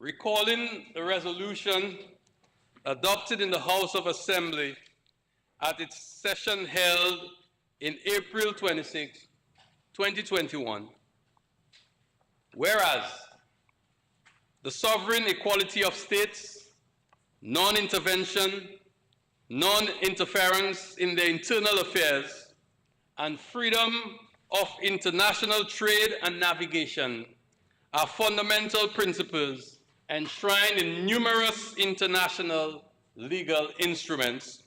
recalling the resolution adopted in the House of Assembly at its session held in April 26, 2021. Whereas the sovereign equality of states, non-intervention, non-interference in their internal affairs, and freedom of international trade and navigation are fundamental principles enshrined in numerous international legal instruments.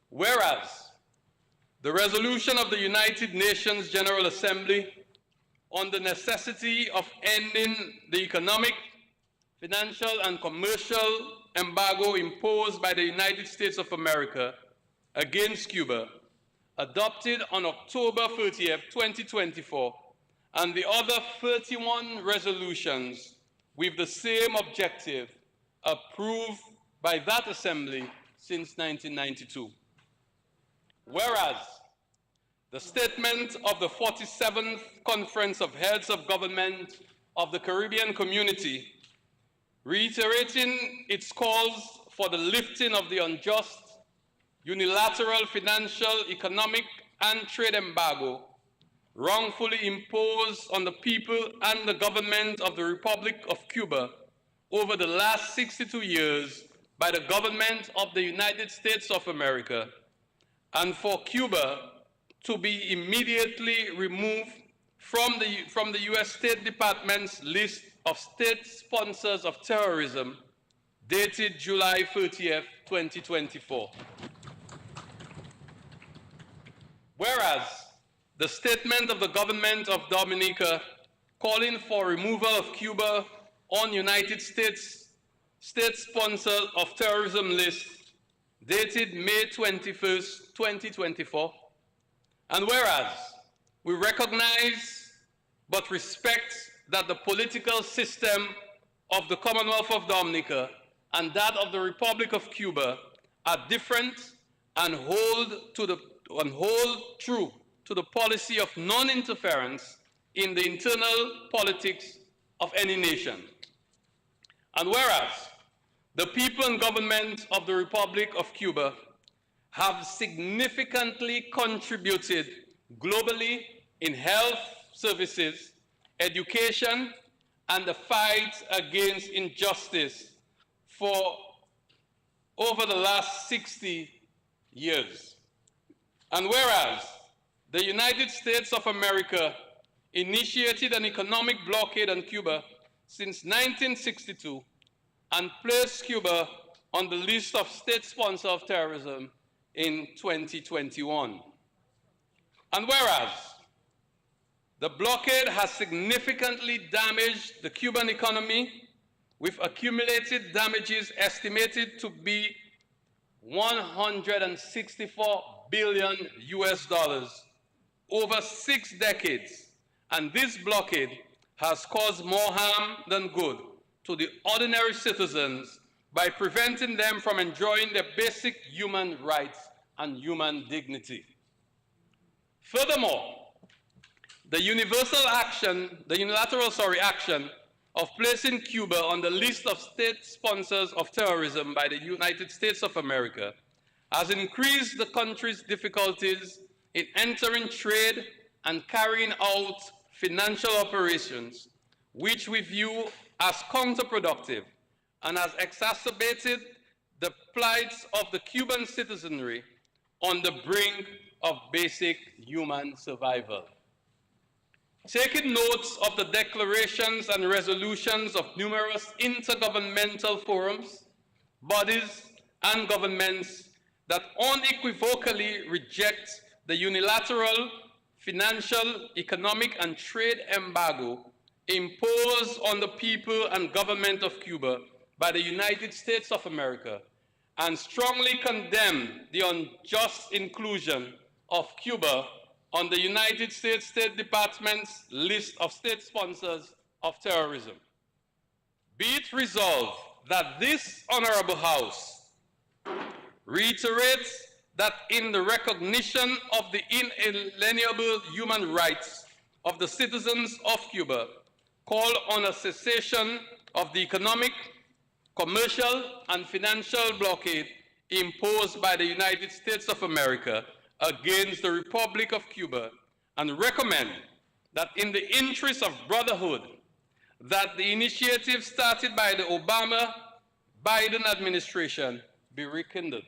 Whereas the resolution of the United Nations General Assembly on the necessity of ending the economic, financial, and commercial embargo imposed by the United States of America against Cuba, adopted on October 30th, 2024, and the other 31 resolutions with the same objective approved by that Assembly since 1992. Whereas the statement of the 47th Conference of Heads of Government of the Caribbean Community, reiterating its calls for the lifting of the unjust, unilateral financial, economic, and trade embargo wrongfully imposed on the people and the government of the Republic of Cuba over the last 62 years by the government of the United States of America, and for Cuba to be immediately removed from the U.S. State Department's list of state sponsors of terrorism, dated July 30th, 2024. Whereas the statement of the government of Dominica calling for removal of Cuba on United States state sponsor of terrorism list, dated May 21st, 2024. And whereas we recognize but respect that the political system of the Commonwealth of Dominica and that of the Republic of Cuba are different and hold true to the policy of non-interference in the internal politics of any nation. And whereas the people and government of the Republic of Cuba have significantly contributed globally in health services, education, and the fight against injustice for over the last 60 years. And whereas the United States of America initiated an economic blockade on Cuba since 1962 and placed Cuba on the list of state sponsors of terrorism in 2021. And whereas the blockade has significantly damaged the Cuban economy, with accumulated damages estimated to be $164 billion over 6 decades, and this blockade has caused more harm than good to the ordinary citizens by preventing them from enjoying their basic human rights and human dignity. Furthermore, the unilateral action of placing Cuba on the list of state sponsors of terrorism by the United States of America has increased the country's difficulties in entering trade and carrying out financial operations, which we view as counterproductive, and has exacerbated the plights of the Cuban citizenry on the brink of basic human survival. Taking notes of the declarations and resolutions of numerous intergovernmental forums, bodies, and governments that unequivocally reject the unilateral financial, economic, and trade embargo imposed on the people and government of Cuba by the United States of America, and strongly condemn the unjust inclusion of Cuba on the United States State Department's list of state sponsors of terrorism. Be it resolved that this Honorable House reiterates that in the recognition of the inalienable human rights of the citizens of Cuba, call on a cessation of the economic, commercial, and financial blockade imposed by the United States of America against the Republic of Cuba, and recommend that in the interest of brotherhood, that the initiative started by the Obama-Biden administration be rekindled.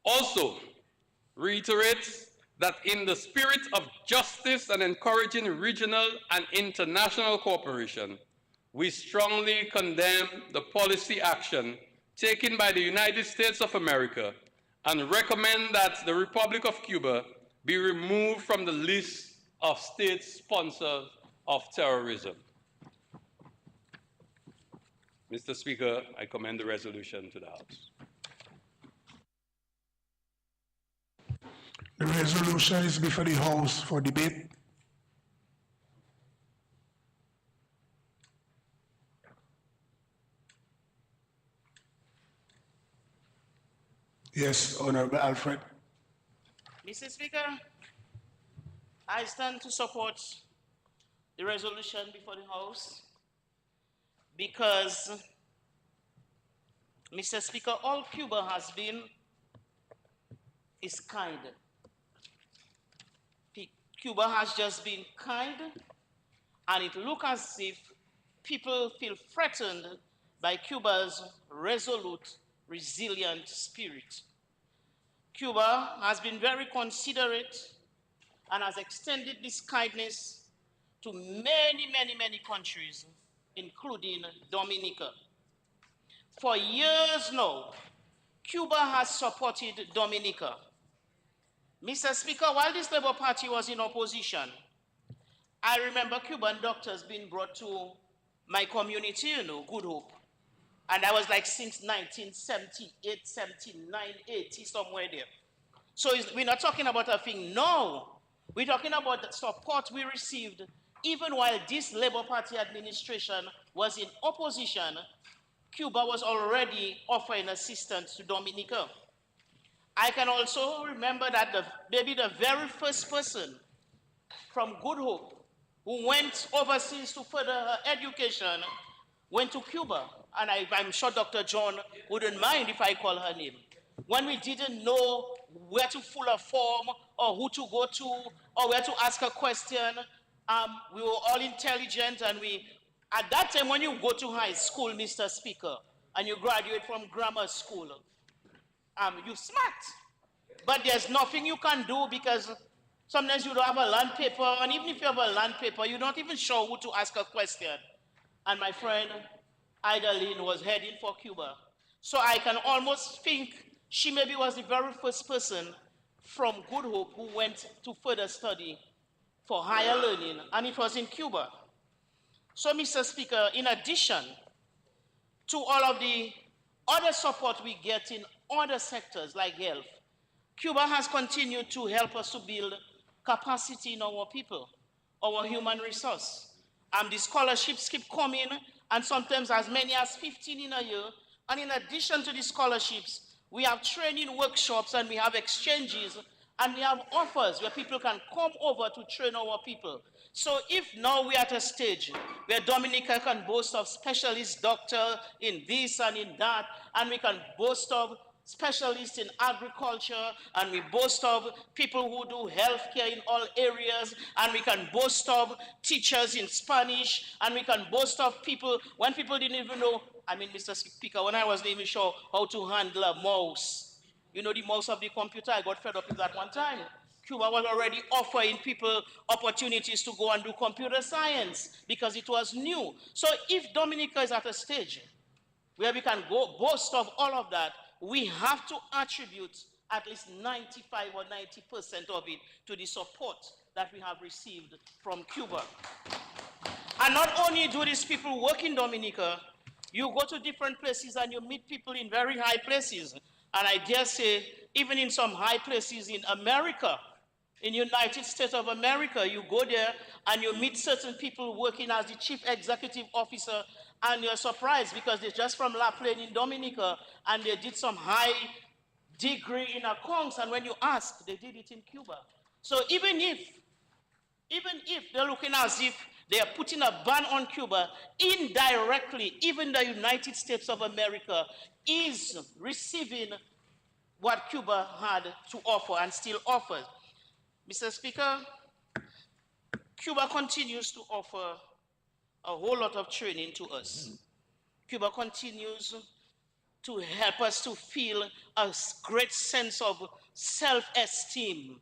Also, reiterates that in the spirit of justice and encouraging regional and international cooperation, we strongly condemn the policy action taken by the United States of America and recommend that the Republic of Cuba be removed from the list of state sponsors of terrorism. Mr. Speaker, I commend the resolution to the House. The resolution is before the House for debate. Yes, Honorable Alfred. Mr. Speaker, I stand to support the resolution before the House because, Mr. Speaker, all Cuba has been is kind. Cuba has just been kind, and it looks as if people feel threatened by Cuba's resolute, resilient spirit. Cuba has been very considerate and has extended this kindness to many, many, many countries, including Dominica. For years now, Cuba has supported Dominica. Mr. Speaker, while this Labour Party was in opposition, I remember Cuban doctors being brought to my community, Good Hope. And that was like since 1978, 79, 80, somewhere there. So we're not talking about a thing now. We're talking about the support we received even while this Labour Party administration was in opposition. Cuba was already offering assistance to Dominica. I can also remember that maybe the very first person from Good Hope who went overseas to further her education went to Cuba. And I'm sure Dr. John wouldn't mind if I call her name. When we didn't know where to fill a form or who to go to or where to ask a question, we were all intelligent, and at that time when you go to high school, Mr. Speaker, and you graduate from grammar school, you're smart. But there's nothing you can do because sometimes you don't have a land paper, and even if you have a land paper, you're not even sure who to ask a question. And my friend Idalene was heading for Cuba. So I can almost think she maybe was the very first person from Good Hope who went to further study for higher learning, and it was in Cuba. So, Mr. Speaker, in addition to all of the other support we get in other sectors like health, Cuba has continued to help us to build capacity in our people, our human resource. The scholarships keep coming, and sometimes as many as 15 in a year. And in addition to the scholarships, we have training workshops, and we have exchanges, and we have offers where people can come over to train our people. So if now we're at a stage where Dominica can boast of specialist doctor in this and in that, and we can boast of specialists in agriculture, and we boast of people who do healthcare in all areas, and we can boast of teachers in Spanish, and we can boast of people, when people didn't even know, Mr. Speaker, when I wasn't even sure how to handle a mouse, the mouse of the computer, I got fed up with that one time. Cuba was already offering people opportunities to go and do computer science because it was new. So if Dominica is at a stage where we can go boast of all of that, we have to attribute at least 95 or 90% of it to the support that we have received from Cuba. And not only do these people work in Dominica, you go to different places and you meet people in very high places. And I dare say, even in some high places in America, in United States of America, you go there and you meet certain people working as the chief executive officer, and you're surprised because they're just from La Plaine in Dominica, and they did some high degree in accounts, and when you ask, they did it in Cuba. So even if they're looking as if They are putting a ban on Cuba indirectly. Even the United States of America is receiving what Cuba had to offer and still offers. Mr. Speaker, Cuba continues to offer a whole lot of training to us. Cuba continues to help us to feel a great sense of self-esteem.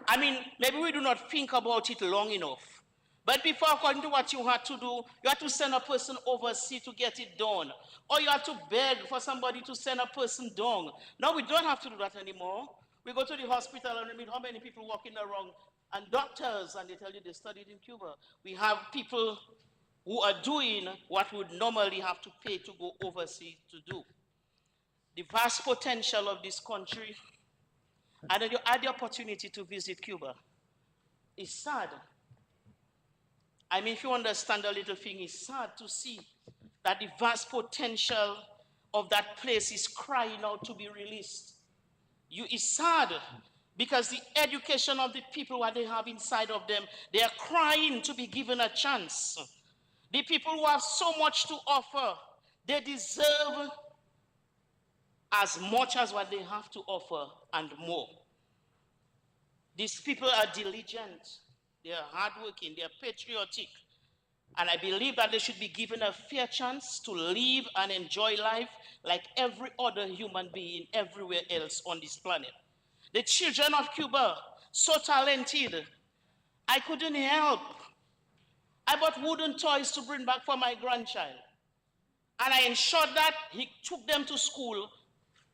I mean, maybe we do not think about it long enough. But before, according to what you had to do, you had to send a person overseas to get it done. Or you had to beg for somebody to send a person down. Now we don't have to do that anymore. We go to the hospital and we meet how many people walking around and doctors, and they tell you they studied in Cuba. We have people who are doing what would normally have to pay to go overseas to do. The vast potential of this country, and then you had the opportunity to visit Cuba. It's sad. I mean, if you understand a little thing, it's sad to see that the vast potential of that place is crying out to be released. It's sad because the education of the people, what they have inside of them, they are crying to be given a chance. The people who have so much to offer, they deserve as much as what they have to offer and more. These people are diligent, they are hardworking, they are patriotic, and I believe that they should be given a fair chance to live and enjoy life like every other human being everywhere else on this planet. The children of Cuba, so talented, I couldn't help. I bought wooden toys to bring back for my grandchild. And I ensured that he took them to school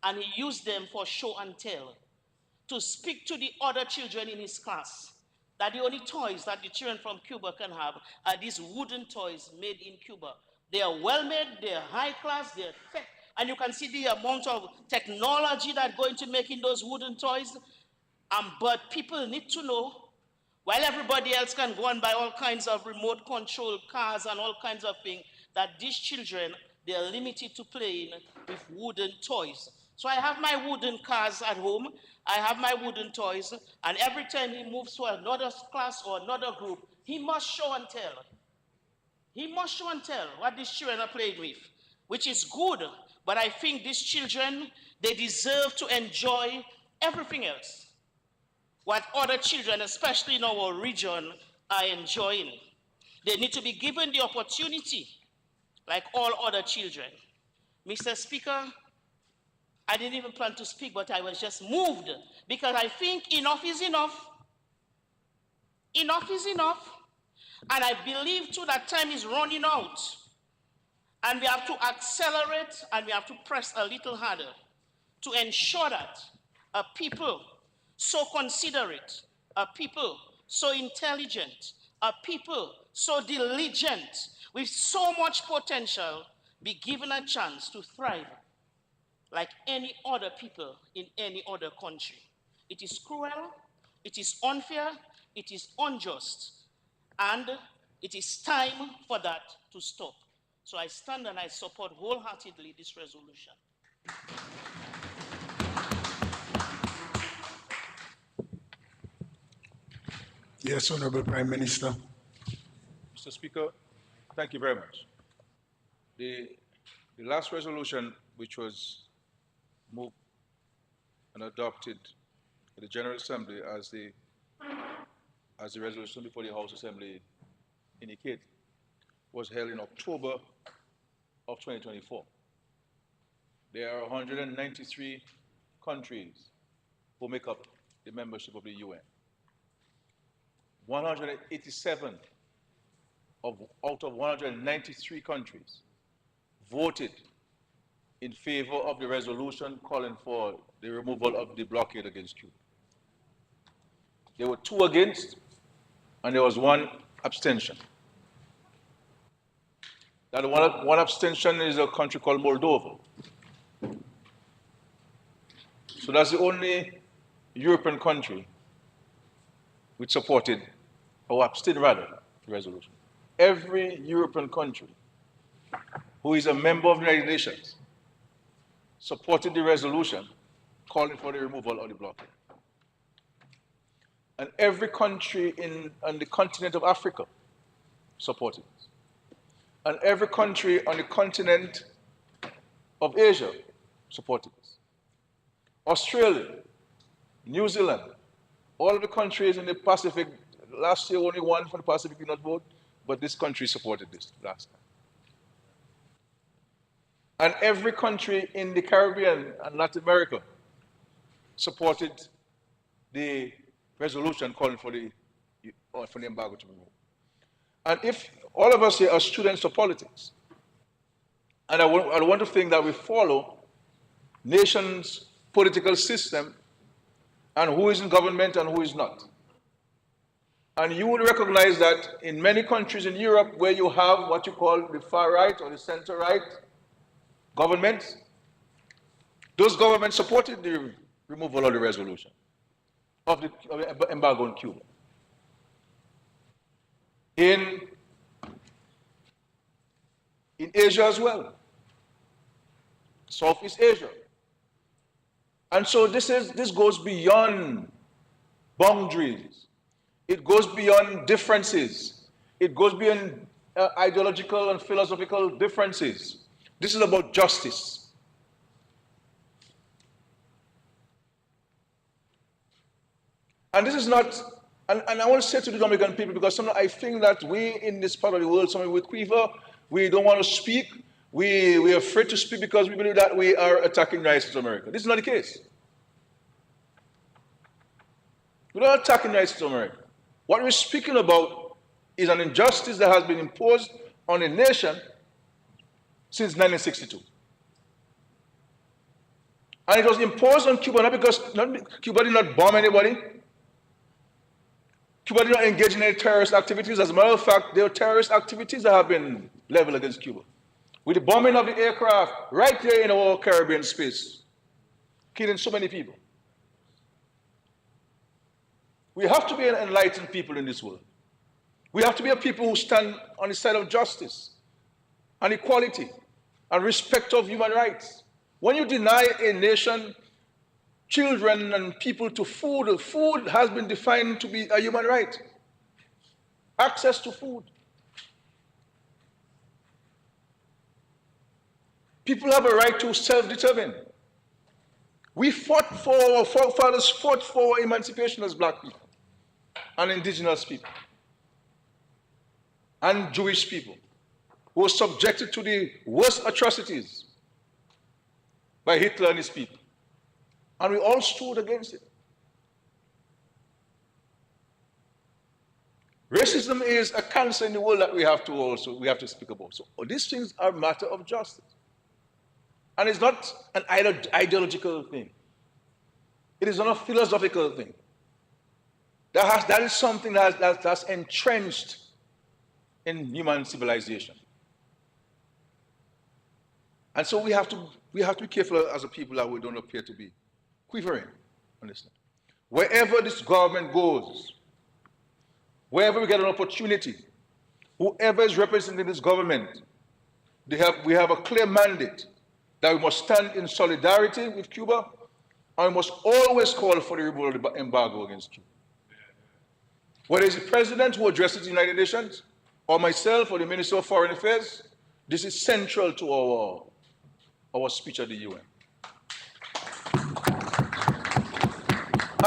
and he used them for show and tell, to speak to the other children in his class that the only toys that the children from Cuba can have are these wooden toys made in Cuba. They are well made, they are high class, they are tech, and you can see the amount of technology that go into making those wooden toys. But people need to know, while everybody else can go and buy all kinds of remote control cars and all kinds of things, that these children, they are limited to playing with wooden toys. So I have my wooden cars at home, I have my wooden toys, and every time he moves to another class or another group, he must show and tell. He must show and tell what these children are playing with, which is good, but I think these children, they deserve to enjoy everything else, what other children, especially in our region, are enjoying. They need to be given the opportunity like all other children. Mr. Speaker, I didn't even plan to speak, but I was just moved because I think enough is enough. Enough is enough. And I believe too that time is running out. And we have to accelerate and we have to press a little harder to ensure that a people so considerate, a people so intelligent, a people so diligent, with so much potential, be given a chance to thrive like any other people in any other country. It is cruel, it is unfair, it is unjust, and it is time for that to stop. So I stand and I support wholeheartedly this resolution. Yes, Honorable Prime Minister. Mr. Speaker, thank you very much. The last resolution, which was moved and adopted at the General Assembly as the resolution before the House Assembly indicate, was held in October of 2024. There are 193 countries who make up the membership of the UN. 187 out of 193 countries voted in favor of the resolution calling for the removal of the blockade against Cuba. There were 2 against, and there was 1 abstention. That one abstention is a country called Moldova. So that's the only European country which supported, or abstained rather, the resolution. Every European country who is a member of the United Nations supported the resolution calling for the removal of the blockade. And every country on the continent of Africa supported this. And every country on the continent of Asia supported this. Australia, New Zealand, all of the countries in the Pacific, last year only one from the Pacific did not vote, but this country supported this last time. And every country in the Caribbean and Latin America supported the resolution calling for the embargo to be removed. And if all of us here are students of politics, and I want to think that we follow nations' political system and who is in government and who is not. And you will recognize that in many countries in Europe where you have what you call the far right or the center right governments, those governments supported the removal of the resolution of the embargo on Cuba. In Asia as well, Southeast Asia. And so this goes beyond boundaries. It goes beyond differences. It goes beyond ideological and philosophical differences. This is about justice. And this is not, and I want to say to the Dominican people, because I think that we in this part of the world, some with quiver, we don't want to speak. We are afraid to speak because we believe that we are attacking the United States of America. This is not the case. We're not attacking the United States of America. What we're speaking about is an injustice that has been imposed on a nation since 1962. And it was imposed on Cuba not because Cuba did not bomb anybody. Cuba did not engage in any terrorist activities. As a matter of fact, there are terrorist activities that have been leveled against Cuba. With the bombing of the aircraft right there in our Caribbean space, killing so many people. We have to be an enlightened people in this world. We have to be a people who stand on the side of justice and equality and respect of human rights. When you deny a nation, children and people to food, food has been defined to be a human right. Access to food. People have a right to self-determine. We fought for, our forefathers fought for emancipation as black people and indigenous people and Jewish people who were subjected to the worst atrocities by Hitler and his people. And we all stood against it. Racism is a cancer in the world that we have to speak about. So these things are a matter of justice. And it's not an ideological thing. It is not a philosophical thing. That is something that's entrenched in human civilization. And so we have to be careful as a people that we don't appear to be quivering on this. Wherever this government goes, wherever we get an opportunity, whoever is representing this government, we have a clear mandate that we must stand in solidarity with Cuba, and we must always call for the removal of the embargo against Cuba. Whether it's the president who addresses the United Nations, or myself, or the Minister of Foreign Affairs, this is central to our speech at the UN.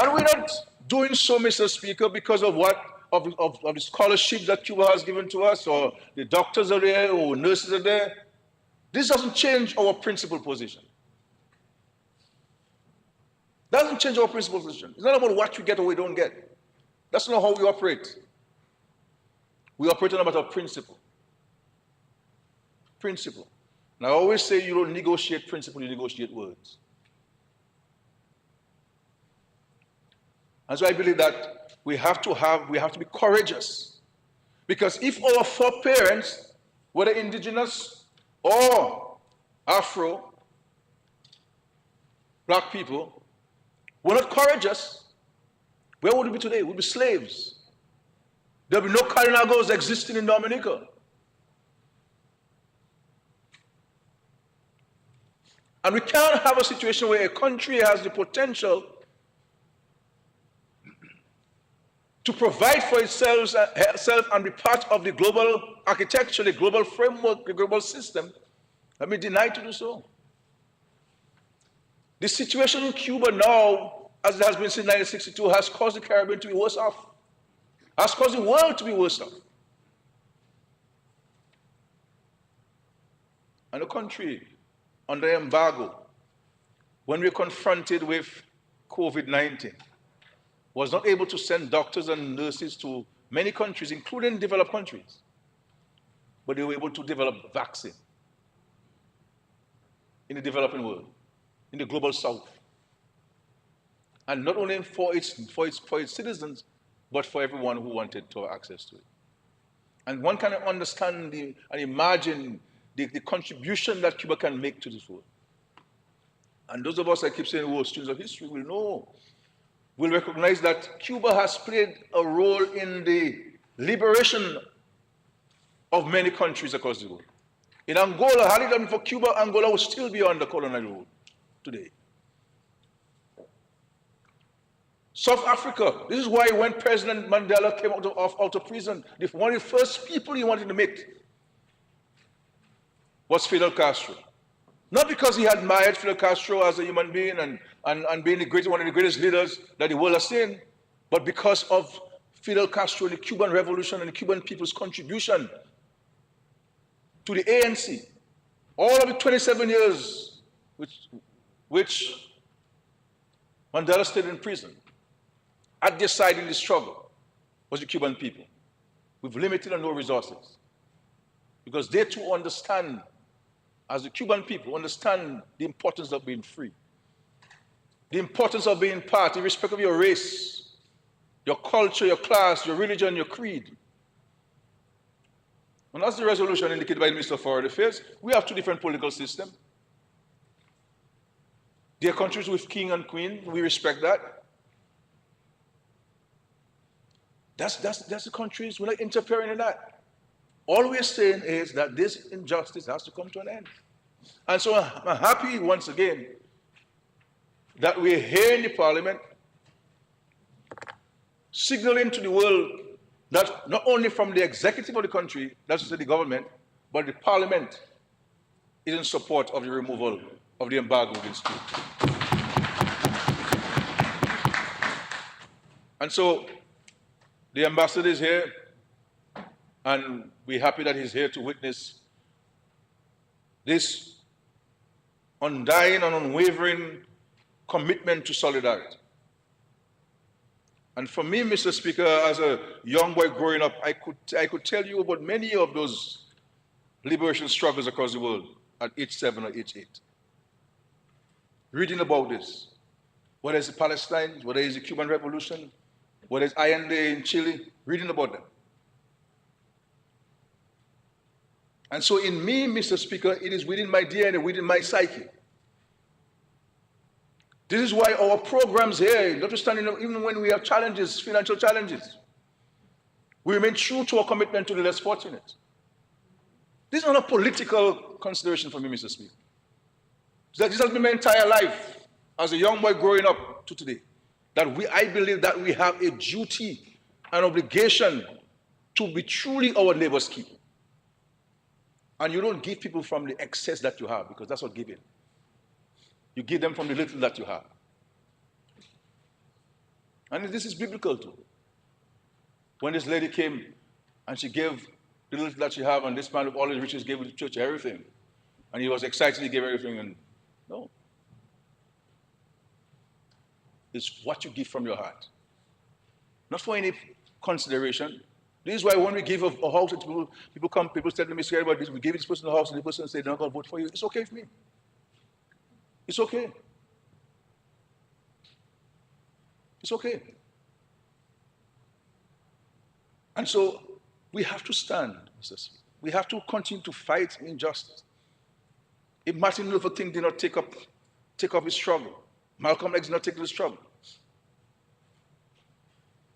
And we're not doing so, Mr. Speaker, because of the scholarships that Cuba has given to us, or the doctors are there, or nurses are there. This doesn't change our principal position. Doesn't change our principal position. It's not about what we get or we don't get. That's not how we operate. We operate on a matter of principle. Principle. And I always say you don't negotiate principle, you negotiate words. And so I believe that we have to be courageous. Because if our foreparents, whether indigenous or Afro, black people, were not courageous, where would we be today? We'd be slaves. There'll be no Carinagos existing in Dominica. And we can't have a situation where a country has the potential to provide for itself and be part of the global architecture, the global framework, the global system, have been denied to do so. The situation in Cuba now, as it has been since 1962, has caused the Caribbean to be worse off, has caused the world to be worse off. And the country under embargo, when we're confronted with COVID-19, was not able to send doctors and nurses to many countries, including developed countries, but they were able to develop vaccine in the developing world, in the global south. And not only for its citizens, but for everyone who wanted to have access to it. And one can understand and imagine the contribution that Cuba can make to this world. And those of us that keep saying, oh, students of history will know, will recognize that Cuba has played a role in the liberation of many countries across the world. In Angola, had it done for Cuba, Angola would still be under colonial rule today. South Africa, this is why when President Mandela came out of prison, one of the first people he wanted to meet was Fidel Castro. Not because he admired Fidel Castro as a human being and being one of the greatest leaders that the world has seen, but because of Fidel Castro and the Cuban Revolution and the Cuban people's contribution to the ANC. All of the 27 years which Mandela stayed in prison, at their side in the struggle was the Cuban people, with limited and no resources. Because they too understand, as the Cuban people, understand the importance of being free, the importance of being part, irrespective of your race, your culture, your class, your religion, your creed. And as the resolution indicated by the Minister of Foreign Affairs, we have two different political systems. There are countries with king and queen, we respect that. That's the countries, we're not interfering in that. All we're saying is that this injustice has to come to an end. And so I'm happy once again that we're here in the Parliament signaling to the world that not only from the executive of the country, that's the government, but the Parliament is in support of the removal of the embargo against Cuba. And so the ambassador is here, and we're happy that he's here to witness this undying and unwavering commitment to solidarity. And for me, Mr. Speaker, as a young boy growing up, I could tell you about many of those liberation struggles across the world at age 7 or age 8. Reading about this, whether it's Palestine, whether it's the Cuban Revolution, whether it's Allende in Chile, reading about them. And so in me, Mr. Speaker, it is within my DNA, within my psyche. This is why our programs here, notwithstanding even when we have challenges, financial challenges, we remain true to our commitment to the less fortunate. This is not a political consideration for me, Mr. Speaker. This has been my entire life as a young boy growing up to today. I believe that we have a duty and obligation to be truly our neighbor's keeper. And you don't give people from the excess that you have, because that's not giving. You give them from the little that you have. And this is biblical too. When this lady came and she gave the little that she had, and this man with all his riches gave the church everything. And he was excited, he gave everything, and no. It's what you give from your heart. Not for any consideration. This is why when we give a house, people come, people tell me, scared about this, we give this person a house, and the person says, they're not going to vote for you. It's okay with me. It's okay. It's okay. And so we have to stand, Mr. Speaker. We have to continue to fight injustice. If Martin Luther King did not take up his struggle, Malcolm X did not take the struggle,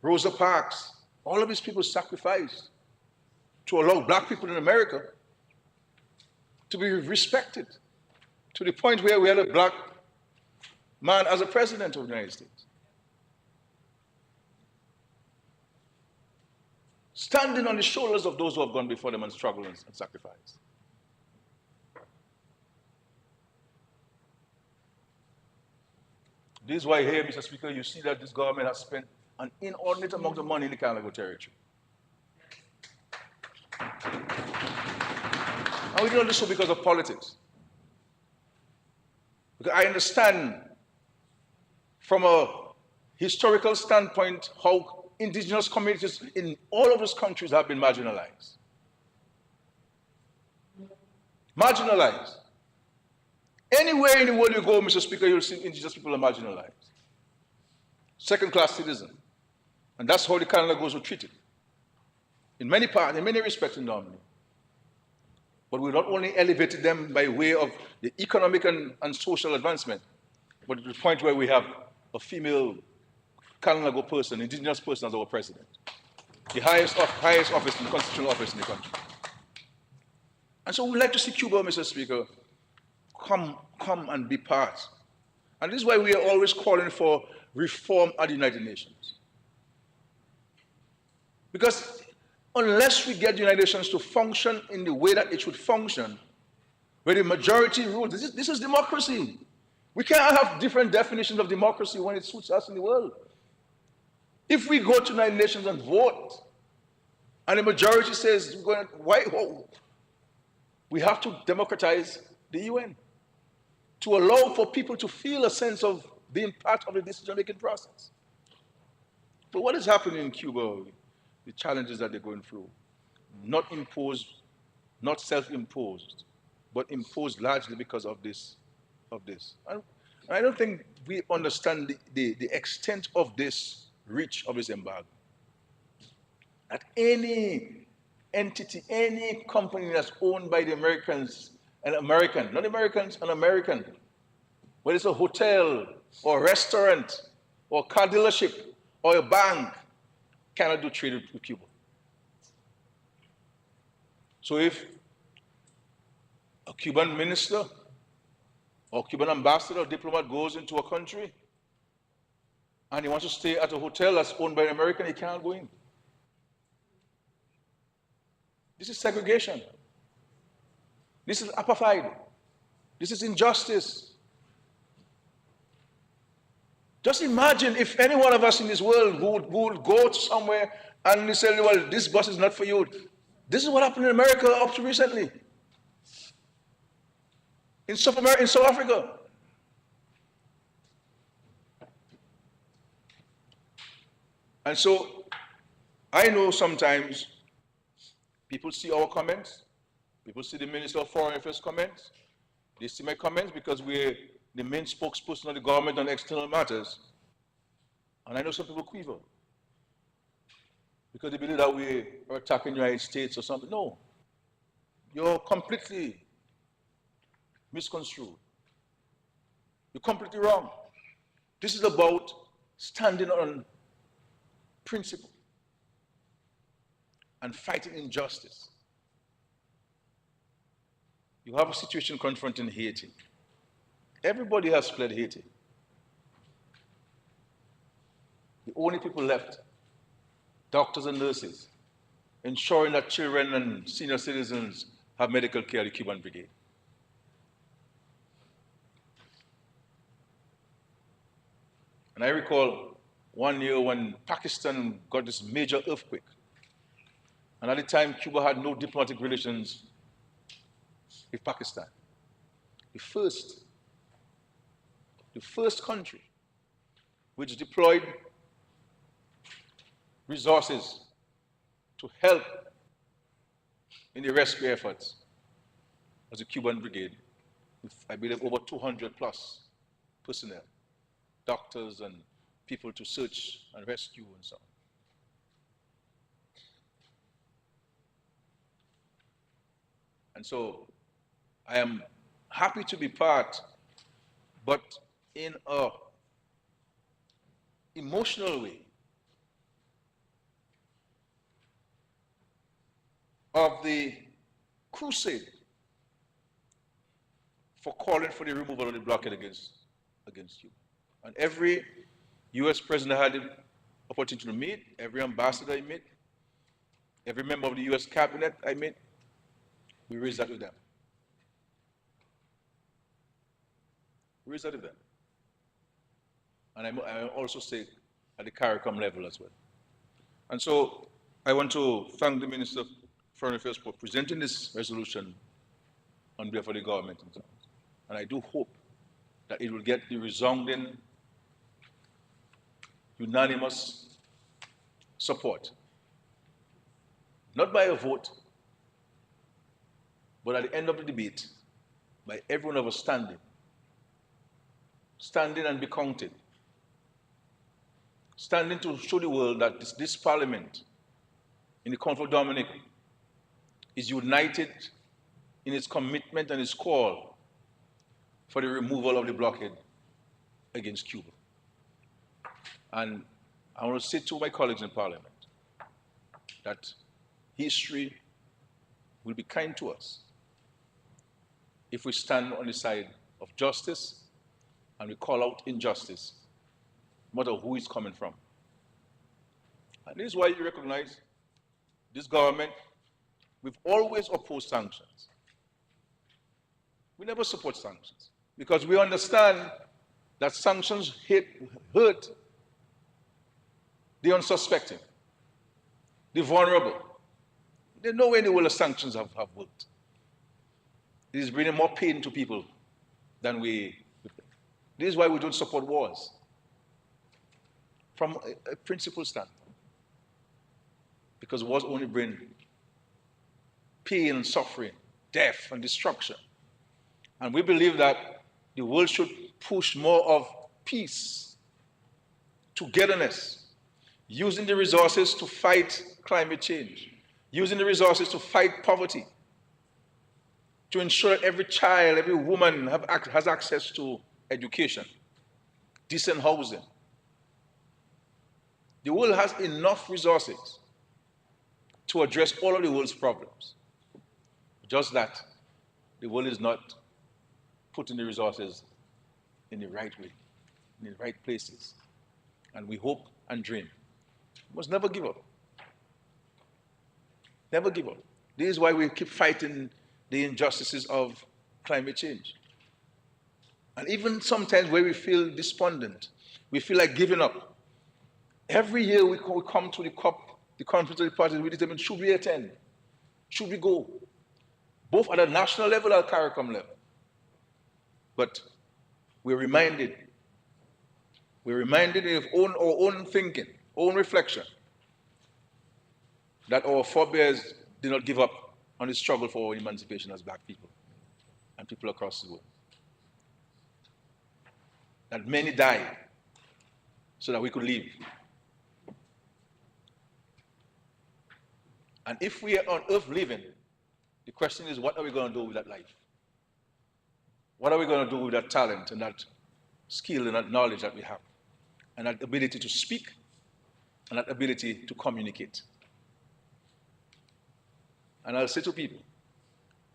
Rosa Parks, all of these people sacrificed to allow black people in America to be respected, to the point where we had a black man as a president of the United States. standing on the shoulders of those who have gone before them and struggled and sacrificed. This is why here, Mr. Speaker, you see that this government has spent an inordinate amount of money in the Canada territory. And we don't do so because of politics. Because I understand from a historical standpoint how indigenous communities in all of those countries have been marginalized. Marginalized. Anywhere in the world you go, Mr. Speaker, you'll see indigenous people are marginalized. Second-class citizen. And that's how the Canada goes were treated. In many parts, in many respects in Normandy. But we not only elevated them by way of the economic and social advancement, but to the point where we have a female Kananago person, indigenous person as our president. The highest office in the constitutional office in the country. And so we'd like to see Cuba, Mr. Speaker, come and be part. And this is why we are always calling for reform at the United Nations. Because unless we get the United Nations to function in the way that it should function, where the majority rules, this is democracy. We can't have different definitions of democracy when it suits us in the world. If we go to the United Nations and vote, and the majority says, we have to democratize the UN to allow for people to feel a sense of being part of the decision-making process. But what is happening in Cuba, the challenges that they're going through, not imposed, not self-imposed, but imposed largely because of this. And I don't think we understand the extent of this reach of this embargo. That any entity, any company that's owned by the Americans, an American, not Americans, an American, whether it's a hotel or a restaurant or a car dealership or a bank, cannot do trade with Cuba. So if a Cuban minister or Cuban ambassador or diplomat goes into a country and he wants to stay at a hotel that's owned by an American, he can't go in. This is segregation. This is apartheid. This is injustice. Just imagine if any one of us in this world would go to somewhere and they say, well, this bus is not for you. This is what happened in America up to recently. In South Africa. And so I know sometimes people see our comments, people see the Minister of Foreign Affairs comments, they see my comments because we're the main spokesperson of the government on external matters. And I know some people quiver because they believe that we are attacking the United States or something. No, you're completely misconstrued. You're completely wrong. This is about standing on principle and fighting injustice. You have a situation confronting Haiti. Everybody has fled Haiti. The only people left, doctors and nurses, ensuring that children and senior citizens have medical care at the Cuban Brigade. And I recall one year when Pakistan got this major earthquake. And at the time, Cuba had no diplomatic relations with Pakistan. The first country which deployed resources to help in the rescue efforts was the Cuban Brigade, with, I believe, over 200 plus personnel, doctors and people to search and rescue and so on. And so I am happy to be part, but in a emotional way, of the crusade for calling for the removal of the blockade against Cuba. And every US president had the opportunity to meet, every ambassador he met, Every member of the US cabinet I met, we raised that with them. We raised that with them. And I also say at the CARICOM level as well. And so I want to thank the Minister of Foreign Affairs for presenting this resolution on behalf of the government. And I do hope that it will get the resounding, unanimous support. Not by a vote, but at the end of the debate, by every one of us standing and be counted, standing to show the world that this parliament in the Council of Dominica is united in its commitment and its call for the removal of the blockade against Cuba. And I want to say to my colleagues in Parliament that history will be kind to us if we stand on the side of justice and we call out injustice, no matter who it's coming from. And this is why you recognize this government, we've always opposed sanctions. We never support sanctions because we understand that sanctions hurt the unsuspecting, the vulnerable. There's no way in the world the sanctions have worked. It is bringing more pain to people than we. This is why we don't support wars. From a principle standpoint. Because wars only bring pain and suffering, death and destruction. And we believe that the world should push more of peace, togetherness, using the resources to fight climate change, using the resources to fight poverty, to ensure that every child, every woman has access to education, decent housing. The world has enough resources to address all of the world's problems. Just that the world is not putting the resources in the right way, in the right places. And we hope and dream. We must never give up. Never give up. This is why we keep fighting the injustices of climate change. And even sometimes where we feel despondent, we feel like giving up. Every year we come to the COP, the Conference of the Parties, we determine, should we attend? Should we go? Both at a national level and CARICOM level. But we're reminded of our own thinking, own reflection, that our forebears did not give up on the struggle for our emancipation as black people and people across the world. That many died so that we could live. And if we are on earth living, the question is, what are we going to do with that life? What are we going to do with that talent and that skill and that knowledge that we have? And that ability to speak and that ability to communicate. And I'll say to people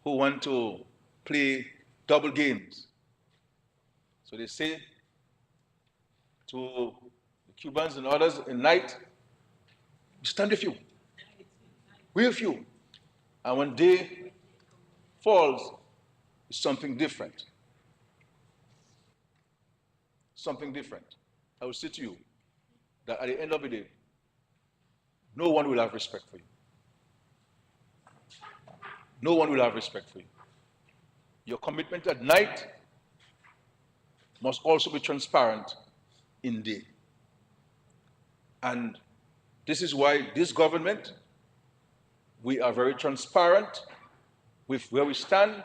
who want to play double games. So they say to the Cubans and others in night, stand with you. We're with you. And when day falls, it's something different. Something different. I will say to you that at the end of the day, no one will have respect for you. No one will have respect for you. Your commitment at night must also be transparent in day. And this is why this government, we are very transparent with where we stand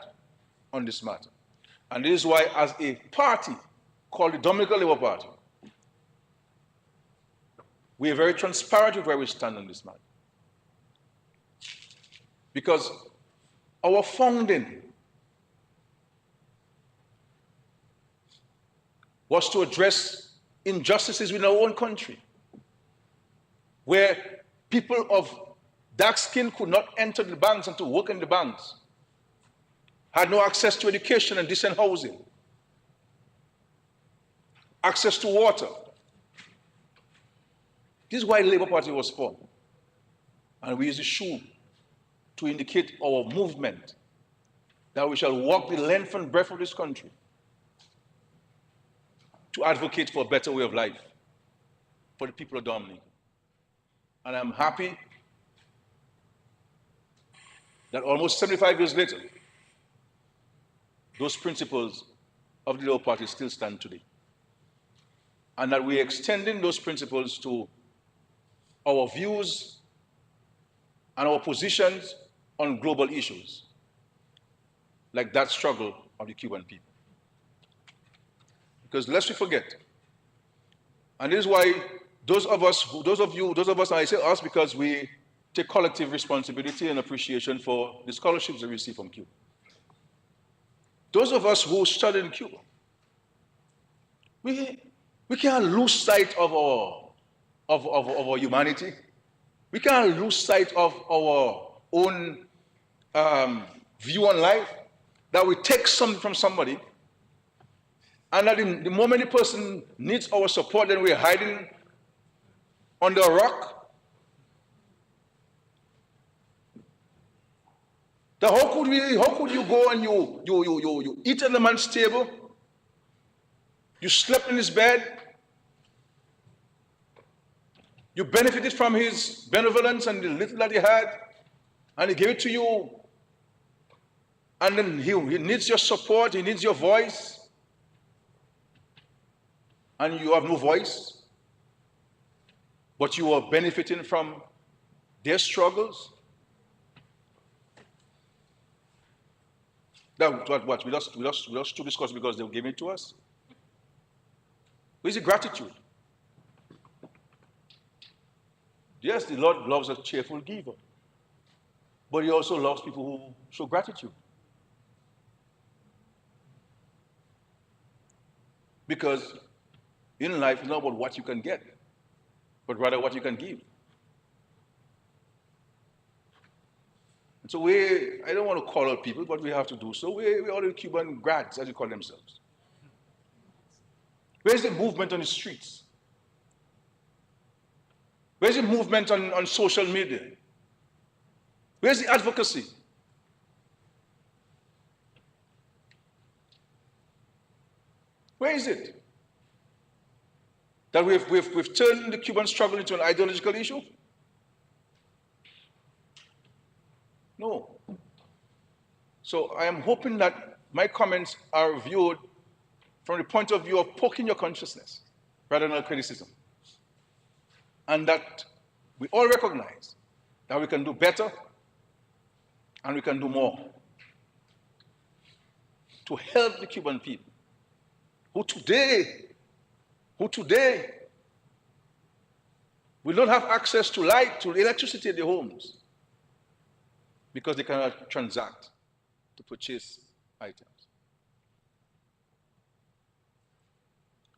on this matter. And this is why, as a party called the Dominican Labour Party, we are very transparent with where we stand on this matter. Because our founding was to address injustices within our own country, where people of dark skin could not enter the banks and to work in the banks, had no access to education and decent housing, access to water. This is why the Labour Party was formed. And we use the shoe to indicate our movement, that we shall walk the length and breadth of this country to advocate for a better way of life for the people of Dominica. And I'm happy that almost 75 years later, those principles of the Labour Party still stand today. And that we're extending those principles to our views and our positions on global issues, like that struggle of the Cuban people. Because lest we forget, and this is why those of us, and I say us because we take collective responsibility and appreciation for the scholarships that we receive from Cuba. Those of us who studied in Cuba, we can't lose sight of our humanity. We can't lose sight of our own view on life, that we take something from somebody, and that the moment the person needs our support, then we're hiding under a rock. Then how could you go and you eat at the man's table? You slept in his bed. You benefited from his benevolence and the little that he had, and he gave it to you. And then he needs your support, he needs your voice, and you have no voice, but you are benefiting from their struggles. That what we just to discuss because they gave it to us. Where's the gratitude? Yes, the Lord loves a cheerful giver, but he also loves people who show gratitude. Because in life, it's not about what you can get, but rather what you can give. And so I don't want to call out people, but we have to do so. We're all the Cuban grads, as they call themselves. Where's the movement on the streets? Where's the movement on social media? Where's the advocacy? Where is it? That we've turned the Cuban struggle into an ideological issue? No. So I am hoping that my comments are viewed from the point of view of poking your consciousness rather than criticism. And that we all recognize that we can do better and we can do more to help the Cuban people who today will not have access to light, to electricity in their homes because they cannot transact to purchase items.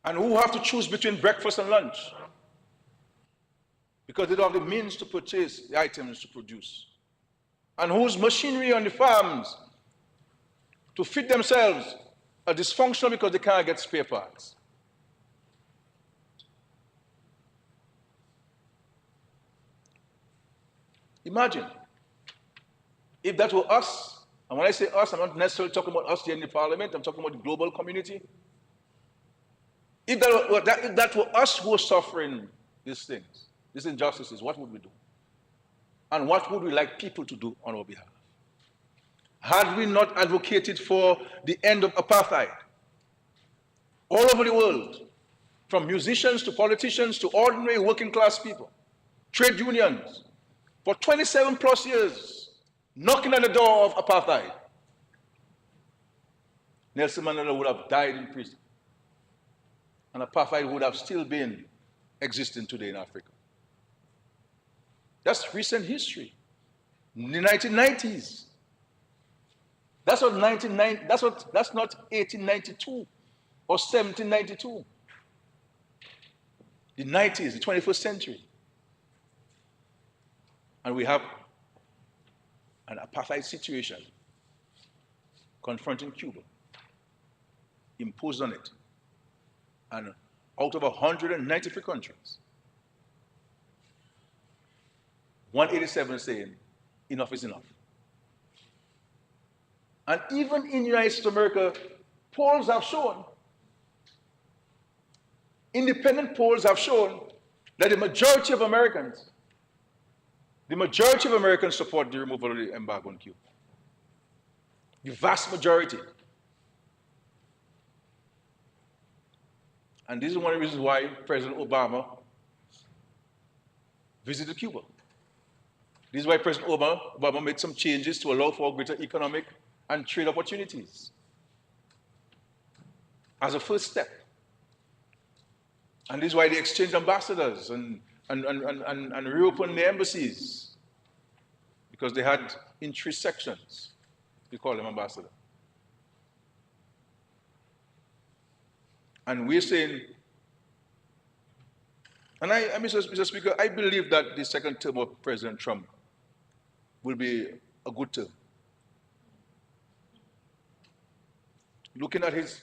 And who have to choose between breakfast and lunch because they don't have the means to purchase the items to produce. And whose machinery on the farms to feed themselves are dysfunctional because they can't get spare parts. Imagine if that were us, and when I say us, I'm not necessarily talking about us here in the parliament, I'm talking about the global community. If that were us who were suffering these things, these injustices, what would we do? And what would we like people to do on our behalf? Had we not advocated for the end of apartheid all over the world, from musicians to politicians to ordinary working class people, trade unions, for 27 plus years, knocking at the door of apartheid, Nelson Mandela would have died in prison. And apartheid would have still been existing today in Africa. That's recent history. In the 1990s. That's not 1892 or 1792. The 90s, the 21st century. And we have an apartheid situation confronting Cuba, imposed on it. And out of 193 countries, 187 saying, enough is enough. And even in the United States of America, polls have shown, independent polls have shown that the majority of Americans support the removal of the embargo on Cuba. The vast majority. And this is one of the reasons why President Obama visited Cuba. This is why President Obama made some changes to allow for greater economic and trade opportunities as a first step. And this is why they exchanged ambassadors and reopened the embassies, because they had interest sections. We call them ambassadors. And we're saying, and Mr. Speaker, I believe that the second term of President Trump will be a good term. Looking at his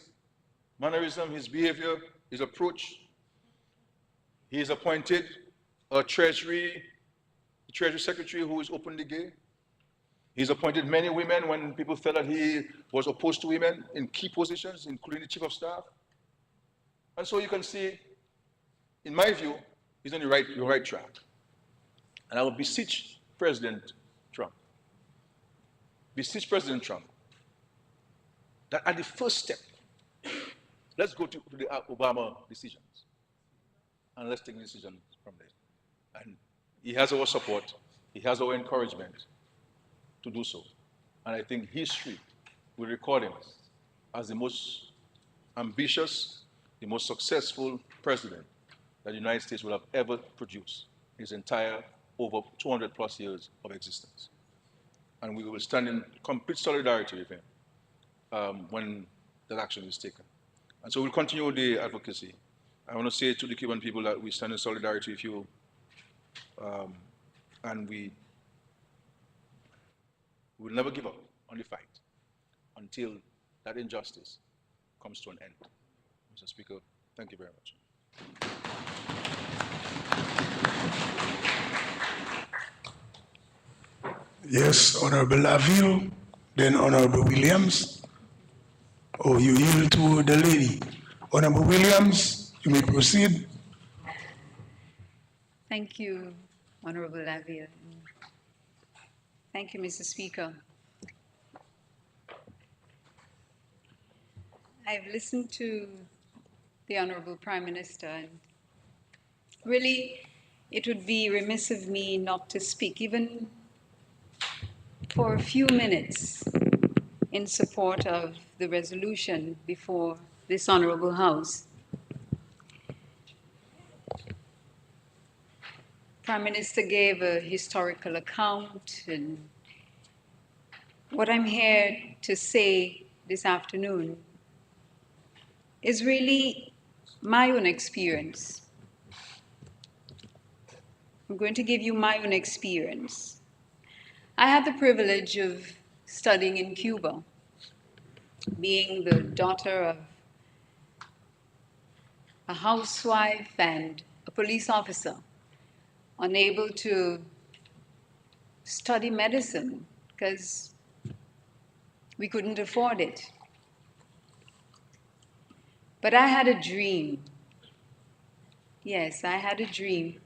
mannerism, his behavior, his approach, he has appointed a Treasury Secretary who is openly gay. He's appointed many women when people felt that he was opposed to women in key positions, including the Chief of Staff. And so you can see, in my view, he's on the right track. And I will beseech President Trump, that at the first step, let's go to the Obama decisions, and let's take the decision from there. And he has our support, he has our encouragement to do so. And I think history will record him as the most ambitious, the most successful president that the United States will have ever produced in his entire over 200 plus years of existence. And we will stand in complete solidarity with him when that action is taken. And so we'll continue the advocacy. I want to say to the Cuban people that we stand in solidarity with you, and we will never give up on the fight until that injustice comes to an end. Mr. Speaker, thank you very much. Yes, Honorable Laville, then Honorable Williams. Oh, you yield to the lady. Honorable Williams, you may proceed. Thank you, Honorable Laville. Thank you, Mr. Speaker. I've listened to the Honorable Prime Minister, and really, it would be remiss of me not to speak, even for a few minutes, in support of the resolution before this Honorable House. Prime Minister gave a historical account, and what I'm here to say this afternoon is really my own experience. I'm going to give you my own experience. I had the privilege of studying in Cuba, being the daughter of a housewife and a police officer, unable to study medicine because we couldn't afford it. But I had a dream. Yes, I had a dream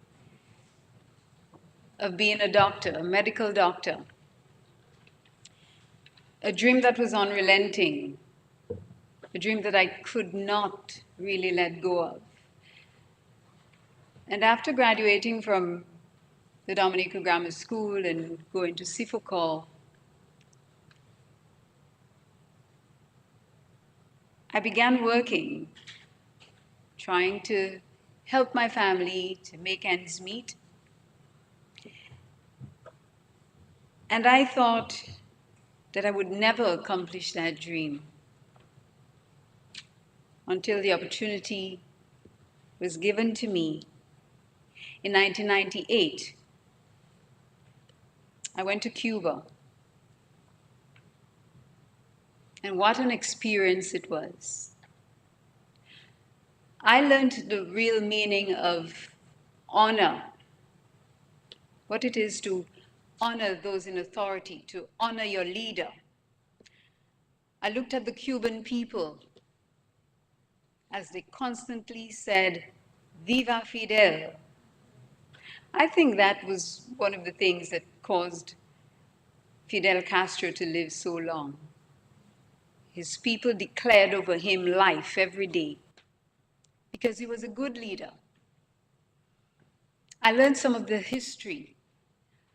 of being a doctor, a medical doctor. A dream that was unrelenting, a dream that I could not really let go of. And after graduating from the Dominica Grammar School and going to fiscal, I began working, trying to help my family to make ends meet. And I thought that I would never accomplish that dream until the opportunity was given to me in 1998. I went to Cuba. And what an experience it was. I learned the real meaning of honor what it is to honor those in authority, to honor your leader. I looked at the Cuban people as they constantly said, "Viva Fidel." I think that was one of the things that caused Fidel Castro to live so long. His people declared over him life every day because he was a good leader. I learned some of the history.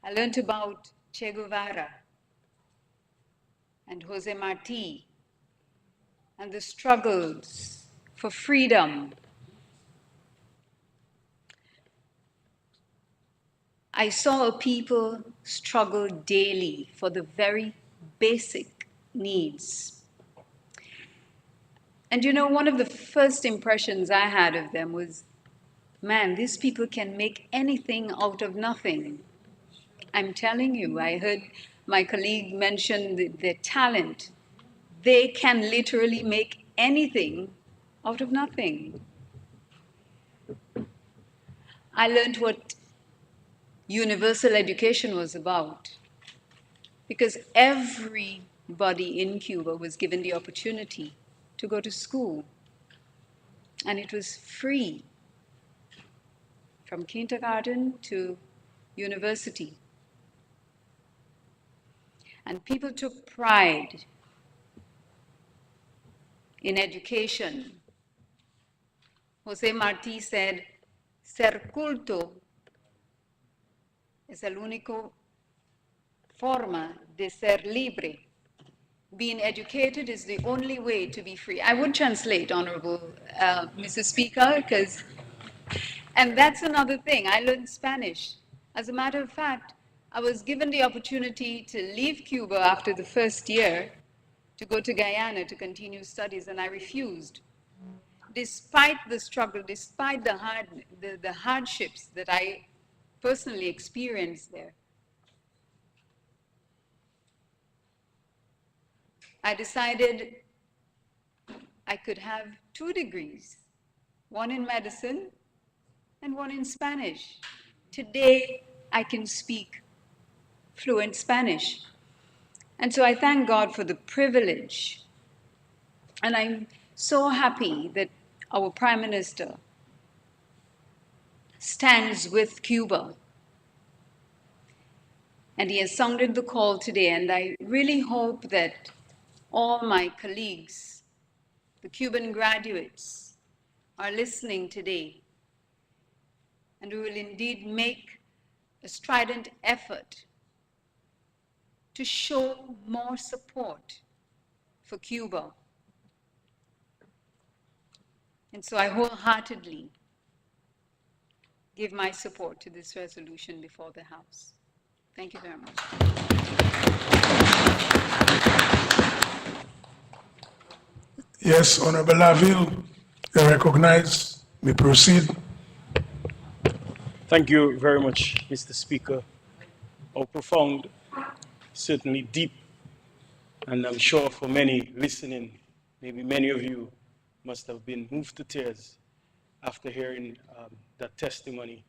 I learned about Che Guevara and Jose Marti and the struggles for freedom. I saw a people struggle daily for the very basic needs. And you know, one of the first impressions I had of them was, man, these people can make anything out of nothing. I'm telling you, I heard my colleague mention their talent. They can literally make anything out of nothing. I learned what universal education was about because everybody in Cuba was given the opportunity to go to school, and it was free from kindergarten to university. And people took pride in education. Jose Marti said, "Ser culto es el único forma de ser libre." Being educated is the only way to be free. I would translate, Honorable Mr. Speaker, because, and that's another thing. I learned Spanish. As a matter of fact, I was given the opportunity to leave Cuba after the first year to go to Guyana to continue studies, and I refused. Despite the struggle, despite the hardships that I personally experienced there, I decided I could have 2 degrees, one in medicine and one in Spanish. Today, I can speak fluent Spanish. And so I thank God for the privilege. And I'm so happy that our Prime Minister stands with Cuba. And he has sounded the call today. And I really hope that all my colleagues, the Cuban graduates, are listening today. And we will indeed make a strident effort to show more support for Cuba. And so I wholeheartedly give my support to this resolution before the House. Thank you very much. Yes, Honorable Laville, you recognize. May proceed. Thank you very much, Mr. Speaker. How profound, certainly deep, and I'm sure for many listening, maybe many of you must have been moved to tears after hearing that testimony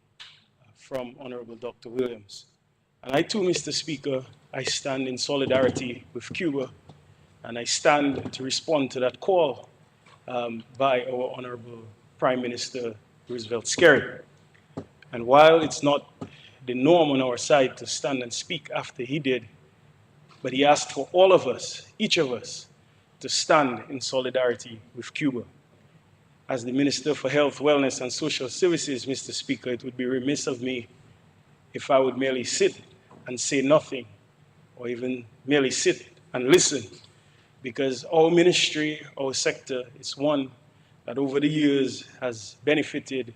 from Honorable Dr. Williams. And I too, Mr. Speaker, I stand in solidarity with Cuba, and I stand to respond to that call by our Honorable Prime Minister Roosevelt Skerry. And while it's not the norm on our side to stand and speak after he did, but he asked for all of us, each of us, to stand in solidarity with Cuba. As the Minister for Health, Wellness, and Social Services, Mr. Speaker, it would be remiss of me if I would merely sit and say nothing, or even merely sit and listen, because our ministry, our sector, is one that over the years has benefited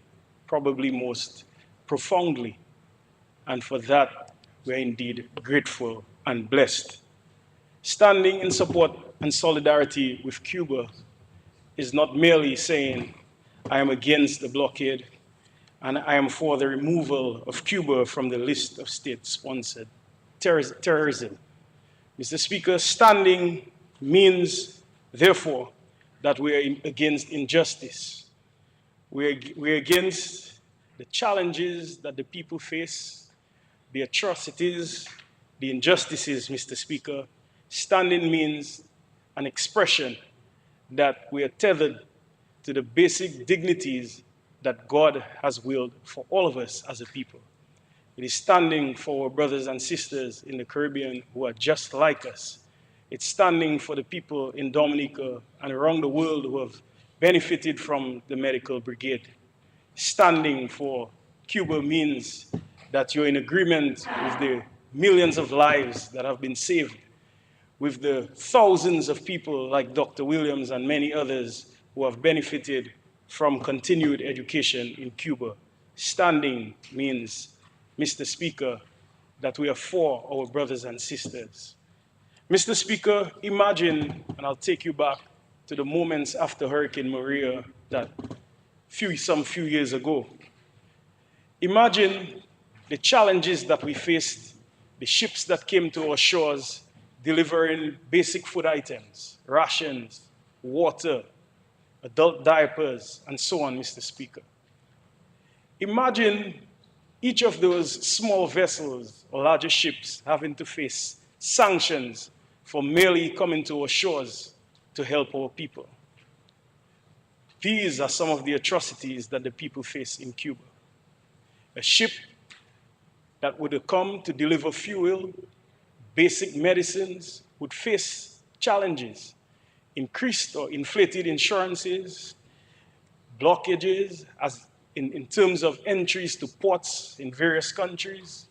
probably most profoundly. And for that, we're indeed grateful and blessed. Standing in support and solidarity with Cuba is not merely saying, I am against the blockade and I am for the removal of Cuba from the list of state-sponsored terrorism. Mr. Speaker, standing means, therefore, that we are against injustice. We're against the challenges that the people face, the atrocities, the injustices, Mr. Speaker, standing means an expression that we are tethered to the basic dignities that God has willed for all of us as a people. It is standing for our brothers and sisters in the Caribbean who are just like us. It's standing for the people in Dominica and around the world who have benefited from the medical brigade. Standing for Cuba means that you're in agreement with the millions of lives that have been saved, with the thousands of people like Dr. Williams and many others who have benefited from continued education in Cuba. Standing means, Mr. Speaker, that we are for our brothers and sisters. Mr. Speaker, imagine, and I'll take you back to the moments after Hurricane Maria that some few years ago. Imagine the challenges that we faced, the ships that came to our shores delivering basic food items, rations, water, adult diapers, and so on, Mr. Speaker. Imagine each of those small vessels or larger ships having to face sanctions for merely coming to our shores to help our people. These are some of the atrocities that the people face in Cuba. A ship that would have come to deliver fuel, basic medicines, would face challenges, increased or inflated insurances, blockages in terms of entries to ports in various countries,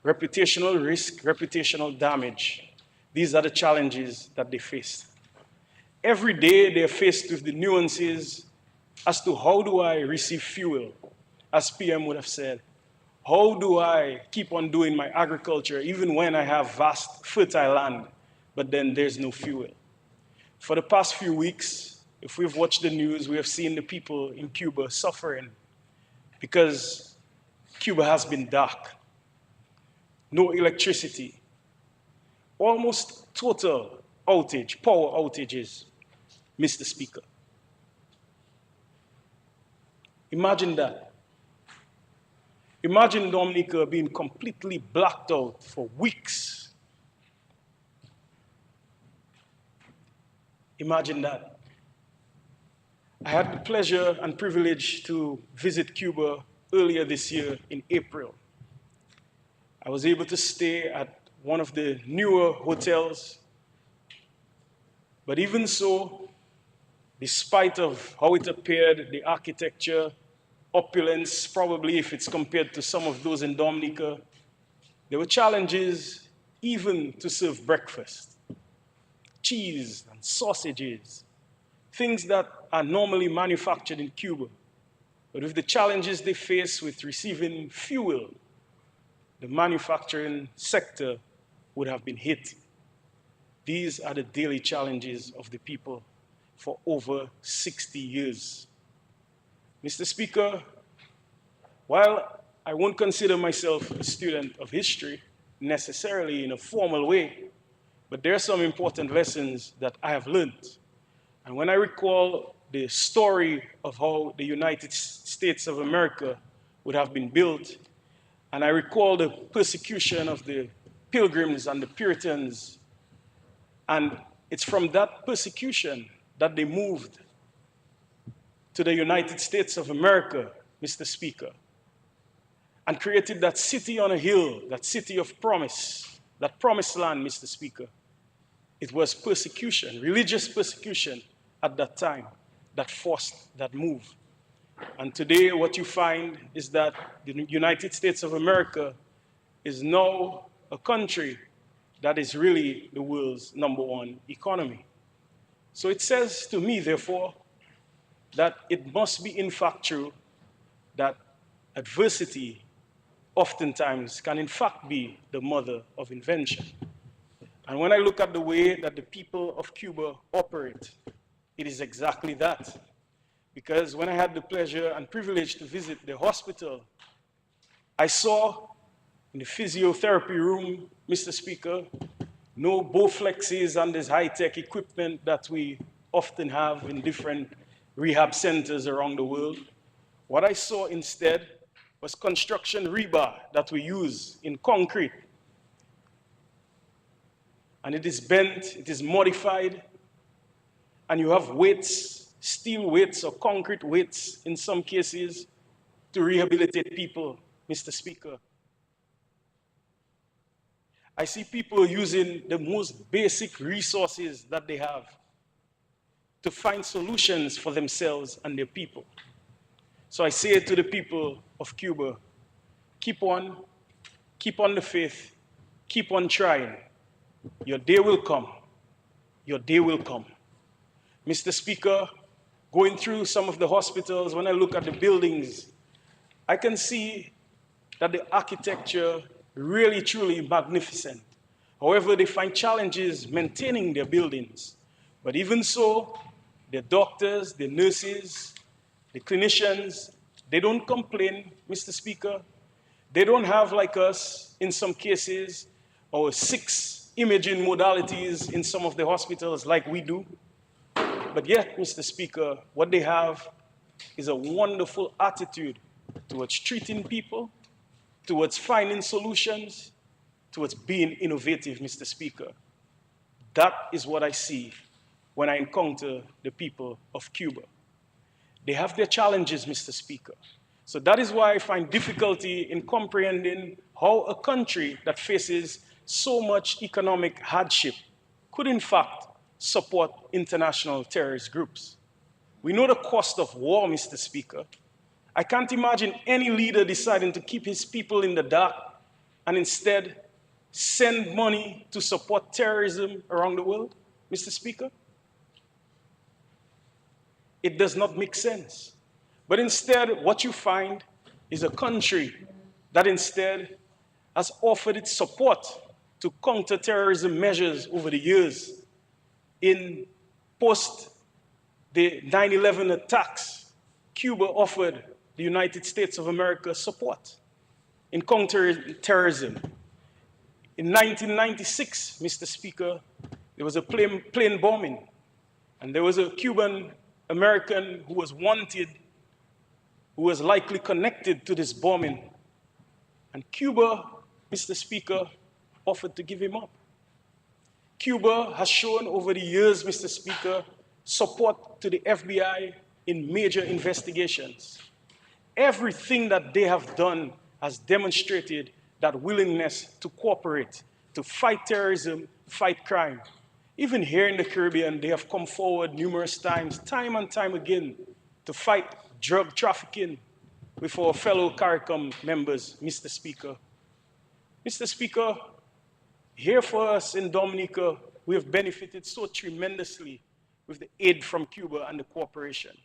reputational risk, reputational damage. These are the challenges that they face. Every day they're faced with the nuances as to how do I receive fuel, as PM would have said. How do I keep on doing my agriculture even when I have vast fertile land, but then there's no fuel? For the past few weeks, if we've watched the news, we have seen the people in Cuba suffering because Cuba has been dark. No electricity. Almost total outage, power outages, Mr. Speaker. Imagine that. Imagine Dominica being completely blacked out for weeks. Imagine that. I had the pleasure and privilege to visit Cuba earlier this year in April. I was able to stay at one of the newer hotels, but even so, despite of how it appeared, the architecture, opulence, probably if it's compared to some of those in Dominica, there were challenges even to serve breakfast. Cheese and sausages, things that are normally manufactured in Cuba. But with the challenges they face with receiving fuel, the manufacturing sector would have been hit. These are the daily challenges of the people for over 60 years. Mr. Speaker, while I won't consider myself a student of history necessarily in a formal way, but there are some important lessons that I have learned. And when I recall the story of how the United States of America would have been built, and I recall the persecution of the Pilgrims and the Puritans, and it's from that persecution that they moved to the United States of America, Mr. Speaker, and created that city on a hill, that city of promise, that promised land, Mr. Speaker. It was persecution, religious persecution at that time that forced that move. And today what you find is that the United States of America is now a country that is really the world's #1 economy. So it says to me, therefore, that it must be in fact true that adversity oftentimes can in fact be the mother of invention. And when I look at the way that the people of Cuba operate, it is exactly that. Because when I had the pleasure and privilege to visit the hospital, I saw in the physiotherapy room, Mr. Speaker, no Bowflexes and this high-tech equipment that we often have in different rehab centers around the world. What I saw instead was construction rebar that we use in concrete. And it is bent, it is modified, and you have weights, steel weights or concrete weights in some cases to rehabilitate people, Mr. Speaker. I see people using the most basic resources that they have to find solutions for themselves and their people. So I say to the people of Cuba, keep on the faith, keep on trying. Your day will come. Your day will come. Mr. Speaker, going through some of the hospitals, when I look at the buildings, I can see that the architecture really, truly magnificent. However, they find challenges maintaining their buildings. But even so, the doctors, the nurses, the clinicians, they don't complain, Mr. Speaker. They don't have, like us, in some cases, or 6 imaging modalities in some of the hospitals like we do. But yet, Mr. Speaker, what they have is a wonderful attitude towards treating people, towards finding solutions, towards being innovative, Mr. Speaker. That is what I see when I encounter the people of Cuba. They have their challenges, Mr. Speaker. So that is why I find difficulty in comprehending how a country that faces so much economic hardship could in fact support international terrorist groups. We know the cost of war, Mr. Speaker. I can't imagine any leader deciding to keep his people in the dark and instead send money to support terrorism around the world, Mr. Speaker. It does not make sense. But instead, what you find is a country that instead has offered its support to counter-terrorism measures over the years. In post the 9/11 attacks, Cuba offered the United States of America support in counter-terrorism. In 1996, Mr. Speaker, there was a plane bombing, and there was a Cuban American who was wanted, who was likely connected to this bombing. And Cuba, Mr. Speaker, offered to give him up. Cuba has shown over the years, Mr. Speaker, support to the FBI in major investigations. Everything that they have done has demonstrated that willingness to cooperate, to fight terrorism, fight crime. Even here in the Caribbean, they have come forward numerous times, time and time again, to fight drug trafficking with our fellow CARICOM members, Mr. Speaker. Mr. Speaker, here for us in Dominica, we have benefited so tremendously with the aid from Cuba and the cooperation.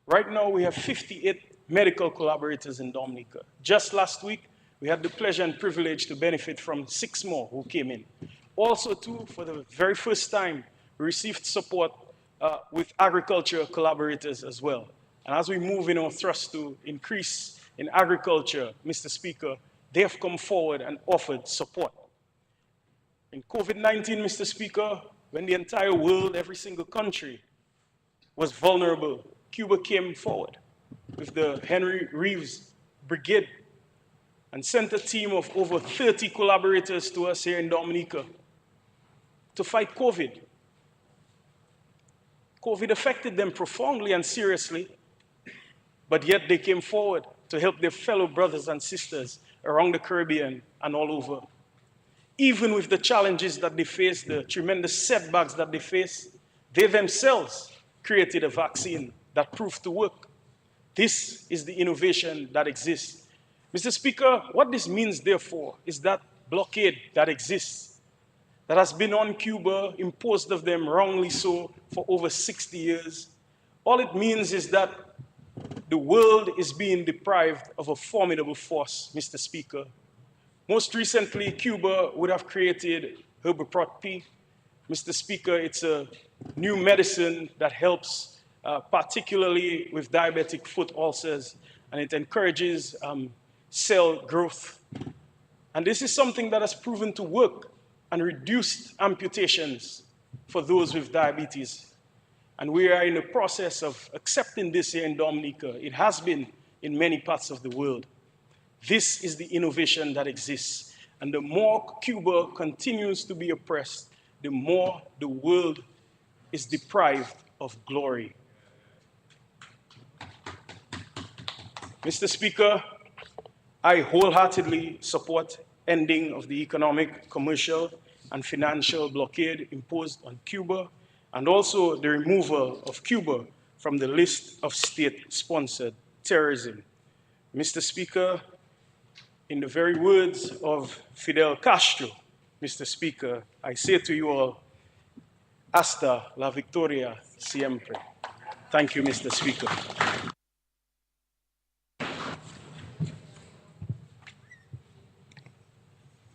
Right now, we have 58 medical collaborators in Dominica. Just last week, we had the pleasure and privilege to benefit from 6 more who came in. Also, too, for the very first time, we received support with agriculture collaborators as well. And as we move in our thrust to increase in agriculture, Mr. Speaker, they have come forward and offered support. In COVID-19, Mr. Speaker, when the entire world, every single country was vulnerable, Cuba came forward with the Henry Reeves Brigade and sent a team of over 30 collaborators to us here in Dominica to fight COVID. COVID affected them profoundly and seriously, but yet they came forward to help their fellow brothers and sisters around the Caribbean and all over. Even with the challenges that they face, the tremendous setbacks that they face, they themselves created a vaccine that proved to work. This is the innovation that exists. Mr. Speaker, what this means, therefore, is that blockade that exists, that has been on Cuba, imposed of them wrongly so for over 60 years, all it means is that the world is being deprived of a formidable force, Mr. Speaker. Most recently, Cuba would have created Herboprot P. Mr. Speaker, it's a new medicine that helps particularly with diabetic foot ulcers, and it encourages cell growth. And this is something that has proven to work and reduced amputations for those with diabetes. And we are in the process of accepting this here in Dominica. It has been in many parts of the world. This is the innovation that exists. And the more Cuba continues to be oppressed, the more the world is deprived of glory. Mr. Speaker, I wholeheartedly support ending of the economic, commercial, and financial blockade imposed on Cuba, and also the removal of Cuba from the list of state-sponsored terrorism. Mr. Speaker, in the very words of Fidel Castro, Mr. Speaker, I say to you all, hasta la victoria siempre. Thank you, Mr. Speaker.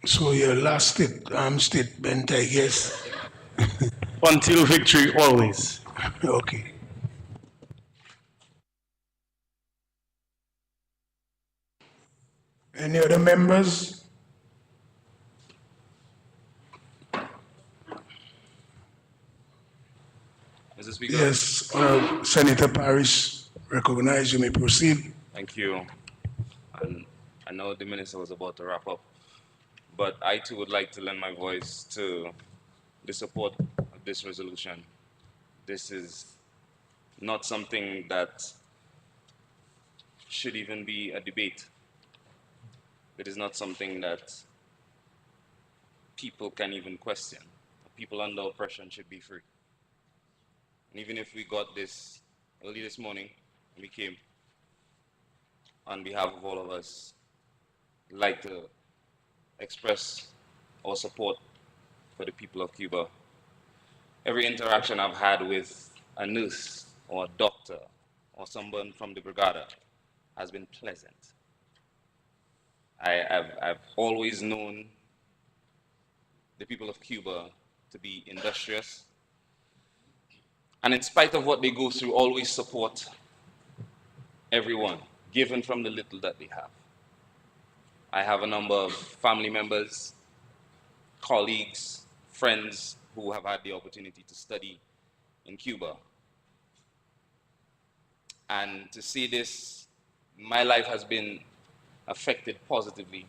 So your last statement, I guess. Until victory, always. Okay. Any other members? Mr. Speaker. Yes, Senator Parrish, recognize you may proceed. Thank you. And I know the minister was about to wrap up, but I too would like to lend my voice to the support of this resolution. This is not something that should even be a debate. It is not something that people can even question. People under oppression should be free. And even if we got this early this morning, and we came, on behalf of all of us, I'd like to express our support for the people of Cuba. Every interaction I've had with a nurse or a doctor or someone from the Brigada has been pleasant. I've always known the people of Cuba to be industrious, and in spite of what they go through, always support everyone, given from the little that they have. I have a number of family members, colleagues, friends who have had the opportunity to study in Cuba. And to see this, my life has been affected positively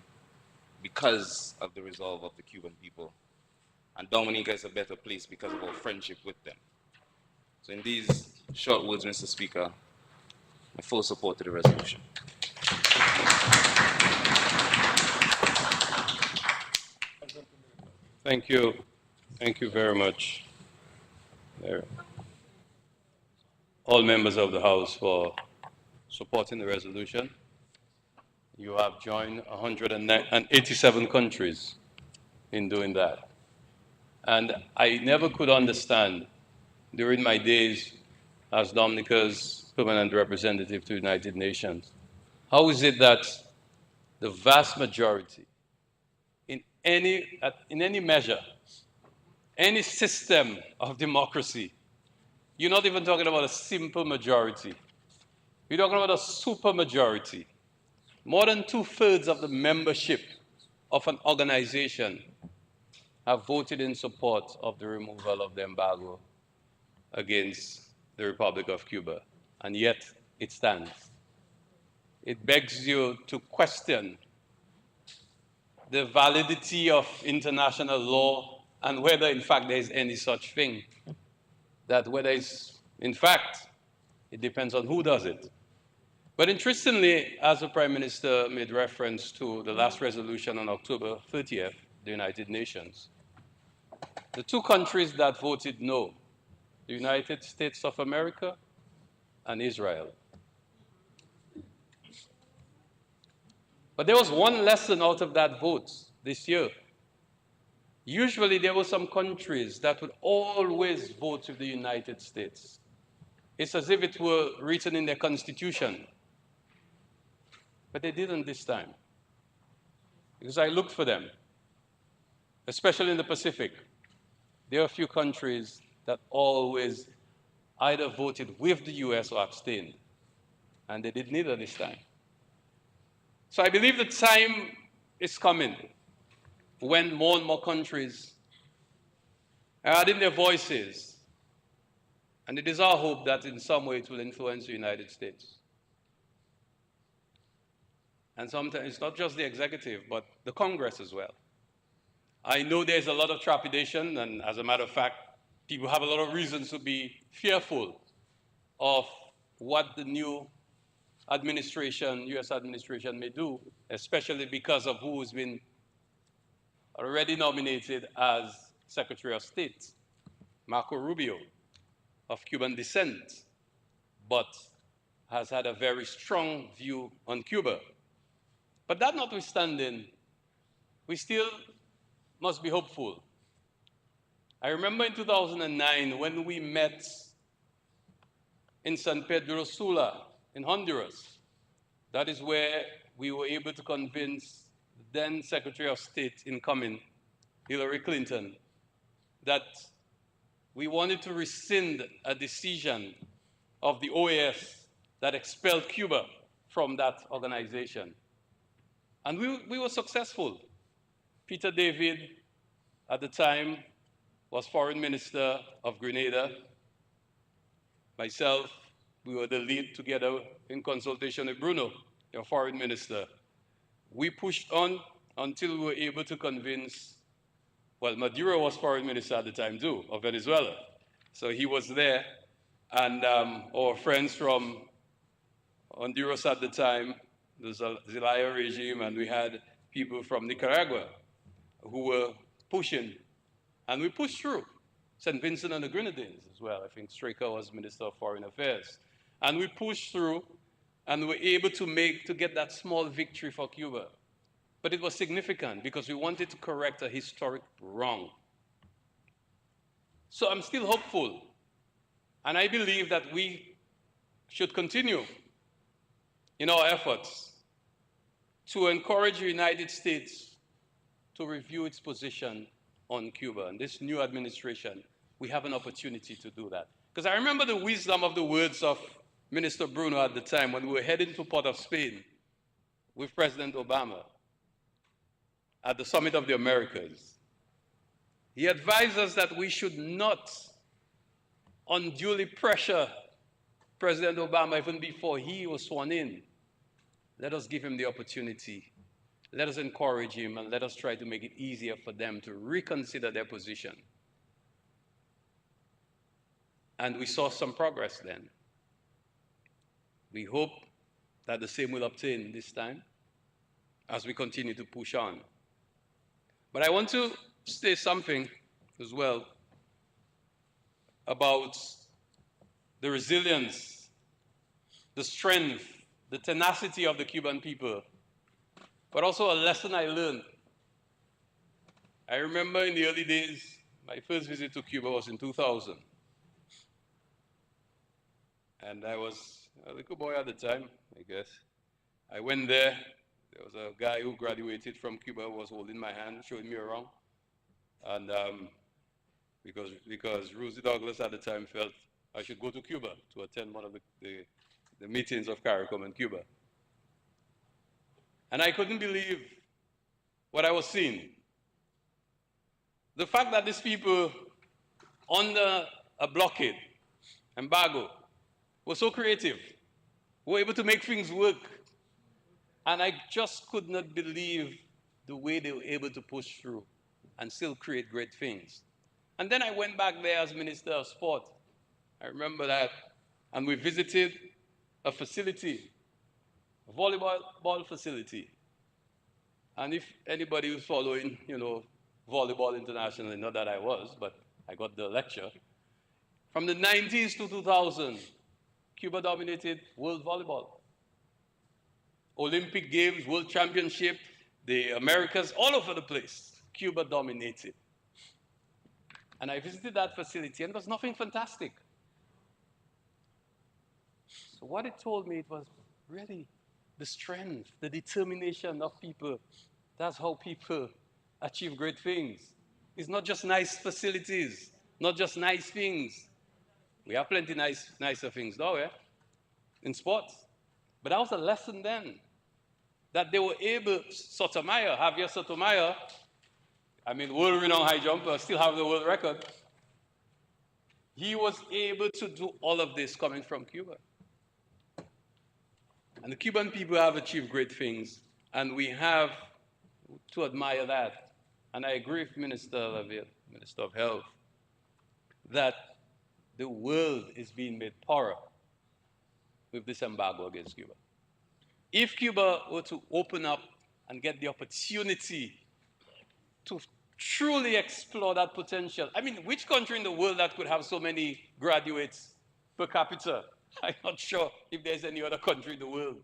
because of the resolve of the Cuban people. And Dominica is a better place because of our friendship with them. So in these short words, Mr. Speaker, my full support to the resolution. Thank you. Thank you very much, all members of the House, for supporting the resolution. You have joined 187 countries in doing that. And I never could understand during my days as Dominica's permanent representative to the United Nations, how is it that the vast majority, in any measure, any system of democracy, you're not even talking about a simple majority. You're talking about a supermajority. More than 2/3 of the membership of an organization have voted in support of the removal of the embargo against the Republic of Cuba, and yet it stands. It begs you to question the validity of international law and whether, in fact, there is any such thing. That whether it's, in fact, it depends on who does it. But interestingly, as the Prime Minister made reference to the last resolution on October 30th, the United Nations, the two countries that voted no, the United States of America and Israel. But there was one lesson out of that vote this year. Usually there were some countries that would always vote with the United States. It's as if it were written in their constitution. But they didn't this time. Because I looked for them, especially in the Pacific. There are a few countries that always either voted with the US or abstained. And they did neither this time. So I believe the time is coming when more and more countries are adding their voices. And it is our hope that in some way it will influence the United States. and sometimes it's not just the executive, but the Congress as well. I know there's a lot of trepidation, and as a matter of fact, people have a lot of reasons to be fearful of what the new administration, US administration may do, especially because of who has been already nominated as Secretary of State, Marco Rubio, of Cuban descent, but has had a very strong view on Cuba. But that notwithstanding, we still must be hopeful. I remember in 2009 when we met in San Pedro Sula in Honduras. That is where we were able to convince the then Secretary of State incoming, Hillary Clinton, that we wanted to rescind a decision of the OAS that expelled Cuba from that organization. And we were successful. Peter David, at the time, was Foreign Minister of Grenada. Myself, we were the lead together in consultation with Bruno, your Foreign Minister. We pushed on until we were able to convince, well, Maduro was Foreign Minister at the time too, of Venezuela. So he was there, and our friends from Honduras at the time, the Zelaya regime, and we had people from Nicaragua who were pushing, and we pushed through. St. Vincent and the Grenadines as well. I think Straker was Minister of Foreign Affairs. And we pushed through, and were able to get that small victory for Cuba. But it was significant because we wanted to correct a historic wrong. So I'm still hopeful, and I believe that we should continue in our efforts to encourage the United States to review its position on Cuba. And this new administration, we have an opportunity to do that. Because I remember the wisdom of the words of Minister Bruno at the time when we were heading to Port of Spain with President Obama at the Summit of the Americas. He advised us that we should not unduly pressure President Obama even before he was sworn in. Let us give him the opportunity. Let us encourage him, and let us try to make it easier for them to reconsider their position. And we saw some progress then. We hope that the same will obtain this time as we continue to push on. But I want to say something as well about the resilience, the strength, the tenacity of the Cuban people, but also a lesson I learned. I remember in the early days, my first visit to Cuba was in 2000. And I was a little boy at the time, I guess. I went there. There was a guy who graduated from Cuba who was holding my hand, showing me around. And because Rosie Douglas at the time felt I should go to Cuba to attend one of the meetings of CARICOM in Cuba. And I couldn't believe what I was seeing. The fact that these people under a blockade, embargo, were so creative, were able to make things work. And I just could not believe the way they were able to push through and still create great things. And then I went back there as Minister of Sport. I remember that. And we visited a facility, a volleyball facility. And if anybody was following, volleyball internationally, not that I was, but I got the lecture. From the 90s to 2000, Cuba dominated world volleyball. Olympic Games, World Championship, the Americas, all over the place. Cuba dominated. And I visited that facility, and there was nothing fantastic. So what it told me, it was really the strength, the determination of people. That's how people achieve great things. It's not just nice facilities, not just nice things. We have plenty nicer things now, in sports. But that was a lesson then, that they were able, Javier Sotomayor, world-renowned high jumper, still have the world record. He was able to do all of this coming from Cuba. And the Cuban people have achieved great things And we have to admire that. And I agree with Minister Lavier, Minister of Health, that the world is being made poorer with this embargo against Cuba. If Cuba were to open up and get the opportunity to truly explore that potential, I mean, which country in the world that could have so many graduates per capita? I'm not sure if there's any other country in the world.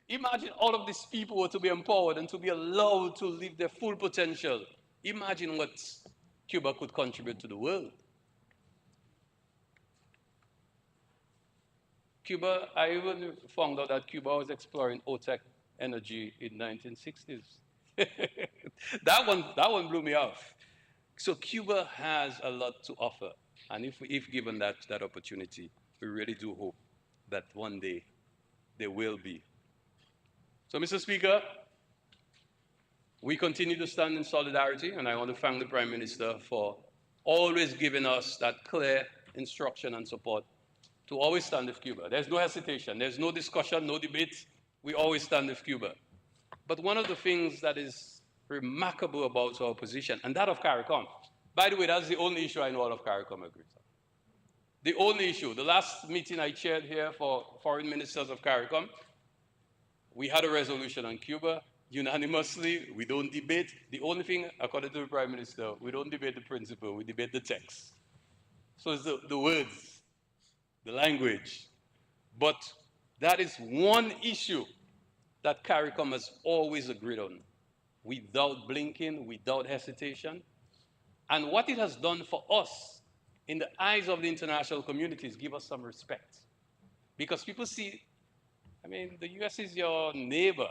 Imagine all of these people were to be empowered and to be allowed to live their full potential. Imagine what Cuba could contribute to the world. Cuba, I even found out that Cuba was exploring OTEC energy in 1960s. that one blew me off. So Cuba has a lot to offer. And if given that opportunity, we really do hope that one day there will be. So, Mr. Speaker, we continue to stand in solidarity, and I want to thank the Prime Minister for always giving us that clear instruction and support to always stand with Cuba. There's no hesitation, there's no discussion, no debate. We always stand with Cuba. But one of the things that is remarkable about our position, and that of CARICOM, by the way, that's the only issue I know all of CARICOM agrees on. The only issue, the last meeting I chaired here for foreign ministers of CARICOM, we had a resolution on Cuba unanimously. We don't debate. The only thing, according to the Prime Minister, we don't debate the principle, we debate the text. So it's the words, the language. But that is one issue that CARICOM has always agreed on, without blinking, without hesitation. And what it has done for us in the eyes of the international community is give us some respect. Because people see, I mean, the US is your neighbor.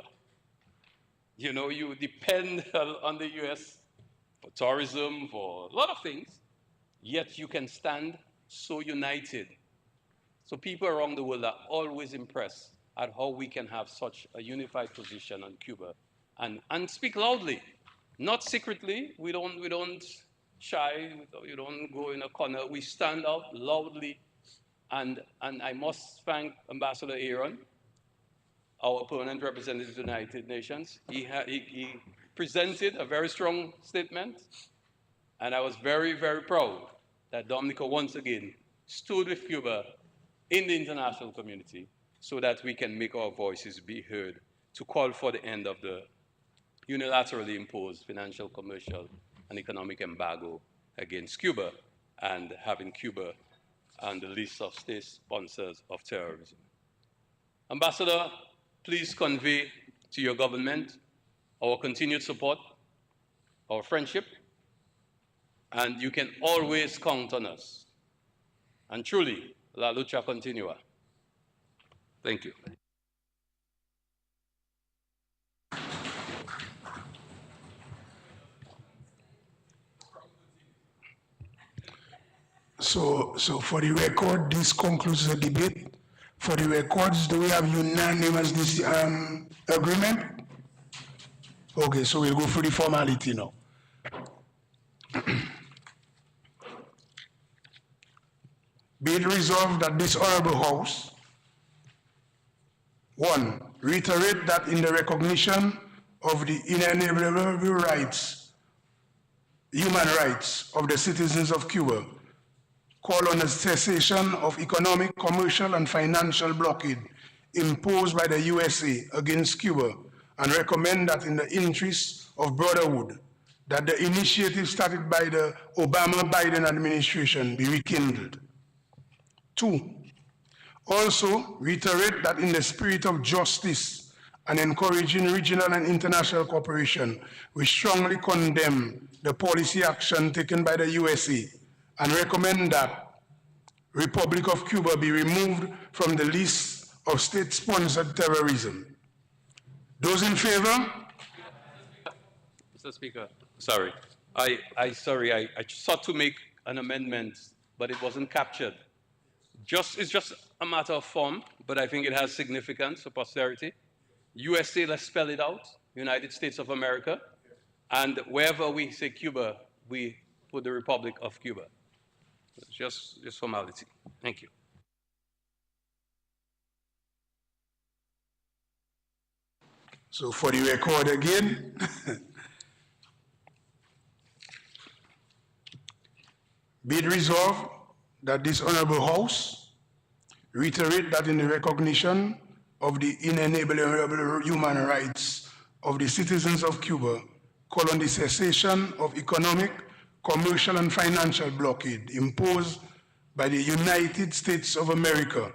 You know, you depend on the US for tourism, for a lot of things, yet you can stand so united. So people around the world are always impressed at how we can have such a unified position on Cuba and speak loudly, not secretly. We don't shy, we don't go in a corner. We stand out loudly. And I must thank Ambassador Aaron, our permanent representative to the United Nations. He presented a very strong statement, and I was very, very proud that Dominica once again stood with Cuba in the international community so that we can make our voices be heard to call for the end of the unilaterally imposed financial, commercial, and economic embargo against Cuba and having Cuba on the list of state sponsors of terrorism. Ambassador, please convey to your government our continued support, our friendship, and you can always count on us. And truly, la lucha continua. Thank you. So for the record, this concludes the debate. For the records, do we have unanimous agreement? Okay, so we'll go through the formality now. Be it resolved that this Honorable House, one, reiterate that in the recognition of the inalienable rights, human rights of the citizens of Cuba, call on a cessation of economic, commercial, and financial blockade imposed by the USA against Cuba, and recommend that in the interest of brotherhood, that the initiative started by the Obama-Biden administration be rekindled. Two, also reiterate that in the spirit of justice and encouraging regional and international cooperation, we strongly condemn the policy action taken by the USA and recommend that Republic of Cuba be removed from the list of state-sponsored terrorism. Those in favor? Mr. Speaker, sorry. I sought to make an amendment, but it wasn't captured. It's just a matter of form, but I think it has significance for posterity. USA, let's spell it out, United States of America, and wherever we say Cuba, we put the Republic of Cuba. It's just formality. Thank you. So for the record again, be it resolved that this Honorable House reiterate that in the recognition of the inalienable human rights of the citizens of Cuba, call on the cessation of economic, commercial, and financial blockade imposed by the United States of America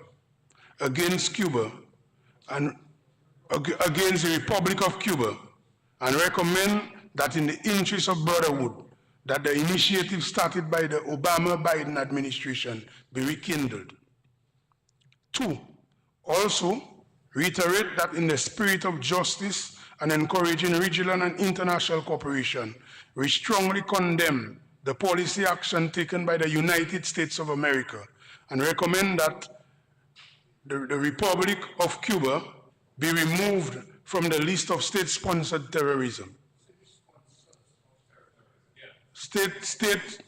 against Cuba and against the Republic of Cuba, and recommend that in the interest of brotherhood, that the initiative started by the Obama-Biden administration be rekindled. 2, also reiterate that in the spirit of justice and encouraging regional and international cooperation, we strongly condemn the policy action taken by the United States of America and recommend that the Republic of Cuba be removed from the list of state-sponsored terrorism. State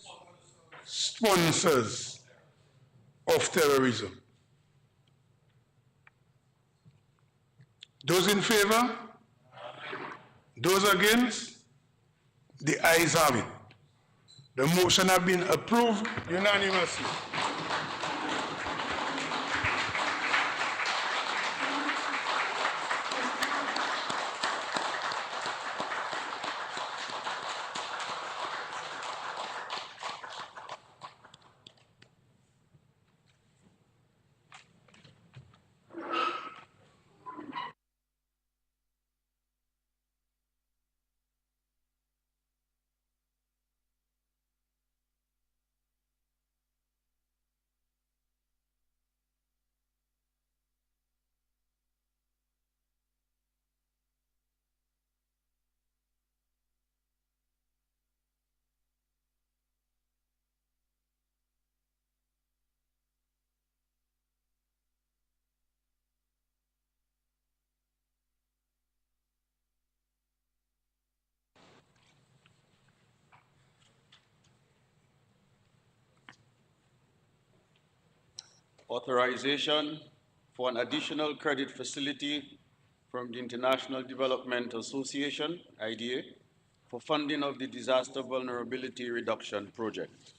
sponsors of terrorism. Those in favor? Those against? The ayes have it. The motion has been approved unanimously. Authorization for an additional credit facility from the International Development Association, IDA, for funding of the Disaster Vulnerability Reduction Project.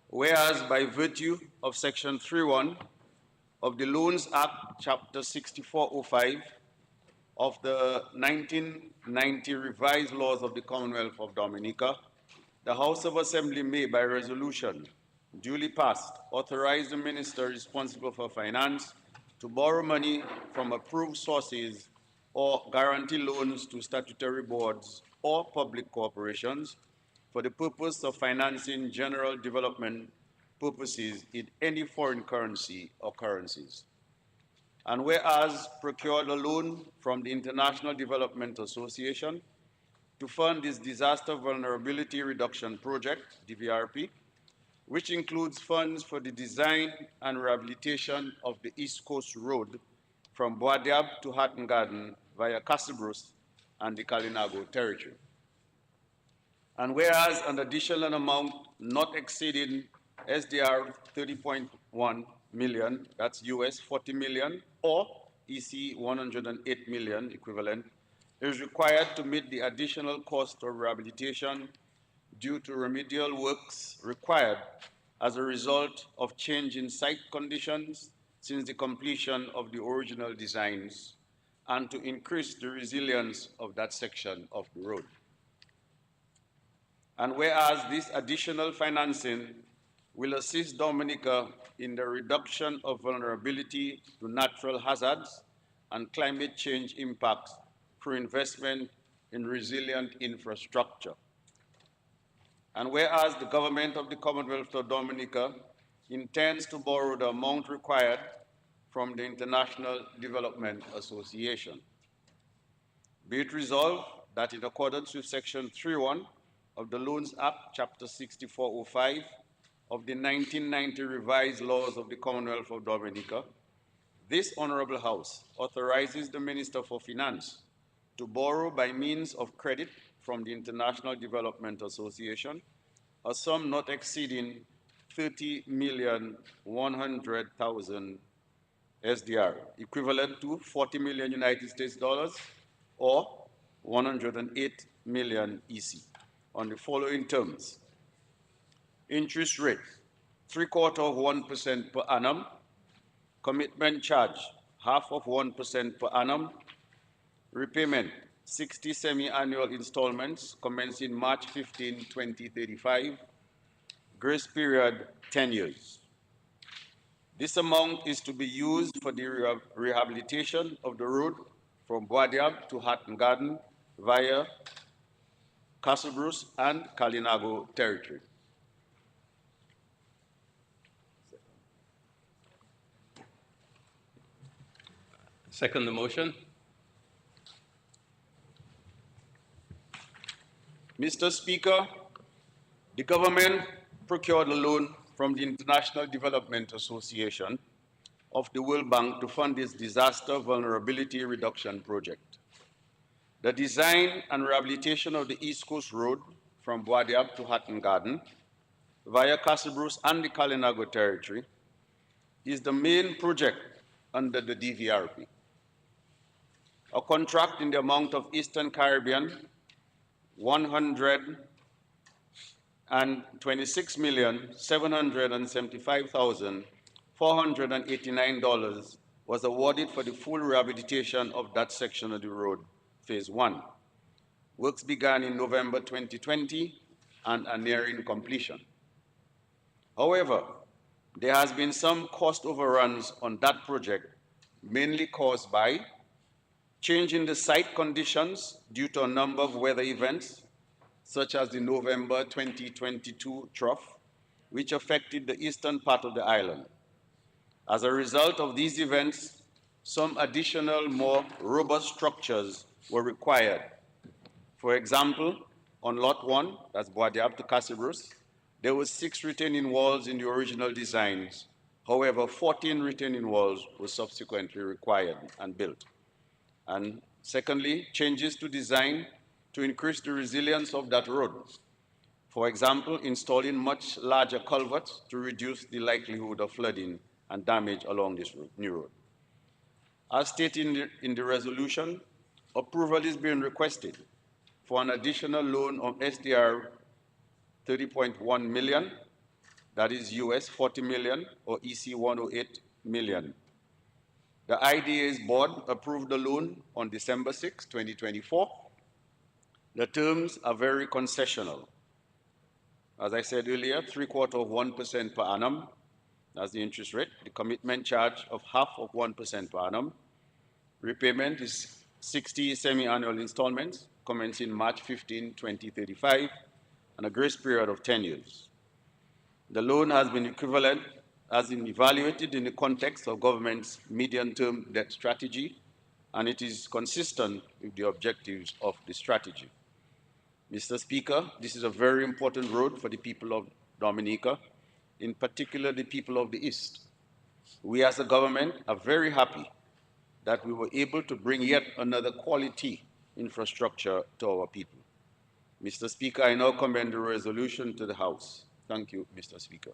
Whereas by virtue of Section 3.1 of the Loans Act, Chapter 6405 of the 1990 revised laws of the Commonwealth of Dominica, the House of Assembly may, by resolution duly passed, authorize the minister responsible for finance to borrow money from approved sources or guarantee loans to statutory boards or public corporations for the purpose of financing general development purposes in any foreign currency or currencies. And whereas procured a loan from the International Development Association to fund this Disaster Vulnerability Reduction Project, DVRP, which includes funds for the design and rehabilitation of the East Coast Road from Boadiab to Hatton Garden via Castlebruce and the Kalinago territory. And whereas an additional amount not exceeding SDR 30.1 million, that's US 40 million, or EC 108 million equivalent, is required to meet the additional cost of rehabilitation due to remedial works required as a result of change in site conditions since the completion of the original designs and to increase the resilience of that section of the road. And whereas this additional financing will assist Dominica in the reduction of vulnerability to natural hazards and climate change impacts through investment in resilient infrastructure. And whereas the government of the Commonwealth of Dominica intends to borrow the amount required from the International Development Association. Be it resolved that in accordance with Section 3.1 of the Loans Act, Chapter 6405 of the 1990 revised laws of the Commonwealth of Dominica, this Honorable House authorizes the Minister for Finance to borrow by means of credit from the International Development Association a sum not exceeding $30,100,000 SDR, equivalent to 40 million United States dollars or 108 million EC on the following terms. Interest rate, 0.75% per annum. Commitment charge, 0.5% per annum. Repayment, 60 semi-annual installments commencing March 15, 2035. Grace period, 10 years. This amount is to be used for the rehabilitation of the road from Boadiab to Hatton Garden via Castle Bruce and Kalinago territory. Second the motion. Mr. Speaker, the government procured a loan from the International Development Association of the World Bank to fund its disaster vulnerability reduction project. The design and rehabilitation of the East Coast Road from Boadiab to Hatton Garden via Castle Bruce and the Kalinago territory is the main project under the DVRP. A contract in the amount of Eastern Caribbean, $126,775,489 was awarded for the full rehabilitation of that section of the road, Phase 1. Works began in November 2020 and are nearing completion. However, there has been some cost overruns on that project, mainly caused by change in the site conditions due to a number of weather events, such as the November 2022 trough, which affected the eastern part of the island. As a result of these events, some additional, more robust structures were required. For example, on Lot 1, that's Boadiab to Castle Bruce, there were 6 retaining walls in the original designs. However, 14 retaining walls were subsequently required and built. And secondly, changes to design to increase the resilience of that road. For example, installing much larger culverts to reduce the likelihood of flooding and damage along this new road. As stated in the resolution, approval is being requested for an additional loan of SDR 30.1 million, that is US 40 million or EC 108 million. The IDA's board approved the loan on December 6, 2024. The terms are very concessional. As I said earlier, 0.75% per annum, that's the interest rate. The commitment charge of 0.5% per annum. Repayment is 60 semi-annual installments commencing March 15, 2035, and a grace period of 10 years. The loan has been evaluated in the context of government's medium-term debt strategy, and it is consistent with the objectives of the strategy. Mr. Speaker, this is a very important road for the people of Dominica, in particular the people of the East. We as a government are very happy that we were able to bring yet another quality infrastructure to our people. Mr. Speaker, I now commend the resolution to the House. Thank you, Mr. Speaker.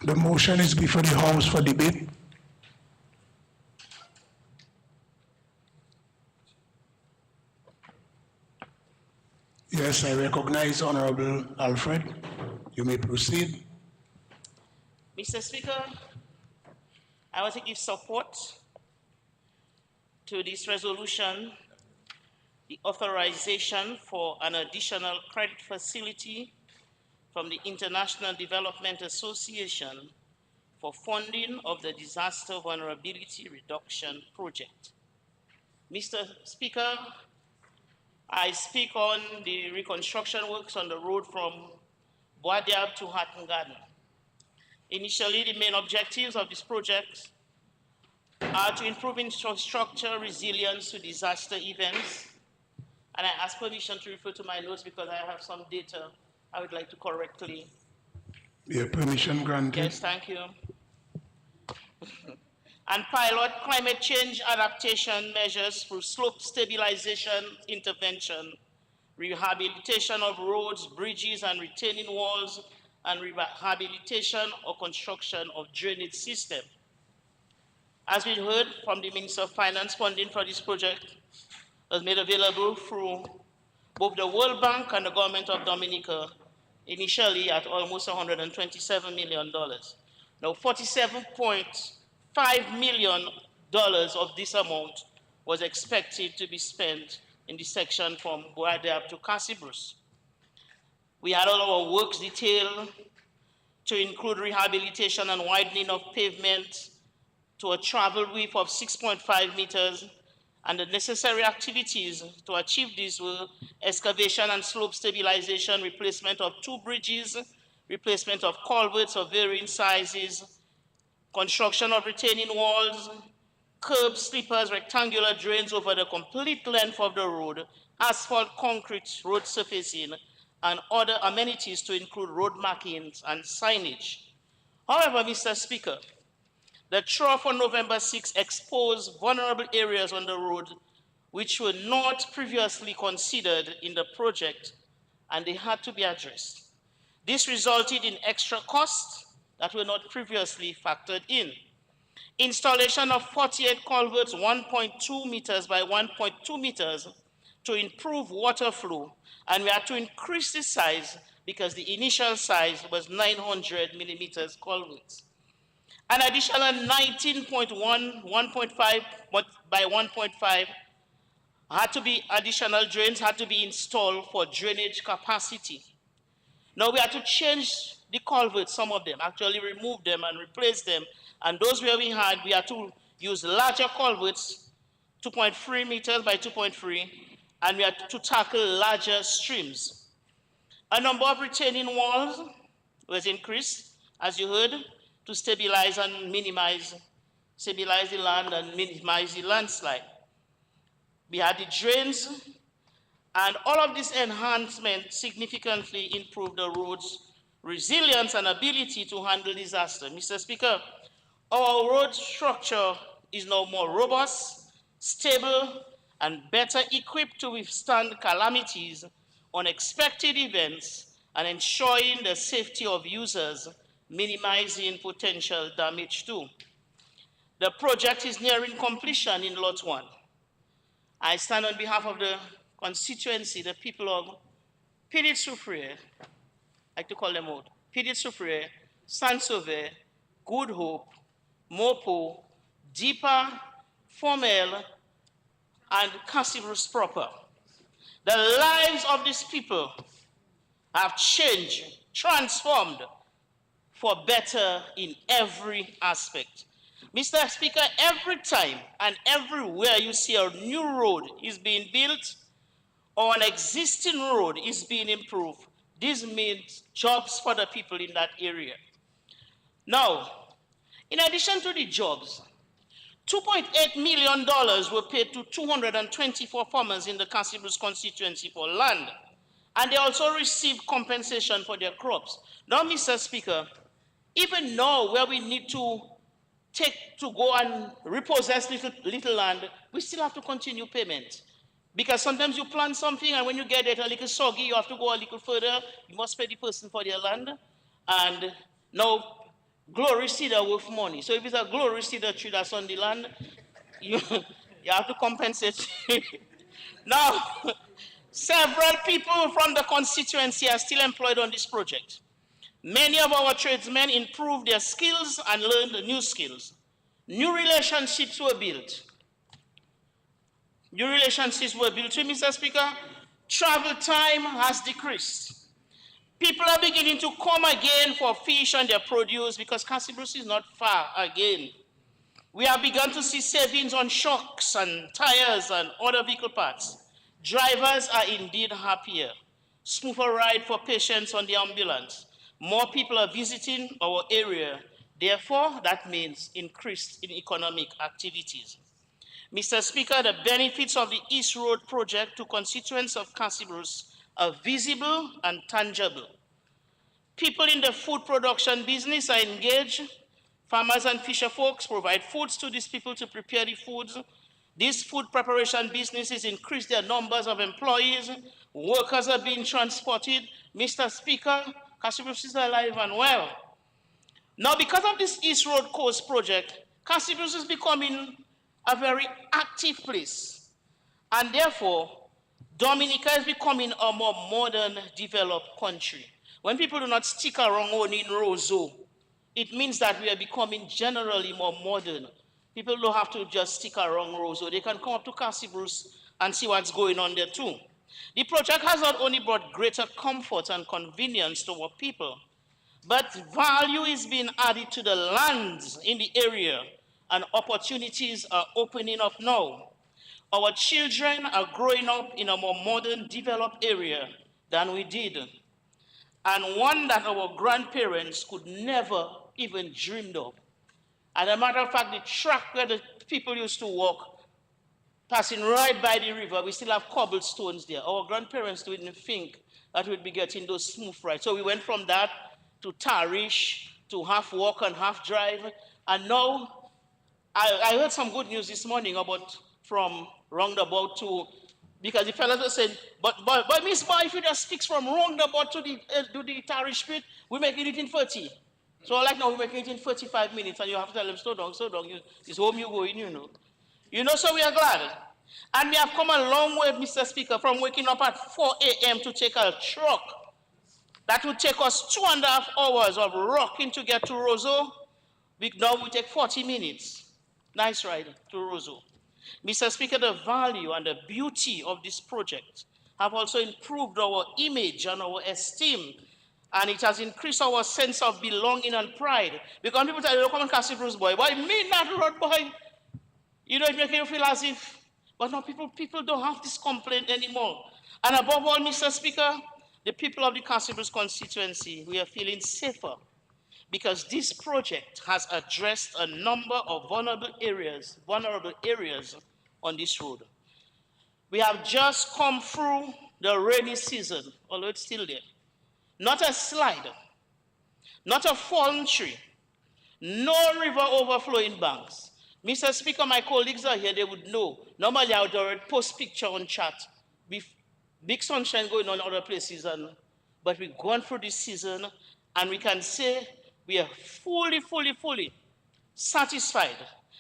The motion is before the House for debate. Yes, I recognize Honorable Alfred. You may proceed. Mr. Speaker, I want to give support to this resolution, the authorization for an additional credit facility from the International Development Association for funding of the Disaster Vulnerability Reduction Project. Mr. Speaker, I speak on the reconstruction works on the road from Boadiab to Hatton Garden. Initially, the main objectives of this project are to improve infrastructure resilience to disaster events. And I ask permission to refer to my notes because I have some data I would like to correctly. Your permission granted. Yes, thank you. And pilot climate change adaptation measures through slope stabilization intervention, rehabilitation of roads, bridges, and retaining walls and rehabilitation or construction of drainage system. As we heard from the Minister of Finance, funding for this project was made available through both the World Bank and the government of Dominica, initially at almost $127 million. Now, $47.5 million of this amount was expected to be spent in the section from Guadab to Casibros. We had all our works detailed to include rehabilitation and widening of pavement to a travel width of 6.5 meters, and the necessary activities to achieve this were excavation and slope stabilization, replacement of 2 bridges, replacement of culverts of varying sizes, construction of retaining walls, curb slippers, rectangular drains over the complete length of the road, asphalt concrete road surfacing, and other amenities to include road markings and signage. However, Mr. Speaker, the trough on November 6 exposed vulnerable areas on the road which were not previously considered in the project, and they had to be addressed. This resulted in extra costs that were not previously factored in. Installation of 48 culverts 1.2 meters by 1.2 meters to improve water flow, and we had to increase the size because the initial size was 900 millimeters culverts. An additional 19.1, 1.5 by 1.5 had to be additional drains had to be installed for drainage capacity. Now we had to change the culverts, some of them, actually remove them and replace them. And those where we had to use larger culverts, 2.3 meters by 2.3, and we had to tackle larger streams. A number of retaining walls was increased, as you heard, to stabilize and stabilize the land and minimize the landslide. We had the drains, and all of this enhancement significantly improved the road's resilience and ability to handle disaster. Mr. Speaker, our road structure is now more robust, stable, and better equipped to withstand calamities, unexpected events, and ensuring the safety of users, minimizing potential damage too. The project is nearing completion in Lot 1. I stand on behalf of the constituency, the people of Pilit Soufriere, I like to call them out, Pilit Soufriere, Saint-Sauvé, Good Hope, Mopo, Deepa, Formel, and Casibros proper. The lives of these people have changed, transformed for better in every aspect. Mr. Speaker, every time and everywhere you see a new road is being built or an existing road is being improved, this means jobs for the people in that area. Now, in addition to the jobs, $2.8 million were paid to 224 farmers in the Casibros constituency for land, and they also received compensation for their crops. Now, Mr. Speaker, even now where we need to go and repossess little land, we still have to continue payment. Because sometimes you plant something and when you get it a little soggy, you have to go a little further, you must pay the person for their land. And now, glory cedar worth money. So if it's a glory cedar tree that's on the land, you have to compensate. Now, several people from the constituency are still employed on this project. Many of our tradesmen improved their skills and learned new skills. New relationships were built. Mr. Speaker. Travel time has decreased. People are beginning to come again for fish and their produce because Casibros is not far again. We have begun to see savings on shocks and tires and other vehicle parts. Drivers are indeed happier. Smoother ride for patients on the ambulance. More people are visiting our area. Therefore, that means increase in economic activities. Mr. Speaker, the benefits of the East Road project to constituents of Casibros are visible and tangible. People in the food production business are engaged. Farmers and fisher folks provide foods to these people to prepare the foods. These food preparation businesses increase their numbers of employees. Workers are being transported. Mr. Speaker, Cassius is alive and well. Now, because of this East Road Coast project, Cassius is becoming a very active place. And therefore, Dominica is becoming a more modern, developed country. When people do not stick around only in Roseau, it means that we are becoming generally more modern. People don't have to just stick around Roseau. They can come up to Cassius and see what's going on there too. The project has not only brought greater comfort and convenience to our people, but value is being added to the lands in the area, and opportunities are opening up now. Our children are growing up in a more modern, developed area than we did, and one that our grandparents could never even dreamed of. As a matter of fact, the track where the people used to walk, passing right by the river, we still have cobblestones there. Our grandparents didn't think that we'd be getting those smooth rides. So we went from that to Tarish, to half walk and half drive. And now, I heard some good news this morning about from roundabout to, because the fellows were saying, but Miss Boy, if you just fix from roundabout to the Tarish Street, we're making it in 30. So like now we're making it in 45 minutes, and you have to tell them, slow down, it's home you going, you know. You know, so we are glad. And we have come a long way, Mr. Speaker, from waking up at 4 a.m. to take a truck that would take us 2.5 hours of rocking to get to Roseau. Now we take 40 minutes. Nice ride to Roseau. Mr. Speaker, the value and the beauty of this project have also improved our image and our esteem, and it has increased our sense of belonging and pride. Because people tell you, come on, Cassius boy, why me not road boy? You know, it makes you feel as if, but no, people don't have this complaint anymore. And above all, Mr. Speaker, the people of the Cassius constituency, we are feeling safer because this project has addressed a number of vulnerable areas on this road. We have just come through the rainy season, although it's still there. Not a slide, not a fallen tree, no river overflowing banks. Mr. Speaker, my colleagues are here, they would know. Normally I would already post picture on chat. Big sunshine going on in other places, but we've gone through this season, and we can say we are fully satisfied.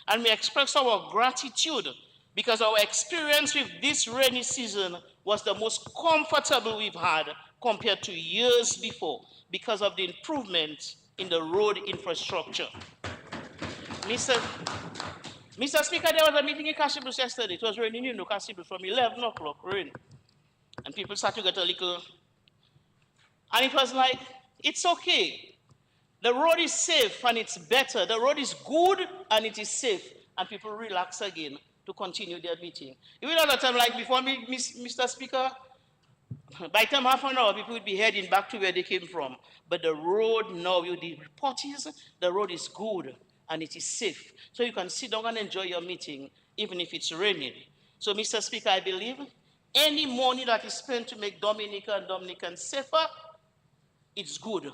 And we express our gratitude because our experience with this rainy season was the most comfortable we've had compared to years before because of the improvement in the road infrastructure. Mr. Speaker, there was a meeting in Cassius yesterday. It was raining, you know, Cassius from 11 o'clock, rain. And people started to get a little, and it was like, it's okay. The road is safe and it's better. The road is good and it is safe. And people relax again to continue their meeting. Even at the time, like before me, Mr. Speaker, by the time half an hour, people would be heading back to where they came from. But the road now, the report is, the road is good and it is safe. So you can sit down and enjoy your meeting, even if it's raining. So, Mr. Speaker, I believe any money that is spent to make Dominica and Dominicans safer, it's good.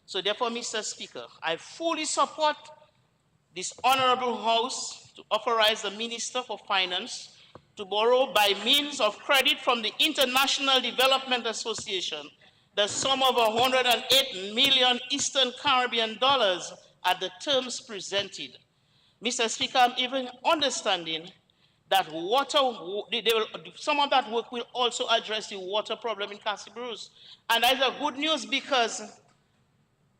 So therefore, Mr. Speaker, I fully support this honorable House to authorize the Minister for Finance to borrow by means of credit from the International Development Association the sum of 108 million Eastern Caribbean dollars at the terms presented. Mr. Speaker, I'm even understanding that some of that work will also address the water problem in Cassius. And that is a good news because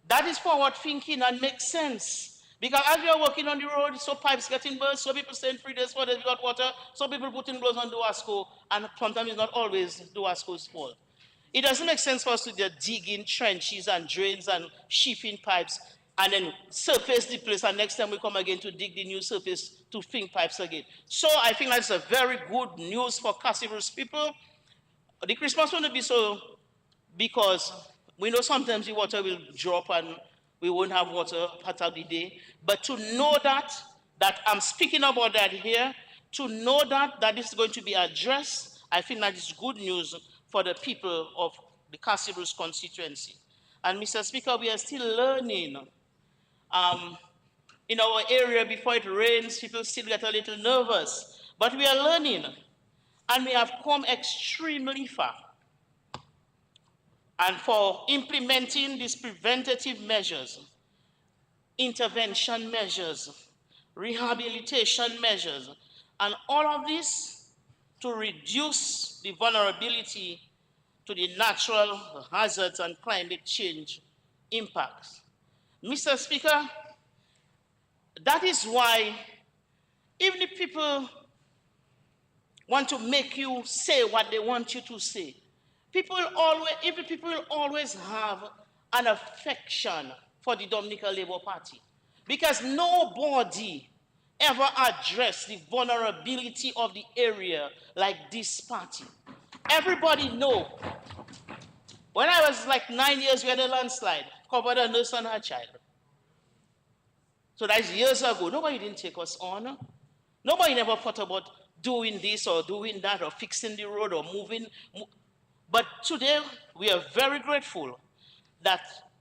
that is forward thinking and makes sense. Because as we are working on the road, so pipes getting burst, so people staying 3 days, 4 days without water, so people putting blows on Duasco, and sometimes it's not always Duasco's fault. It doesn't make sense for us to just dig in trenches and drains and shipping pipes and then surface the place, and next time we come again to dig the new surface to think pipes again. So I think that's a very good news for Cassius people. The Christmas will not be so, because we know sometimes the water will drop and we won't have water part of the day. But to know that I'm speaking about that here, to know that this is going to be addressed, I think that is good news for the people of the Cassius constituency. And Mr. Speaker, we are still learning. In our area, before it rains, people still get a little nervous. But we are learning, and we have come extremely far. and for implementing these preventative measures, intervention measures, rehabilitation measures, and all of this to reduce the vulnerability to the natural hazards and climate change impacts. Mr. Speaker, that is why even if people want to make you say what they want you to say, people will always have an affection for the Dominican Labour Party because nobody ever addressed the vulnerability of the area like this party. Everybody know. When I was like 9 years, we had a landslide, covered a nurse and her child. So that's years ago. Nobody didn't take us on. Nobody never thought about doing this or doing that or fixing the road or moving. But today, we are very grateful that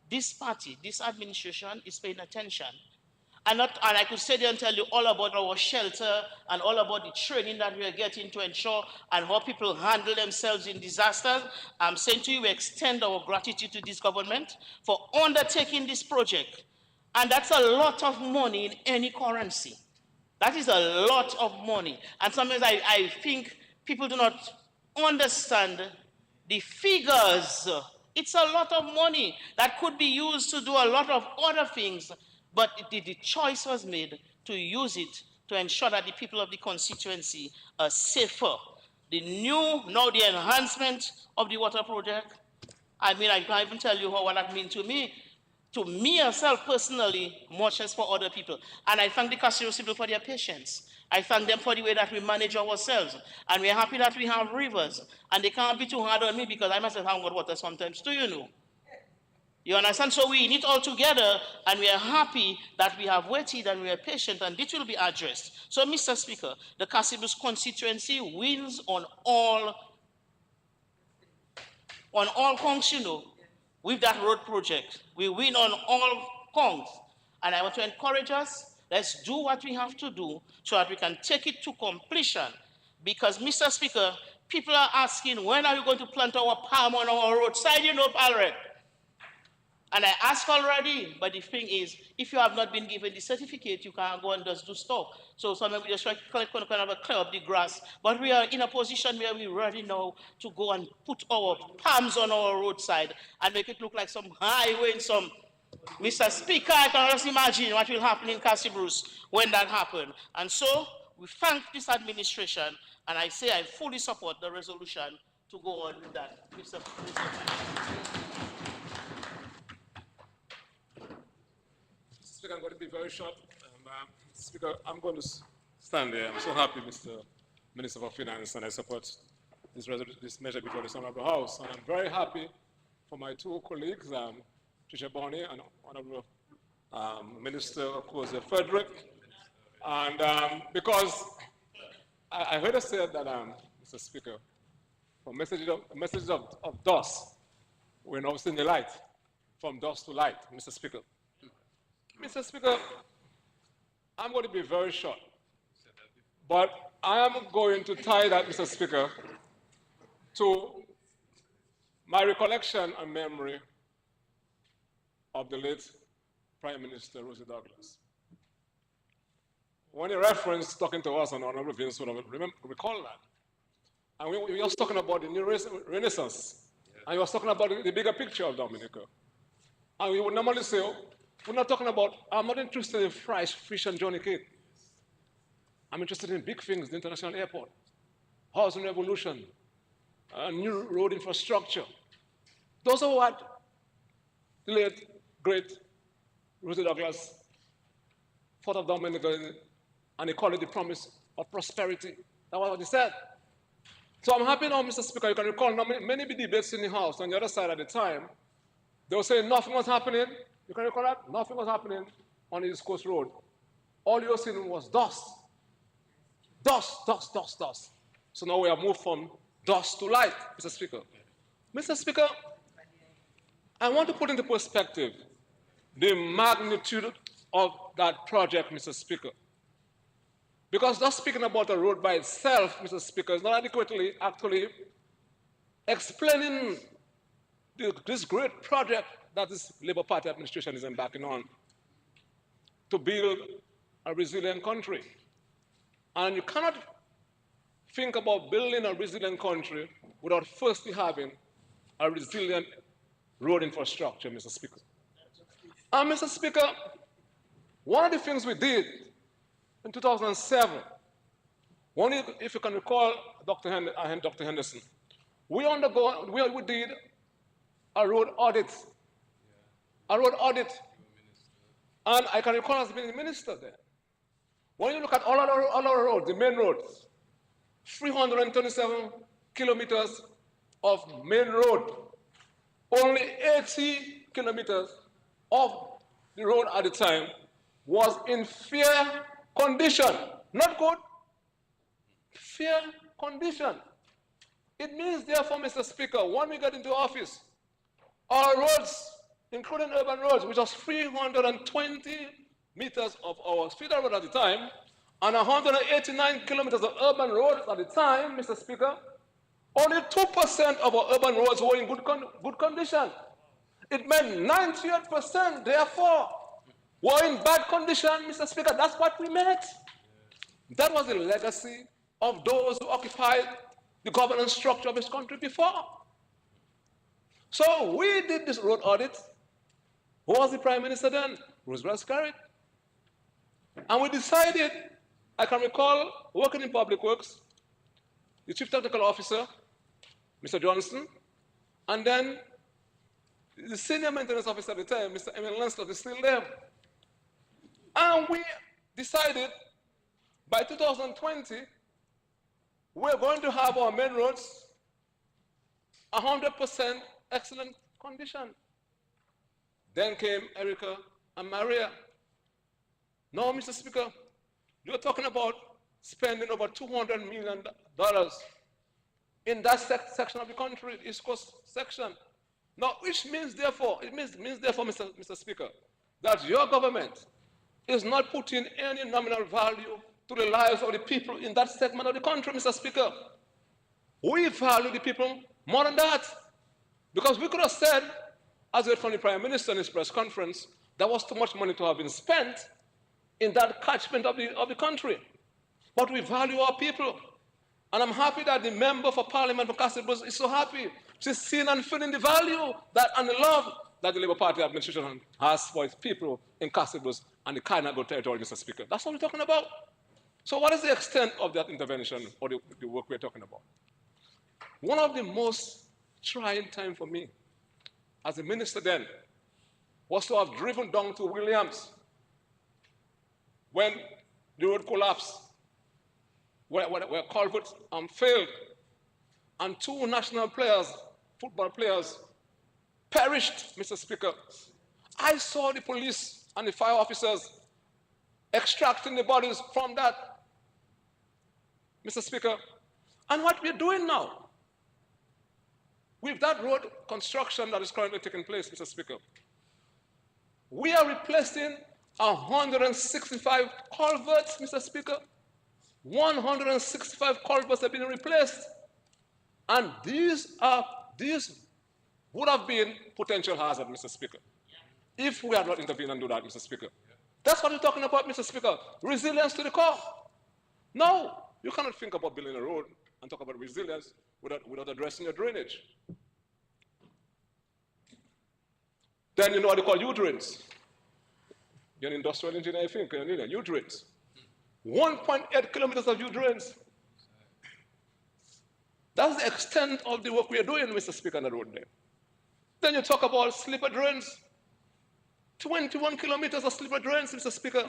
this party, this administration is paying attention. And I could sit there and tell you all about our shelter and all about the training that we are getting to ensure and how people handle themselves in disasters. I'm saying to you, we extend our gratitude to this government for undertaking this project. And that's a lot of money in any currency. That is a lot of money. And sometimes I think people do not understand the figures. It's a lot of money that could be used to do a lot of other things, but the choice was made to use it to ensure that the people of the constituency are safer. Now the enhancement of the water project, I mean, I can't even tell you what that means to me. To me myself personally, much as for other people. And I thank the Castillos people for their patience. I thank them for the way that we manage ourselves. And we're happy that we have rivers. And they can't be too hard on me because I myself haven't got water sometimes too, you know. You understand? So we need all together, and we are happy that we have waited and we are patient, and this will be addressed. So, Mr. Speaker, the Casibus constituency wins on all counts, you know, with that road project. We win on all counts. And I want to encourage us, let's do what we have to do so that we can take it to completion. Because, Mr. Speaker, people are asking, when are we going to plant our palm on our roadside, you know, Alred? And I asked already, but the thing is, if you have not been given the certificate, you can't go and just do stuff. So sometimes we just try to kind of clear up the grass. But we are in a position where we're ready now to go and put our palms on our roadside and make it look like some highway in some. Mr. Speaker, I can just imagine what will happen in Casibruce when that happens. And so we thank this administration, and I say I fully support the resolution to go on with that. Mr. Speaker, I'm going to be very short. Speaker, I'm going to stand there. I'm so happy, Mr. Minister for Finance, and I support this measure before the Honorable House. And I'm very happy for my two colleagues, Tricia Bonney and Honorable Minister, of course, Frederick. And because I heard us say that, Mr. Speaker, from messages of dust, we're now seeing the light, from dust to light, Mr. Speaker. Mr. Speaker, I'm going to be very short, but I am going to tie that, Mr. Speaker, to my recollection and memory of the late Prime Minister Rosie Douglas. When he referenced talking to us on Honorable Vince, recall that. And we were just talking about the new Renaissance, and he was talking about the bigger picture of Dominica. And we would normally say, we're not talking about, I'm not interested in fries, fish, and Johnny cake. I'm interested in big things, the international airport, housing revolution, new road infrastructure. Those are what the late, great Rosie Douglas thought of Dominica, and he called it the promise of prosperity. That's what he said. So I'm happy now, Mr. Speaker, you can recall many debates in the House on the other side at the time. They were saying nothing was happening. You can recall that? Nothing was happening on the East Coast Road. All you were seeing was dust. Dust, dust, dust, dust. So now we have moved from dust to light, Mr. Speaker. Mr. Speaker, I want to put into perspective the magnitude of that project, Mr. Speaker. Because just speaking about a road by itself, Mr. Speaker, is not adequately actually explaining this great project that this Labour Party administration is embarking on to build a resilient country. And you cannot think about building a resilient country without firstly having a resilient road infrastructure, Mr. Speaker. And Mr. Speaker, one of the things we did in 2007, if you can recall, Dr. Henderson, we did a road audit. And I can recall as being the minister there. When you look at all our roads, the main roads, 327 kilometers of main road, only 80 kilometers of the road at the time was in fair condition. Not good, fair condition. It means, therefore, Mr. Speaker, when we get into office, our roads, including urban roads, which was 320 meters of our feeder road at the time, and 189 kilometers of urban roads at the time, Mr. Speaker, only 2% of our urban roads were in good condition. It meant 98%, therefore, were in bad condition, Mr. Speaker. That's what we meant. That was the legacy of those who occupied the governance structure of this country before. So we did this road audit. Who was the Prime Minister then? Roosevelt Scarrett. And we decided, I can recall working in public works, the Chief Technical Officer, Mr. Johnson, and then the Senior Maintenance Officer at the time, Mr. Emil Lensler, is still there. And we decided by 2020, we're going to have our main roads 100% excellent condition. Then came Erica and Maria. Now, Mr. Speaker, you're talking about spending over $200 million in that section of the country, the East Coast section. Now, which means therefore, Mr. Speaker, that your government is not putting any nominal value to the lives of the people in that segment of the country, Mr. Speaker. We value the people more than that. Because we could have said, as we heard from the Prime Minister in his press conference, there was too much money to have been spent in that catchment of the country. But we value our people. And I'm happy that the member for Parliament for Castlebrooks is so happy. She's seeing and feeling the value and the love that the Labour Party administration has for its people in Castlebrooks and the Kainago territory, Mr. Speaker. That's what we're talking about. So what is the extent of that intervention or the work we're talking about? One of the most trying times for me as a minister then was to have driven down to Williams when the road collapsed, where culverts failed, and two national players, football players, perished, Mr. Speaker. I saw the police and the fire officers extracting the bodies from that, Mr. Speaker. And what we're doing now, with that road construction that is currently taking place, Mr. Speaker, we are replacing 165 culverts, Mr. Speaker. 165 culverts have been replaced. And these would have been potential hazard, Mr. Speaker, if we had not intervened and do that, Mr. Speaker. That's what we're talking about, Mr. Speaker. Resilience to the core. No, you cannot think about building a road and talk about resilience without addressing your drainage. Then you know what they call U-drains. You're an industrial engineer, I think, you need a U-drains. 1.8 kilometers of U-drains. That's the extent of the work we are doing, Mr. Speaker, on the road there. Then you talk about slipper drains. 21 kilometers of slipper drains, Mr. Speaker.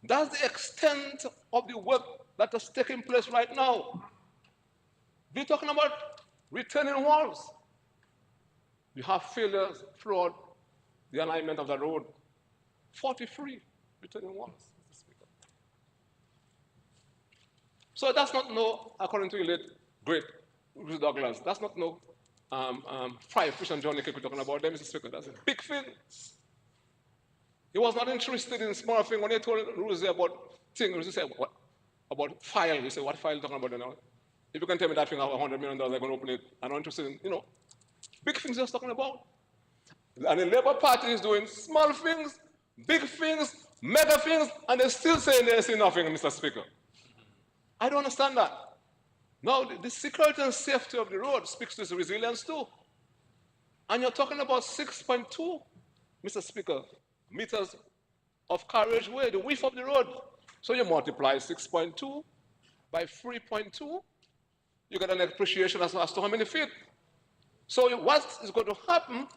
That's the extent of the work that is taking place right now. We're talking about retaining walls. You have failures throughout the alignment of the road. 43 retaining walls, Mr. Speaker. So that's not no, according to the late great Bruce Douglas, that's not no fried fish and Johnny cake we're talking about there, Mr. Speaker. That's a big thing. He was not interested in small thing. When he told Rosie about things, he said, what? About file. He said, what file are you talking about now? If you can tell me that thing of $100 million, I'm going to open it. I'm not interested in, big things you're talking about. And the Labour Party is doing small things, big things, mega things, and they're still saying they see nothing, Mr. Speaker. I don't understand that. Now, the security and safety of the road speaks to its resilience too. And you're talking about 6.2, Mr. Speaker, meters of carriageway, the width of the road. So you multiply 6.2 by 3.2, you get an appreciation as to how many feet. So what is going to happen,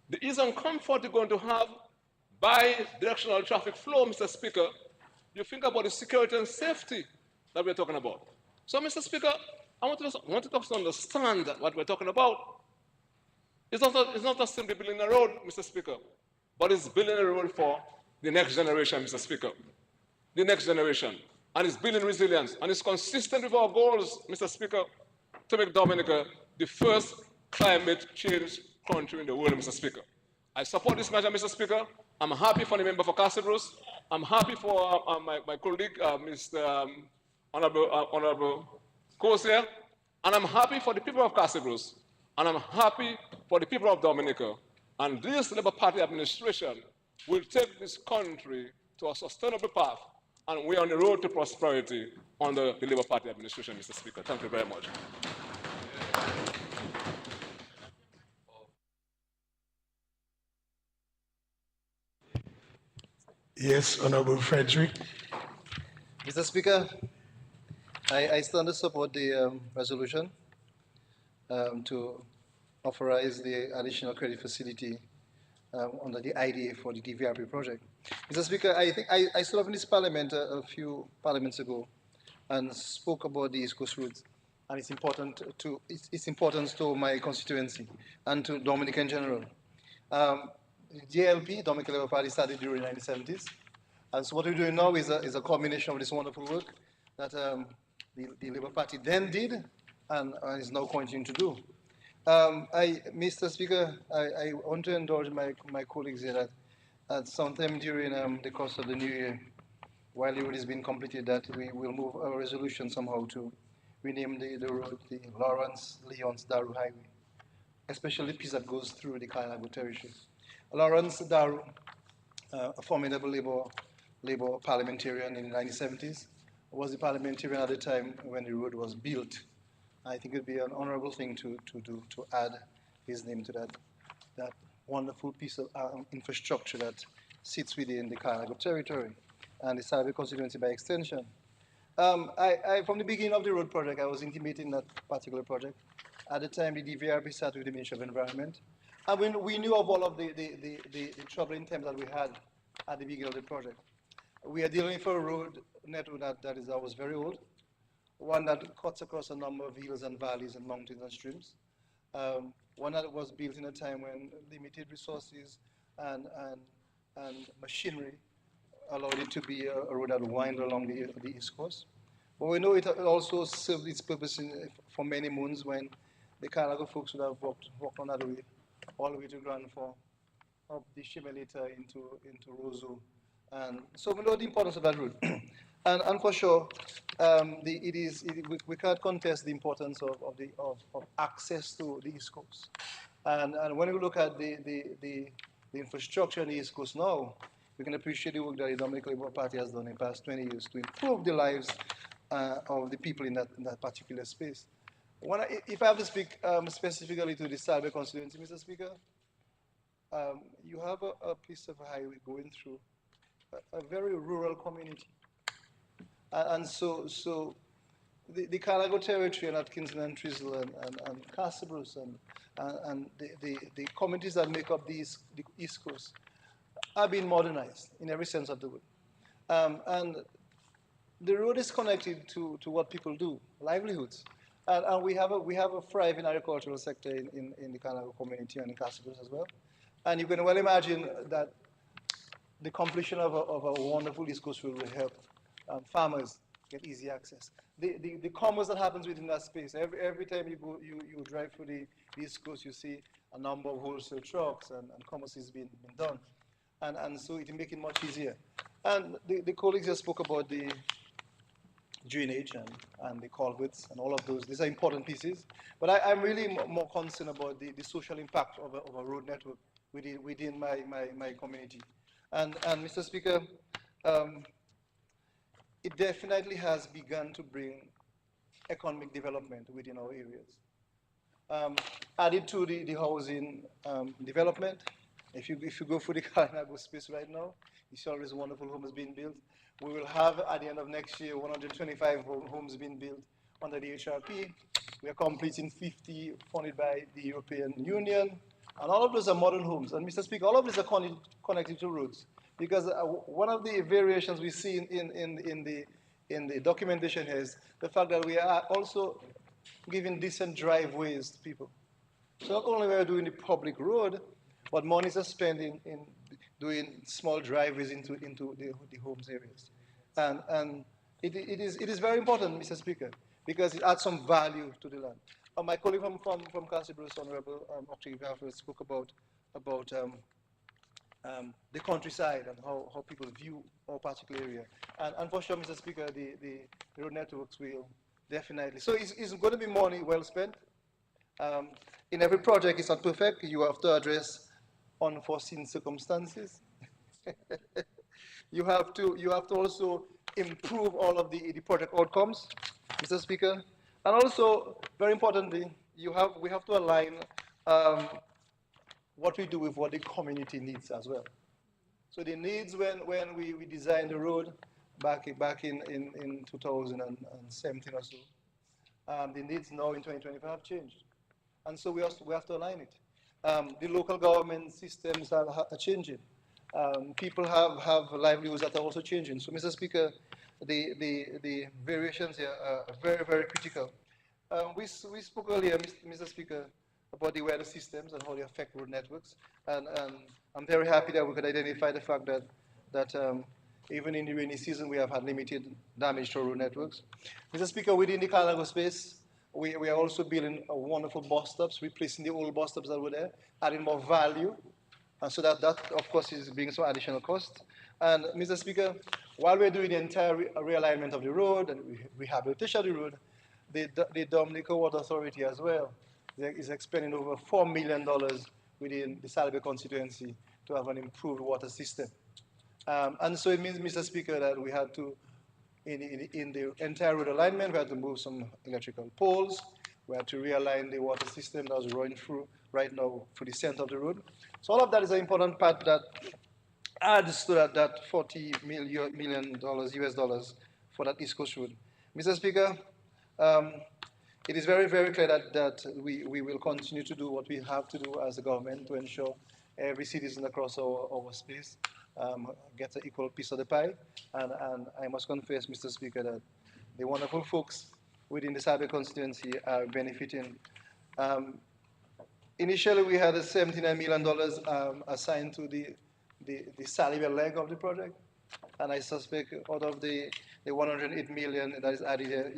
the ease and comfort you're going to have by directional traffic flow, Mr. Speaker, you think about the security and safety that we're talking about. So, Mr. Speaker, I want us to understand what we're talking about. It's not just simply building a road, Mr. Speaker, but it's building a road for the next generation, Mr. Speaker. The next generation. And it's building resilience. And it's consistent with our goals, Mr. Speaker, to make Dominica the first climate change country in the world, Mr. Speaker. I support this measure, Mr. Speaker. I'm happy for the member for Castlebrooks. I'm happy for my colleague, Mr. Honorable Corsair. And I'm happy for the people of Castlebrooks. And I'm happy for the people of Dominica. And this Labour Party administration will take this country to a sustainable path. And we're on the road to prosperity under the Labour Party administration, Mr. Speaker. Thank you very much. Yes, Honorable Frederick. Mr. Speaker, I stand to support the resolution to authorize the additional credit facility under the IDA for the DVRP project. Mr. Speaker, I think I stood up in this parliament a few parliaments ago and spoke about the East Coast routes and its importance to my constituency and to Dominica in general. DLP, Dominica Labour Party, started during the 1970s. And so what we're doing now is a combination of this wonderful work that the Labour Party then did and is now continuing to do. Mr. Speaker, I want to indulge my colleagues here that sometime during the course of the new year, while the road is being completed, that we will move a resolution somehow to rename the road the Lawrence-Lyons-Daru Highway, especially the piece that goes through the Kainago territory. Lawrence-Daru, a formidable Labour parliamentarian in the 1970s, was the parliamentarian at the time when the road was built. I think it would be an honorable thing to do, to add his name to that wonderful piece of infrastructure that sits within the Kainago territory and the Sabe constituency by extension. From the beginning of the road project, I was intimating that particular project. At the time, the DVRP started with the Ministry of Environment. And we knew of all of the troubling times that we had at the beginning of the project. We are dealing with a road network that was very old, one that cuts across a number of hills and valleys and mountains and streams, one that was built in a time when limited resources and machinery allowed it to be a road that wound along the East Coast. But we know it also served its purpose for many moons when the Kainago folks would have walked on that way, all the way to Grand Forks, up the Shimelita into Roseau. And so we know the importance of that route. and for sure, we can't contest the importance of access to the East Coast. And when we look at the infrastructure on the East Coast now, we can appreciate the work that the Dominican Labour Party has done in the past 20 years to improve the lives of the people in that particular space. If I have to speak specifically to the Salve constituency, Mr. Speaker, you have a piece of highway going through a very rural community. And so the Kainago territory and Atkinson and Trizzel and Castlebrooks and the communities that make up the East Coast are being modernized in every sense of the word. And the road is connected to what people do, livelihoods. And we have a thriving agricultural sector in the Kainago community and in Castlebrooks as well. And you can well imagine that the completion of a wonderful East Coast road will help farmers get easy access. The commerce that happens within that space, every time you drive through the East Coast, you see a number of wholesale trucks and commerce is being done. And so it will make it much easier. And the colleagues just spoke about the drainage and the culverts and all of those. These are important pieces. But I'm really more concerned about the social impact of a road network within my community. And Mr. Speaker, it definitely has begun to bring economic development within our areas. Added to the housing development, if you go through the Kalinago space right now, you see all these wonderful homes being built. We will have at the end of next year 125 homes being built under the HRP. We are completing 50 funded by the European Union, and all of those are modern homes. And Mr. Speaker, all of these are connected to roads, because one of the variations we see in the documentation is the fact that we are also giving decent driveways to people. So not only are we doing the public road, but monies are spent in doing small driveways into the homes areas. And it is very important, Mr. Speaker, because it adds some value to the land. My colleague from Castle Bruce, Honorable Octavio, spoke about the countryside and how people view our particular area. And for sure, Mr. Speaker, the road networks will definitely. So it's going to be money well spent. In every project, it's not perfect. You have to address unforeseen circumstances. you have to also improve all of the project outcomes, Mr. Speaker. And also, very importantly, we have to align what we do with what the community needs as well. So the needs when we designed the road back in 2017 or so, the needs now in 2025 have changed. And so we have to align it. The local government systems are changing. People have livelihoods that are also changing. So, Mr. Speaker, the variations here are very, very critical. We spoke earlier, Mr. Speaker, about the weather systems and how they affect road networks. And I'm very happy that we could identify the fact that even in the rainy season, we have had limited damage to road networks. Mr. Speaker, within the Kalinago space, we are also building wonderful bus stops, replacing the old bus stops that were there, adding more value. And so that, of course, is bringing some additional cost. And, Mr. Speaker, while we're doing the entire realignment of the road and rehabilitation of the road, the Dominica Water Authority as well is expending over $4 million within the Salve constituency to have an improved water system. And so it means, Mr. Speaker, that we had to, in the entire road alignment, we had to move some electrical poles. We had to realign the water system that was running through right now through the center of the road. So all of that is an important part that adds to that $40 million US dollars for that East Coast road. Mr. Speaker, it is very, very clear that we will continue to do what we have to do as a government to ensure every citizen across our space gets an equal piece of the pie. And I must confess, Mr. Speaker, that the wonderful folks within the Salve constituency are benefiting. Initially, we had $79 million assigned to the Salve leg of the project. And I suspect out of the 108 million that is added here,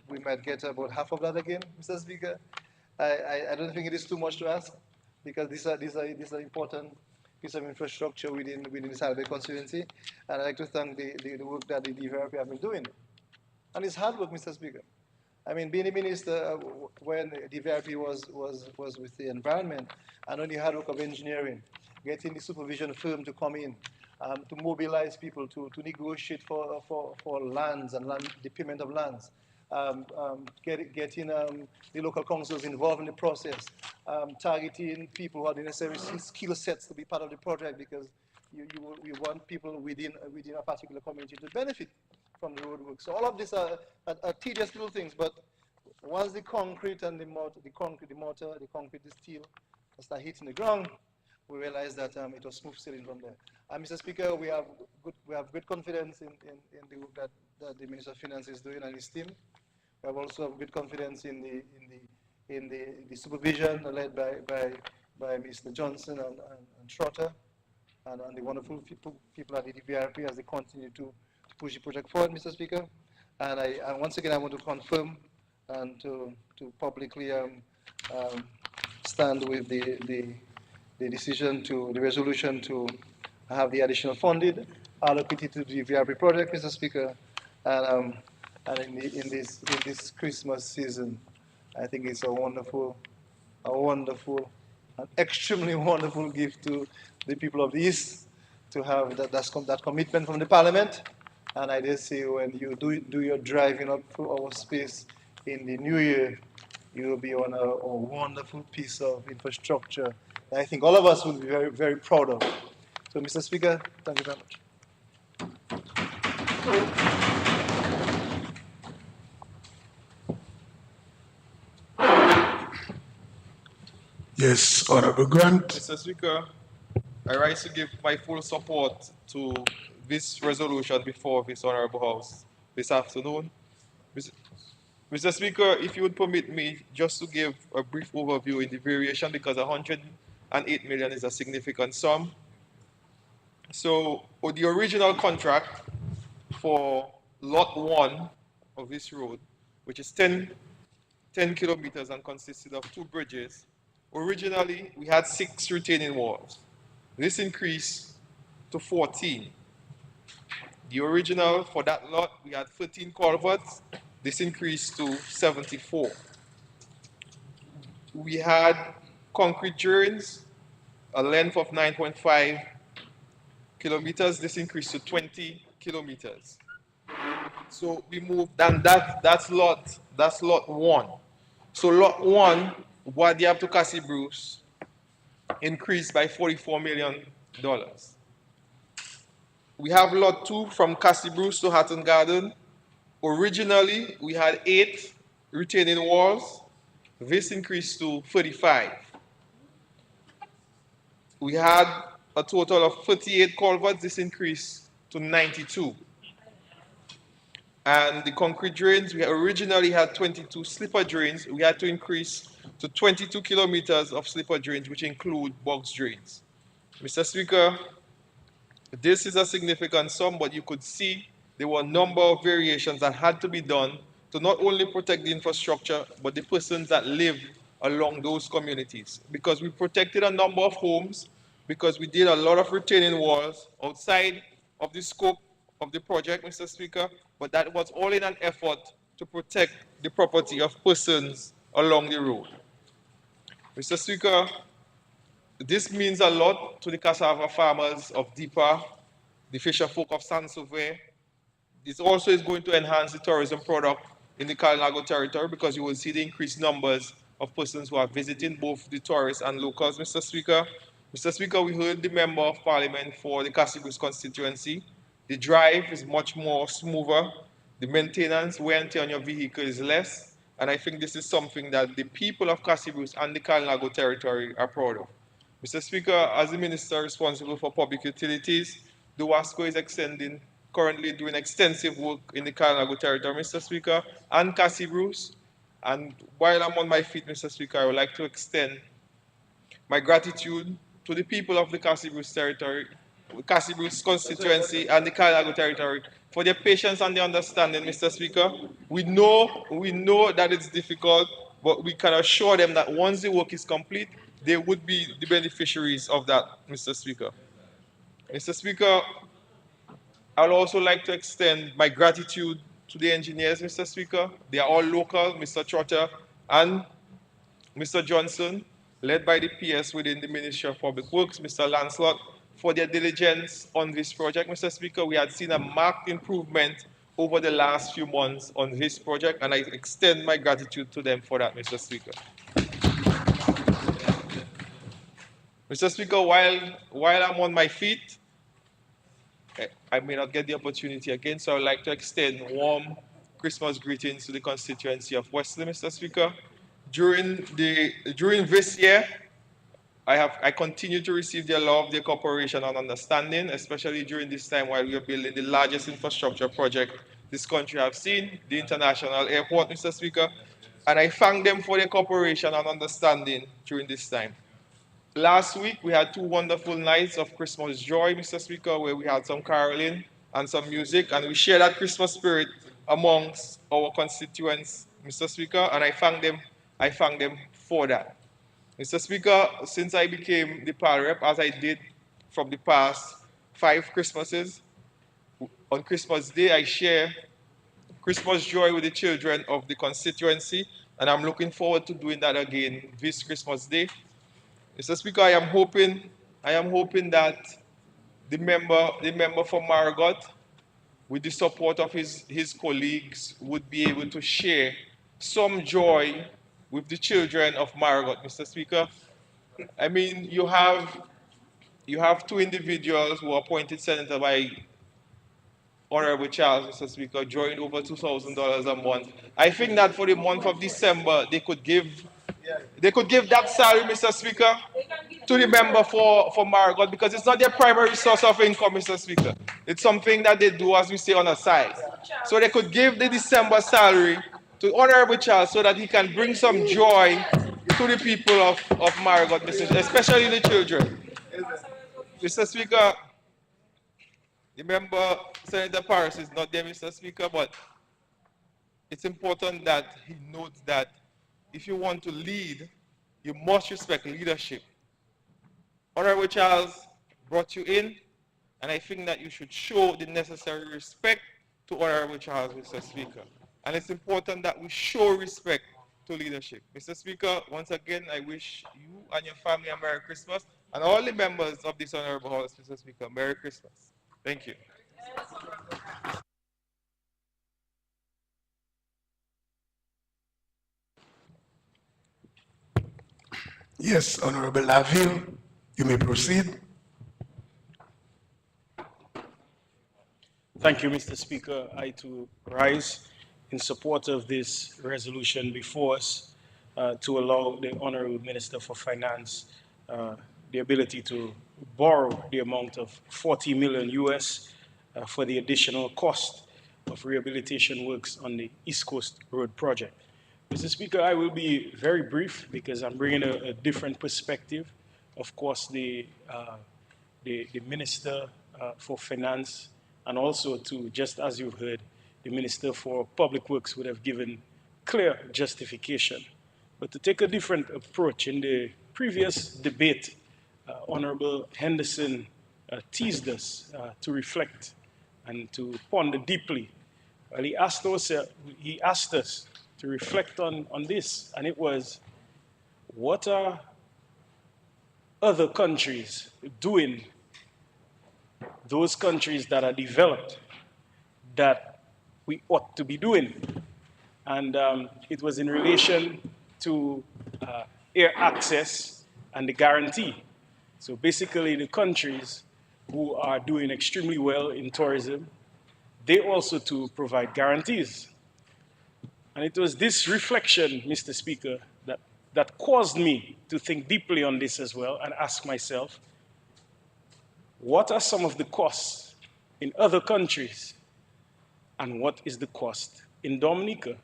we might get about half of that again, Mr. Speaker. I don't think it is too much to ask, because these are important piece of infrastructure within the Salve constituency. And I'd like to thank the work that the DVRP have been doing. And it's hard work, Mr. Speaker. I mean, being a minister, when the DVRP was with the environment, and on the hard work of engineering, getting the supervision firm to come in, to mobilize people, to negotiate for lands and the payment of lands, getting the local councils involved in the process, targeting people who have the necessary skill sets to be part of the project, because you want people within a particular community to benefit from the roadwork. So all of these are tedious little things, but once the concrete and the concrete, the steel start hitting the ground, we realize that it was smooth sailing from there. Mr. Speaker, we have great confidence in the work that the Minister of Finance is doing and his team. We have also great confidence in the supervision led by Mr. Johnson and Trotter and the wonderful people at the DVRP as they continue to push the project forward, Mr. Speaker. And once again, I want to confirm and to publicly stand with the decision the resolution to have the additional funded allocated to the VRP project, Mr. Speaker. And and in this Christmas season. I think it's a wonderful, an extremely wonderful gift to the people of the East to have that commitment from the Parliament. And I dare say when you do your driving up through our space in the new year, you will be on a wonderful piece of infrastructure that I think all of us will be very, very proud of. So, Mr. Speaker, thank you very much. Yes, Honorable Grant. Mr. Speaker, I rise to give my full support to this resolution before this Honorable House this afternoon. Mr. Speaker, if you would permit me just to give a brief overview in the variation because 108 million is a significant sum. So, the original contract for lot 1 of this road, which is 10 kilometers and consisted of 2 bridges, originally we had 6 retaining walls. This increased to 14. The original for that lot, we had 13 culverts. This increased to 74. We had concrete drains, a length of 9.5 kilometers. This increased to 20 kilometers. So we moved, and that's lot 1. So lot 1, Wadiab to Cassie Bruce, increased by $44 million. We have lot 2 from Cassie Bruce to Hatton Garden. Originally, we had 8 retaining walls. This increased to 35. We had a total of 38 culverts. This increased to 92. And the concrete drains, we originally had 22 slipper drains. We had to increase to 22 kilometers of slipper drains, which include box drains. Mr. Speaker, this is a significant sum, but you could see there were a number of variations that had to be done to not only protect the infrastructure, but the persons that live along those communities. Because we protected a number of homes, because we did a lot of retaining walls outside of the scope of the project, Mr. Speaker, but that was all in an effort to protect the property of persons along the road. Mr. Speaker, this means a lot to the cassava farmers of Deepa, the fisher folk of San Sauvé. This also is going to enhance the tourism product in the Kalinago territory because you will see the increased numbers of persons who are visiting, both the tourists and locals, Mr. Speaker. Mr. Speaker, we heard the Member of Parliament for the Cassibus constituency. The drive is much more smoother. The maintenance, wear and tear on your vehicle is less. And I think this is something that the people of Cassibus and the Kalinago territory are proud of. Mr. Speaker, as the Minister responsible for public utilities, the WASCO is currently doing extensive work in the Kalinago territory, Mr. Speaker, and Cassie Bruce. And while I'm on my feet, Mr. Speaker, I would like to extend my gratitude to the people of the Cassie Bruce territory, Cassie Bruce constituency, and the Kalinago territory for their patience and their understanding, Mr. Speaker. We know that it's difficult, but we can assure them that once the work is complete, they would be the beneficiaries of that, Mr. Speaker. Mr. Speaker, I would also like to extend my gratitude to the engineers, Mr. Speaker. They are all local, Mr. Trotter and Mr. Johnson, led by the PS within the Ministry of Public Works, Mr. Lancelot, for their diligence on this project. Mr. Speaker, we had seen a marked improvement over the last few months on this project, and I extend my gratitude to them for that, Mr. Speaker. Mr. Speaker, while I'm on my feet, I may not get the opportunity again, so I would like to extend warm Christmas greetings to the constituency of Wesley, Mr. Speaker. During this year, I continue to receive their love, their cooperation and understanding, especially during this time while we are building the largest infrastructure project this country has seen, the international airport, Mr. Speaker. And I thank them for their cooperation and understanding during this time. Last week, we had 2 wonderful nights of Christmas joy, Mr. Speaker, where we had some caroling and some music, and we share that Christmas spirit amongst our constituents, Mr. Speaker, and I thank them for that. Mr. Speaker, since I became the PAL rep, as I did from the past 5 Christmases, on Christmas Day, I share Christmas joy with the children of the constituency, and I'm looking forward to doing that again this Christmas Day. Mr. Speaker, I am hoping that the member for Margot, with the support of his colleagues, would be able to share some joy with the children of Margot, Mr. Speaker. I mean, you have two individuals who are appointed senator by Honorable Charles, Mr. Speaker, drawing over $2,000 a month. I think that for the month of December, they could give that salary, Mr. Speaker, to the member for Margot, because it's not their primary source of income, Mr. Speaker. It's something that they do, as we say, on the side. So they could give the December salary to Honorable Charles so that he can bring some joy to the people of Margot, especially the children. Mr. Speaker, remember Senator Paris is not there, Mr. Speaker, but it's important that he notes that if you want to lead, you must respect leadership. Honorable Charles brought you in, and I think that you should show the necessary respect to Honorable Charles, Mr. Speaker. And it's important that we show respect to leadership. Mr. Speaker, once again, I wish you and your family a Merry Christmas, and all the members of this Honorable House, Mr. Speaker, Merry Christmas. Thank you. Yes, Honorable Laville, you may proceed. Thank you, Mr. Speaker. I too rise in support of this resolution before us to allow the Honorable Minister for Finance the ability to borrow the amount of 40 million US for the additional cost of rehabilitation works on the East Coast Road project. Mr. Speaker, I will be very brief because I'm bringing a different perspective. Of course, the Minister for Finance, and also to, just as you've heard, the Minister for Public Works would have given clear justification. But to take a different approach, in the previous debate, Honorable Henderson teased us to reflect and to ponder deeply. Well, he asked us to reflect on this, and it was, what are other countries doing, those countries that are developed, that we ought to be doing? And it was in relation to air access and the guarantee. So basically, the countries who are doing extremely well in tourism, they also to provide guarantees. And it was this reflection, Mr. Speaker, that caused me to think deeply on this as well and ask myself, what are some of the costs in other countries, and what is the cost in Dominica?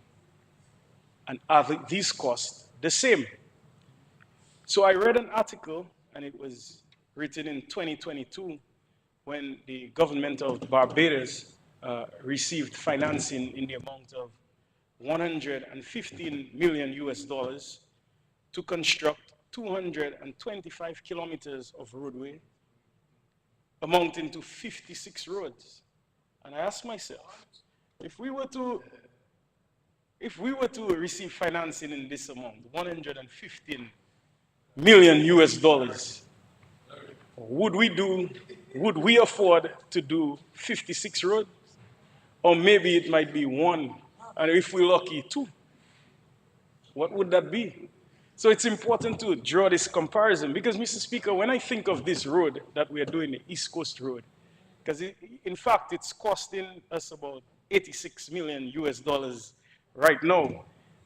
And are these costs the same? So I read an article, and it was written in 2022, when the government of Barbados received financing in the amount of 115 million US dollars to construct 225 kilometers of roadway, amounting to 56 roads. And I asked myself, if we were to receive financing in this amount, 115 million US dollars, would we afford to do 56 roads? Or maybe it might be one, and if we're lucky, two. What would that be? So it's important to draw this comparison, because, Mr. Speaker, when I think of this road that we are doing, the East Coast Road, because in fact, it's costing us about 86 million US dollars right now.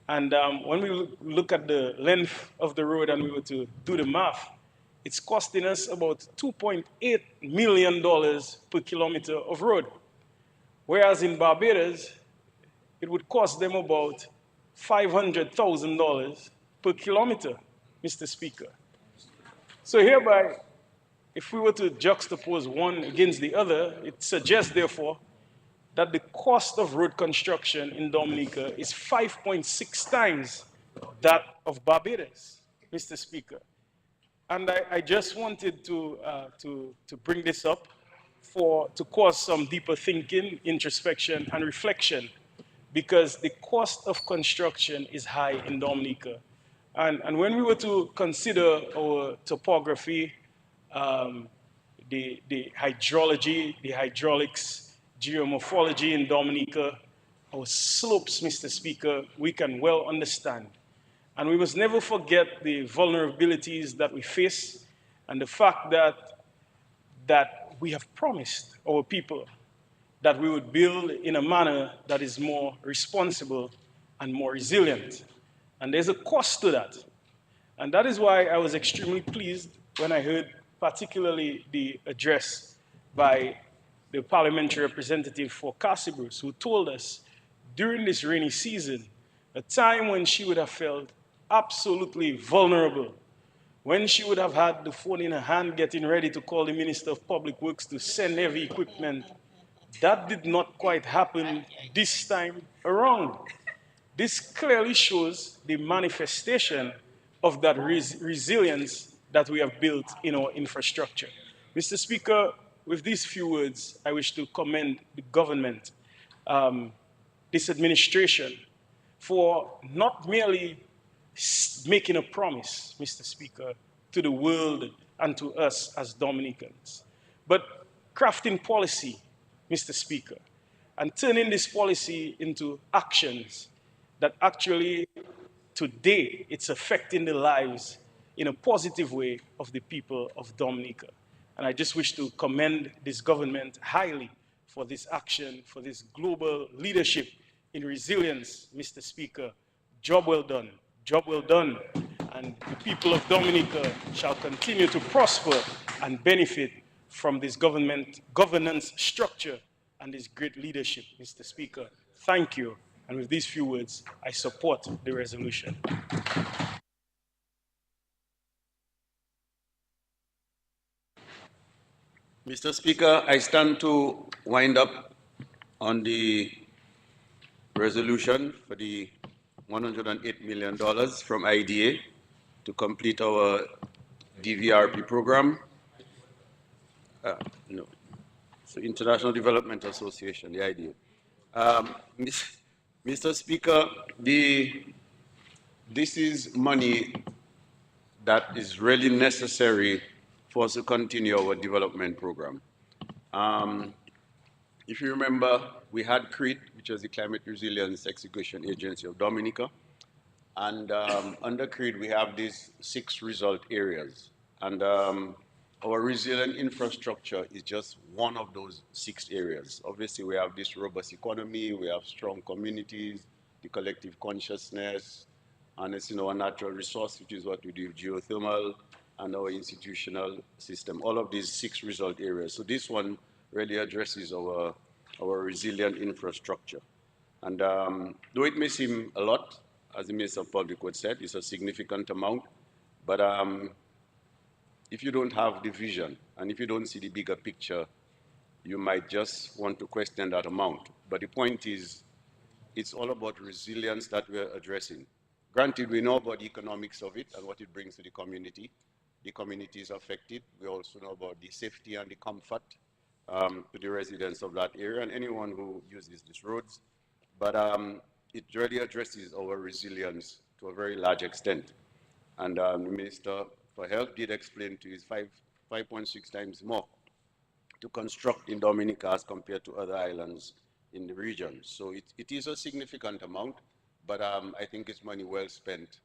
And when we look at the length of the road and we were to do the math, it's costing us about $2.8 million per kilometer of road. Whereas in Barbados, it would cost them about $500,000 per kilometer, Mr. Speaker. So hereby, if we were to juxtapose one against the other, it suggests, therefore, that the cost of road construction in Dominica is 5.6 times that of Barbados, Mr. Speaker. And I just wanted to bring this up to cause some deeper thinking, introspection, and reflection, because the cost of construction is high in Dominica. And when we were to consider our topography, um, the hydrology, the hydraulics, geomorphology in Dominica, our slopes, Mr. Speaker, we can well understand. And we must never forget the vulnerabilities that we face and the fact that we have promised our people that we would build in a manner that is more responsible and more resilient. And there's a cost to that. And that is why I was extremely pleased when I heard particularly the address by the parliamentary representative for Cassibrus, who told us during this rainy season, a time when she would have felt absolutely vulnerable, when she would have had the phone in her hand getting ready to call the Minister of Public Works to send heavy equipment. That did not quite happen this time around. This clearly shows the manifestation of that resilience that we have built in our infrastructure. Mr. Speaker, with these few words, I wish to commend the government, this administration, for not merely making a promise, Mr. Speaker, to the world and to us as Dominicans, but crafting policy, Mr. Speaker, and turning this policy into actions that actually today it's affecting the lives in a positive way of the people of Dominica. And I just wish to commend this government highly for this action, for this global leadership in resilience, Mr. Speaker. Job well done, job well done. And the people of Dominica shall continue to prosper and benefit from this governance structure and this great leadership, Mr. Speaker. Thank you. And with these few words, I support the resolution. Mr. Speaker, I stand to wind up on the resolution for the $108 million from IDA to complete our DVRP program. No, so International Development Association, the IDA. Mr. Speaker, this is money that is really necessary for us to continue our development program. If you remember, we had CREAT, which was the Climate Resilience Execution Agency of Dominica. And under CREAT, we have these 6 result areas. And our resilient infrastructure is just one of those 6 areas. Obviously, we have this robust economy, we have strong communities, the collective consciousness, and it's our natural resource, which is what we do with geothermal, and our institutional system, all of these 6 result areas. So this one really addresses our resilient infrastructure. And though it may seem a lot, as the Minister of Public Works said, it's a significant amount, but if you don't have the vision, and if you don't see the bigger picture, you might just want to question that amount. But the point is, it's all about resilience that we're addressing. Granted, we know about the economics of it and what it brings to the community. The community is affected. We also know about the safety and the comfort to the residents of that area and anyone who uses these roads. But it really addresses our resilience to a very large extent. And the Minister for Health did explain to his 5.6 times more to construct in Dominica as compared to other islands in the region. So it is a significant amount, but I think it's money well spent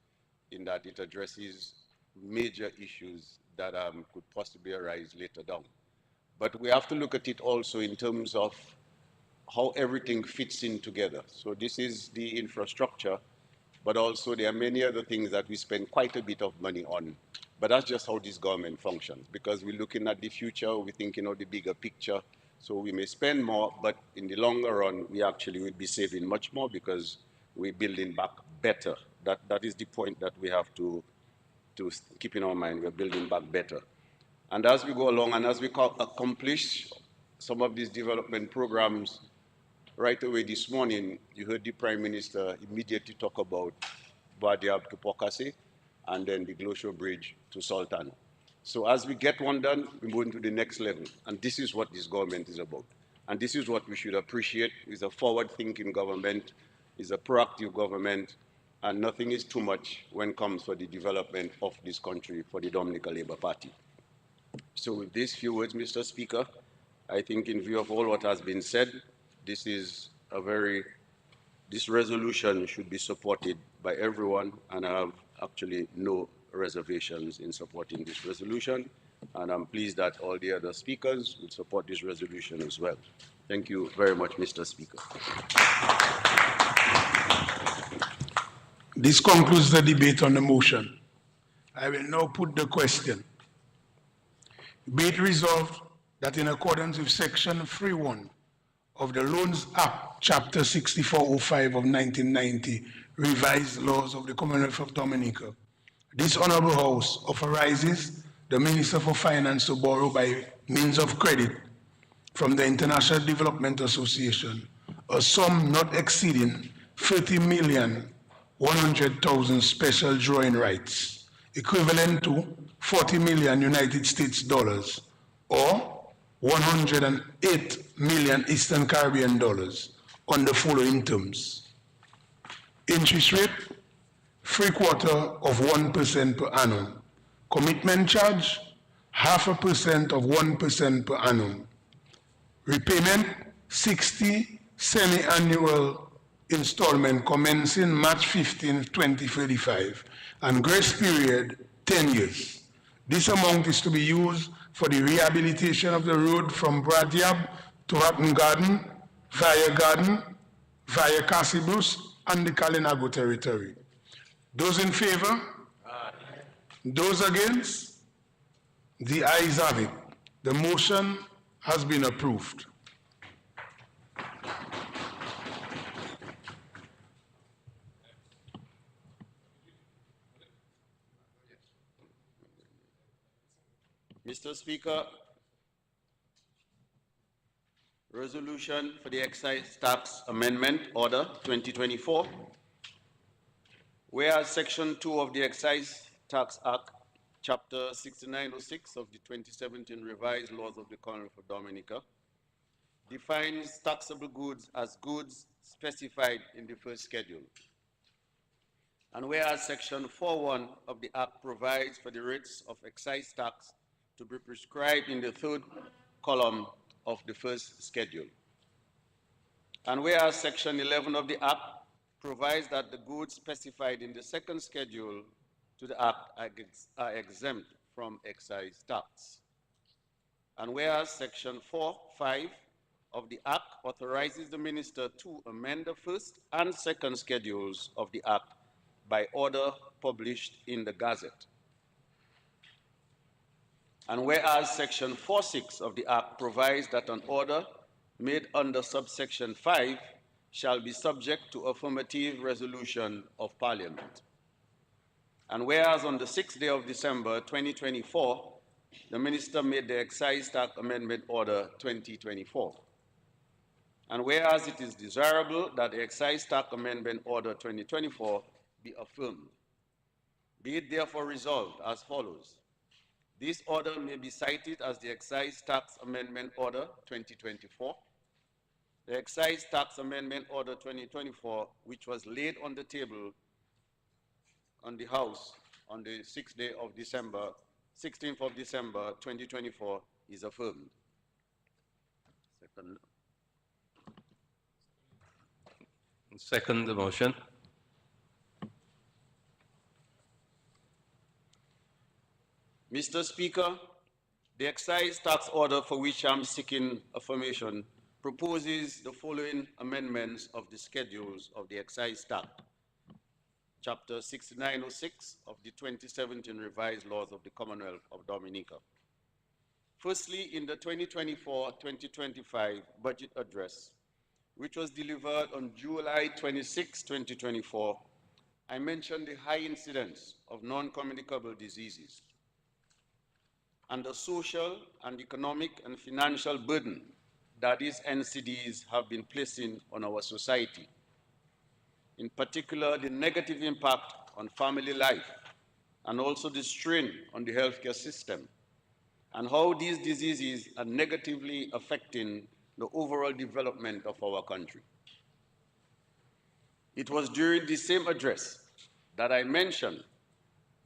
in that it addresses major issues that could possibly arise later down. But we have to look at it also in terms of how everything fits in together. So this is the infrastructure, but also there are many other things that we spend quite a bit of money on. But that's just how this government functions, because we're looking at the future, we're thinking of the bigger picture. So we may spend more, but in the longer run, we actually will be saving much more because we're building back better. That is the point that we have to keep in our mind. We're building back better. And as we go along and as we accomplish some of these development programs, right away this morning, you heard the Prime Minister immediately talk about Badiab to Pokase and then the Glosho Bridge to Sultan. So as we get one done, we move into the next level. And this is what this government is about. And this is what we should appreciate, is a forward-thinking government is a proactive government, and nothing is too much when it comes for the development of this country for the Dominican Labour Party. So with these few words, Mr. Speaker, I think in view of all what has been said, this resolution should be supported by everyone, and I have actually no reservations in supporting this resolution, and I'm pleased that all the other speakers will support this resolution as well. Thank you very much, Mr. Speaker. This concludes the debate on the motion. I will now put the question. Be it resolved that in accordance with Section 3.1 of the Loans Act, Chapter 6405 of 1990, revised laws of the Commonwealth of Dominica, this Honorable House authorizes the Minister for Finance to borrow by means of credit from the International Development Association a sum not exceeding 30,100,000 special drawing rights, equivalent to 40 million United States dollars, or 108 million Eastern Caribbean dollars, on the following terms. Interest rate, 0.75% per annum. Commitment charge, 0.5% of 1% per annum. Repayment, 60 semi-annual installment commencing March 15, 2035, and grace period, 10 years. This amount is to be used for the rehabilitation of the road from Bradyab to Hatton Garden, via Cassibus, and the Kalinago territory. Those in favor? Aye. Those against? The ayes have it. The motion has been approved. Mr. Speaker, resolution for the Excise Tax Amendment Order 2024. Whereas Section 2 of the Excise Tax Act, Chapter 6906 of the 2017 Revised Laws of the Commonwealth of Dominica, defines taxable goods as goods specified in the first schedule. And whereas Section 4.1 of the Act provides for the rates of excise tax to be prescribed in the third column of the first schedule. And whereas Section 11 of the Act provides that the goods specified in the second schedule to the Act are exempt from excise tax. And whereas Section 4.5 of the Act authorizes the Minister to amend the first and second schedules of the Act by order published in the Gazette. And whereas Section 4.6 of the Act provides that an order made under subsection 5 shall be subject to affirmative resolution of Parliament. And whereas on the 6th day of December 2024, the Minister made the Excise Tax Amendment Order 2024. And whereas it is desirable that the Excise Tax Amendment Order 2024 be affirmed, be it therefore resolved as follows. This order may be cited as the Excise Tax Amendment Order 2024, the Excise Tax Amendment Order 2024, which was laid on the table on the House on the 16th of December 2024, is affirmed. Second the motion. Mr. Speaker, the excise tax order for which I'm seeking affirmation proposes the following amendments of the schedules of the excise tax. Chapter 6906 of the 2017 Revised Laws of the Commonwealth of Dominica. Firstly, in the 2024-2025 budget address, which was delivered on July 26, 2024, I mentioned the high incidence of non-communicable diseases and the social and economic and financial burden that these NCDs have been placing on our society. In particular, the negative impact on family life and also the strain on the healthcare system, and how these diseases are negatively affecting the overall development of our country. It was during the same address that I mentioned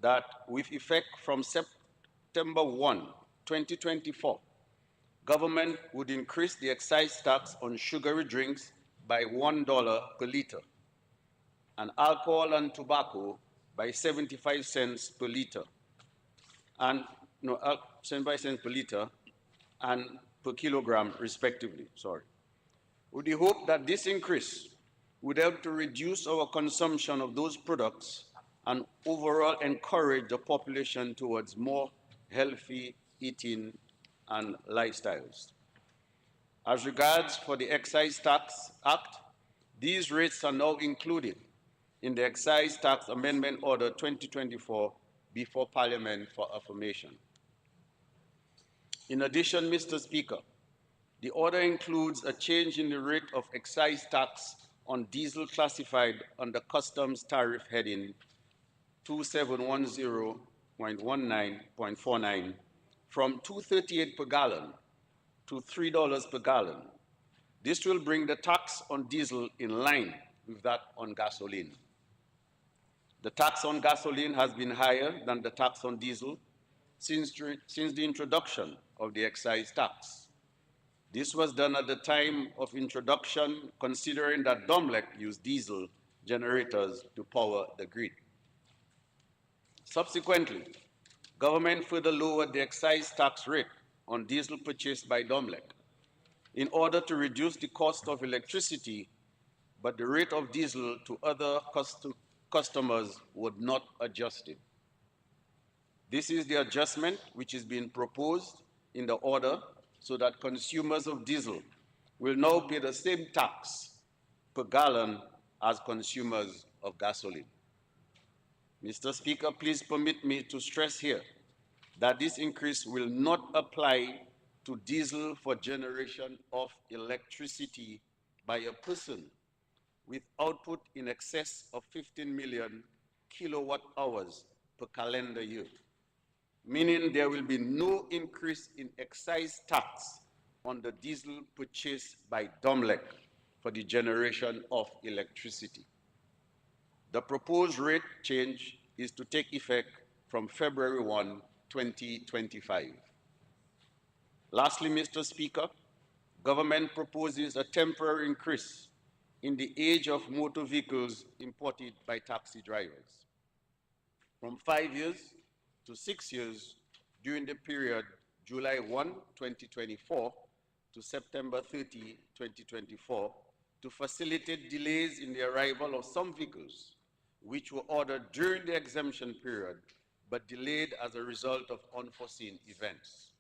that with effect from September 1, 2024, government would increase the excise tax on sugary drinks by $1 per liter and alcohol and tobacco by 75 cents per liter and 75 cents per liter and per kilogram respectively, with the hope that this increase would help to reduce our consumption of those products and overall encourage the population towards more healthy eating and lifestyles. As regards for the Excise Tax Act, these rates are now included in the Excise Tax Amendment Order 2024 before Parliament for affirmation. In addition, Mr. Speaker, the order includes a change in the rate of excise tax on diesel classified under Customs Tariff Heading 2710.19.49 from $2.38 per gallon to $3 per gallon. This will bring the tax on diesel in line with that on gasoline. The tax on gasoline has been higher than the tax on diesel since the introduction of the excise tax. This was done at the time of introduction, considering that Domlec used diesel generators to power the grid. Subsequently, government further lowered the excise tax rate on diesel purchased by Domlec in order to reduce the cost of electricity, but the rate of diesel to other customers was not adjusted. This is the adjustment which is being proposed in the order so that consumers of diesel will now pay the same tax per gallon as consumers of gasoline. Mr. Speaker, please permit me to stress here that this increase will not apply to diesel for generation of electricity by a person with output in excess of 15 million kilowatt hours per calendar year, meaning there will be no increase in excise tax on the diesel purchased by Domlec for the generation of electricity. The proposed rate change is to take effect from February 1, 2025. Lastly, Mr. Speaker, government proposes a temporary increase in the age of motor vehicles imported by taxi drivers from 5 years to 6 years during the period July 1, 2024 to September 30, 2024 to facilitate delays in the arrival of some vehicles which were ordered during the exemption period but delayed as a result of unforeseen events.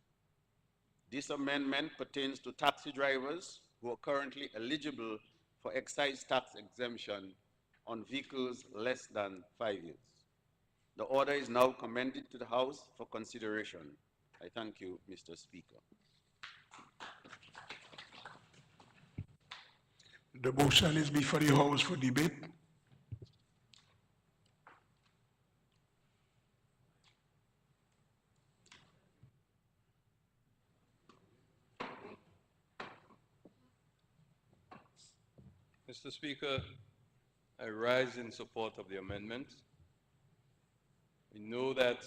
This amendment pertains to taxi drivers who are currently eligible for excise tax exemption on vehicles less than 5 years. The order is now commended to the House for consideration. I thank you, Mr. Speaker. The motion is before the House for debate. Mr. Speaker, I rise in support of the amendment. We know that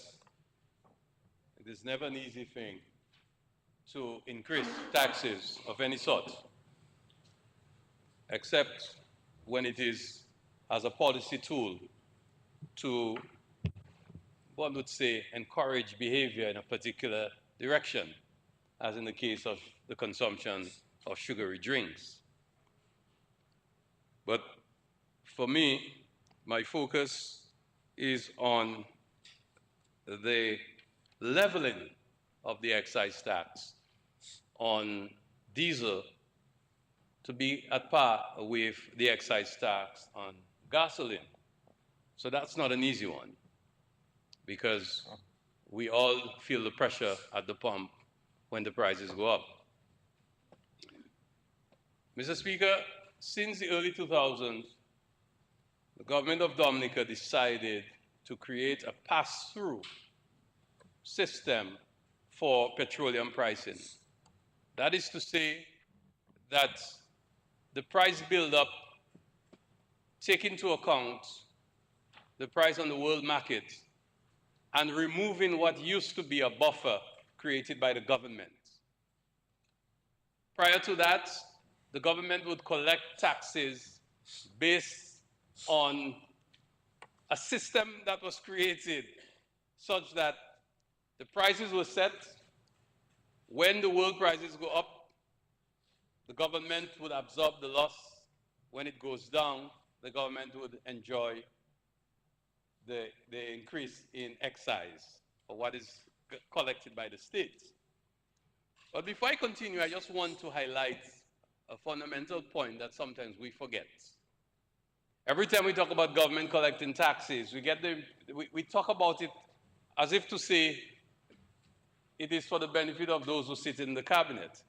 it is never an easy thing to increase taxes of any sort, except when it is as a policy tool to, one would say, encourage behavior in a particular direction, as in the case of the consumption of sugary drinks. But for me, my focus is on the leveling of the excise tax on diesel to be at par with the excise tax on gasoline. So that's not an easy one, because we all feel the pressure at the pump when the prices go up. Mr. Speaker, since the early 2000s, the government of Dominica decided to create a pass-through system for petroleum pricing. That is to say that the price buildup take into account the price on the world market and removing what used to be a buffer created by the government. Prior to that, the government would collect taxes based on a system that was created such that the prices were set. When the world prices go up, the government would absorb the loss. When it goes down, the government would enjoy the increase in excise for what is collected by the state. But before I continue, I just want to highlight a fundamental point that sometimes we forget. Every time we talk about government collecting taxes, we talk about it as if to say it is for the benefit of those who sit in the cabinet.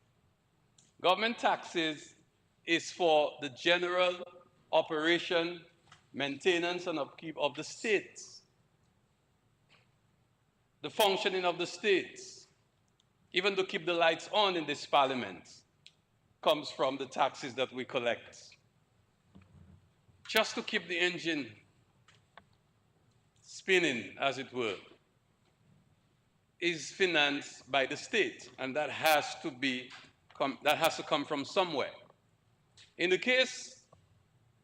Government taxes is for the general operation, maintenance, and upkeep of the states, the functioning of the states. Even to keep the lights on in this parliament comes from the taxes that we collect. Just to keep the engine spinning, as it were, is financed by the state, and that has to come from somewhere. In the case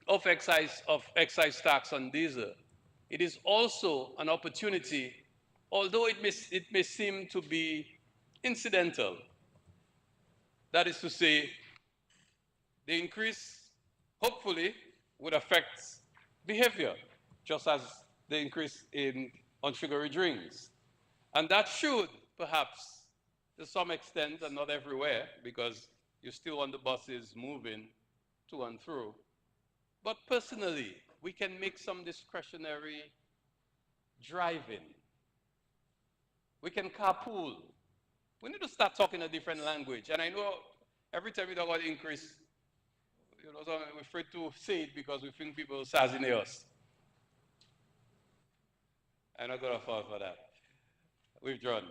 of excise tax on diesel, it is also an opportunity, although it may seem to be incidental. That is to say, the increase, hopefully, would affect behavior, just as the increase on sugary drinks. And that should, perhaps, to some extent, and not everywhere, because you still want the buses moving to and through. But personally, we can make some discretionary driving. We can carpool. We need to start talking a different language. And I know every time we talk about increase, so we're afraid to say it because we think people are sassing us. I'm not going to fall for that. Withdrawn.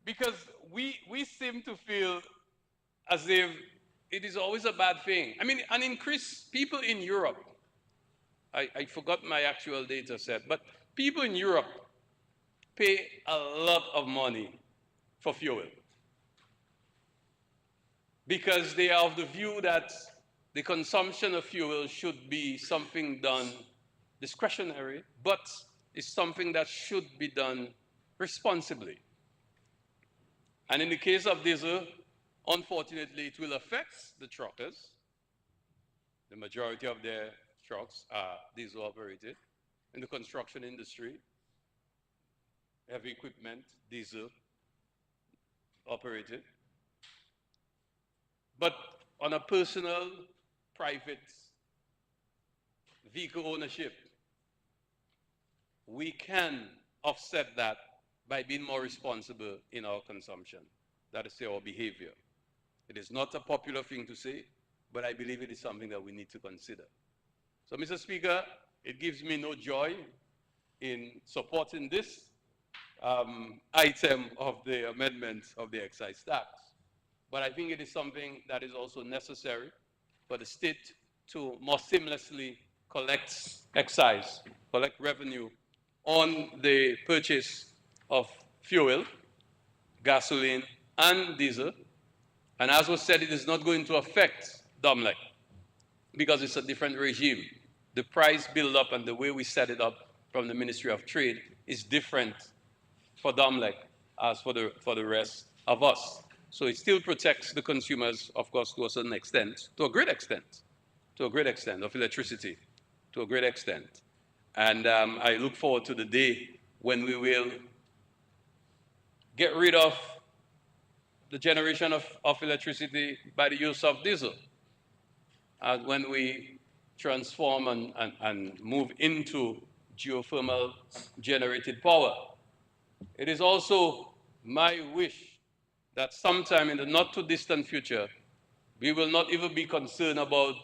Because we seem to feel as if it is always a bad thing. I mean, an increase, people in Europe, I forgot my actual data set, but people in Europe pay a lot of money for fuel because they are of the view that the consumption of fuel should be something done discretionary, but is something that should be done responsibly. And in the case of diesel, unfortunately, it will affect the truckers. The majority of their trucks are diesel operated. In the construction industry, heavy equipment, diesel operated. But on a personal, private vehicle ownership, we can offset that by being more responsible in our consumption. That is our behavior. It is not a popular thing to say, but I believe it is something that we need to consider. So, Mr. Speaker, it gives me no joy in supporting this item of the amendment of the excise tax. But I think it is something that is also necessary for the state to more seamlessly collect excise, collect revenue on the purchase of fuel, gasoline, and diesel. And as was said, it is not going to affect DOMLEC because it's a different regime. The price build-up and the way we set it up from the Ministry of Trade is different for DOMLEC as for the rest of us. So it still protects the consumers, of course, to a certain extent, to a great extent of electricity, to a great extent. And I look forward to the day when we will get rid of the generation of electricity by the use of diesel. When we transform and move into geothermal generated power. It is also my wish that sometime in the not too distant future, we will not even be concerned about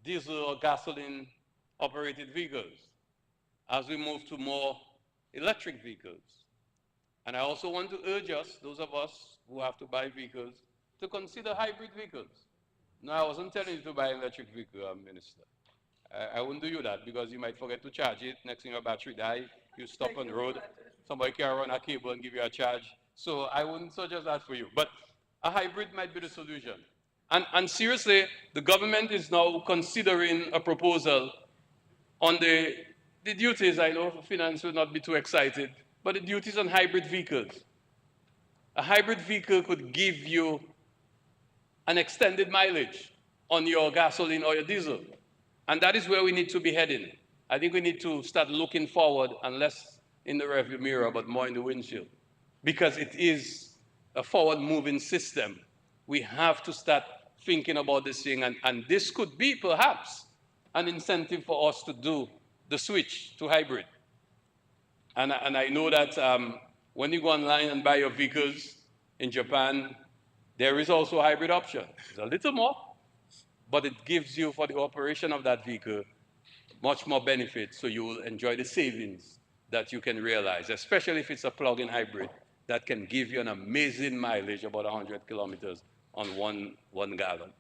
diesel or gasoline operated vehicles as we move to more electric vehicles. And I also want to urge us, those of us who have to buy vehicles, to consider hybrid vehicles. No, I wasn't telling you to buy an electric vehicle, Minister. I wouldn't do you that because you might forget to charge it. Next thing your battery die, you stop on the road. Somebody can run a cable and give you a charge. So I wouldn't suggest that for you. But a hybrid might be the solution. And seriously, the government is now considering a proposal on the duties. I know finance will not be too excited, but the duties on hybrid vehicles. A hybrid vehicle could give you an extended mileage on your gasoline or your diesel. And that is where we need to be heading. I think we need to start looking forward and less in the rearview mirror, but more in the windshield. Because it is a forward moving system. We have to start thinking about this thing, and this could be perhaps an incentive for us to do the switch to hybrid. And I know that when you go online and buy your vehicles in Japan, there is also a hybrid option. It's a little more, but it gives you, for the operation of that vehicle, much more benefit, so you will enjoy the savings that you can realize, especially if it's a plug-in hybrid that can give you an amazing mileage, about 100 kilometers on one gallon.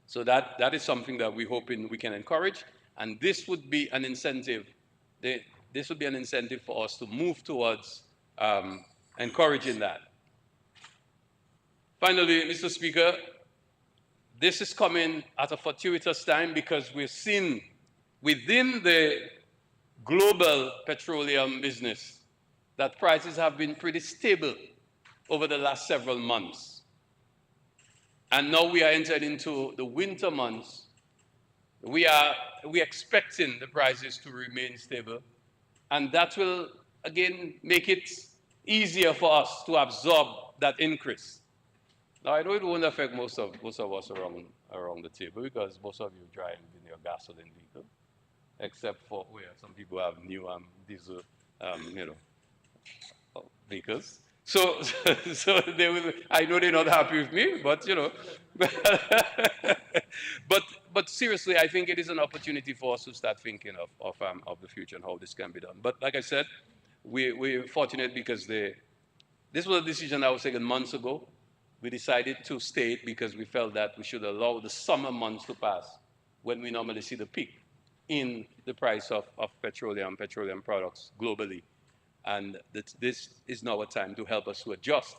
So that is something that we're hoping we can encourage, and this would be an incentive. This would be an incentive for us to move towards encouraging that. Finally, Mr. Speaker, this is coming at a fortuitous time because we've seen within the global petroleum business that prices have been pretty stable over the last several months. And now we are entered into the winter months. We are expecting the prices to remain stable, and that will again make it easier for us to absorb that increase. Now, I know it won't affect most of us around the table because most of you drive in your gasoline vehicle, except for where some people have new diesel, vehicles. So they will. I know they're not happy with me, but but seriously, I think it is an opportunity for us to start thinking of the future and how this can be done. But like I said, we're fortunate because this was a decision I was taken months ago. We decided to stay it because we felt that we should allow the summer months to pass when we normally see the peak in the price of petroleum products globally. And this is now a time to help us to adjust,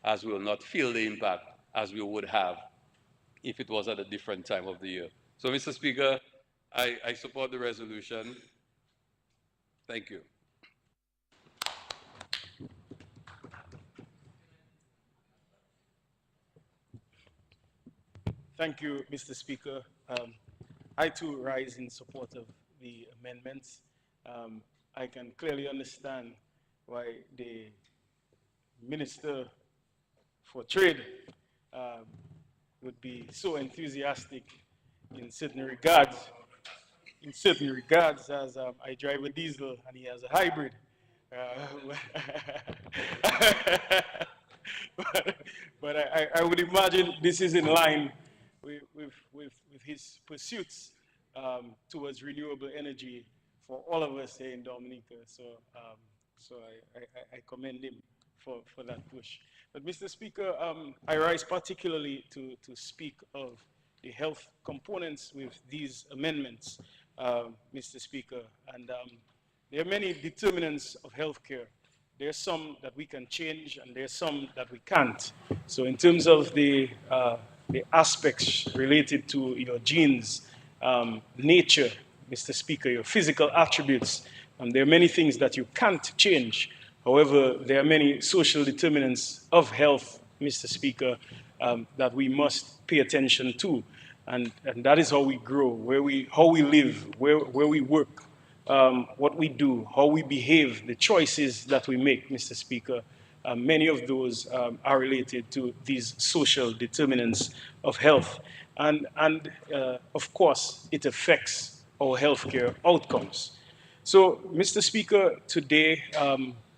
as we will not feel the impact as we would have if it was at a different time of the year. So, Mr. Speaker, I support the resolution. Thank you. Thank you, Mr. Speaker. I too rise in support of the amendments. I can clearly understand why the Minister for Trade would be so enthusiastic in certain regards. As I drive a diesel and he has a hybrid. But I would imagine this is in line with his pursuits towards renewable energy for all of us here in Dominica. So I commend him for that push. But Mr. Speaker, I rise particularly to speak of the health components with these amendments, Mr. Speaker. And there are many determinants of healthcare. There are some that we can change, and there are some that we can't. So in terms of the aspects related to your genes, nature, Mr. Speaker, your physical attributes, there are many things that you can't change. However, there are many social determinants of health, Mr. Speaker, that we must pay attention to. And that is how we grow, how we live, where we work, what we do, how we behave, the choices that we make, Mr. Speaker. Many of those are related to these social determinants of health. And of course, it affects our healthcare outcomes. So, Mr. Speaker, today,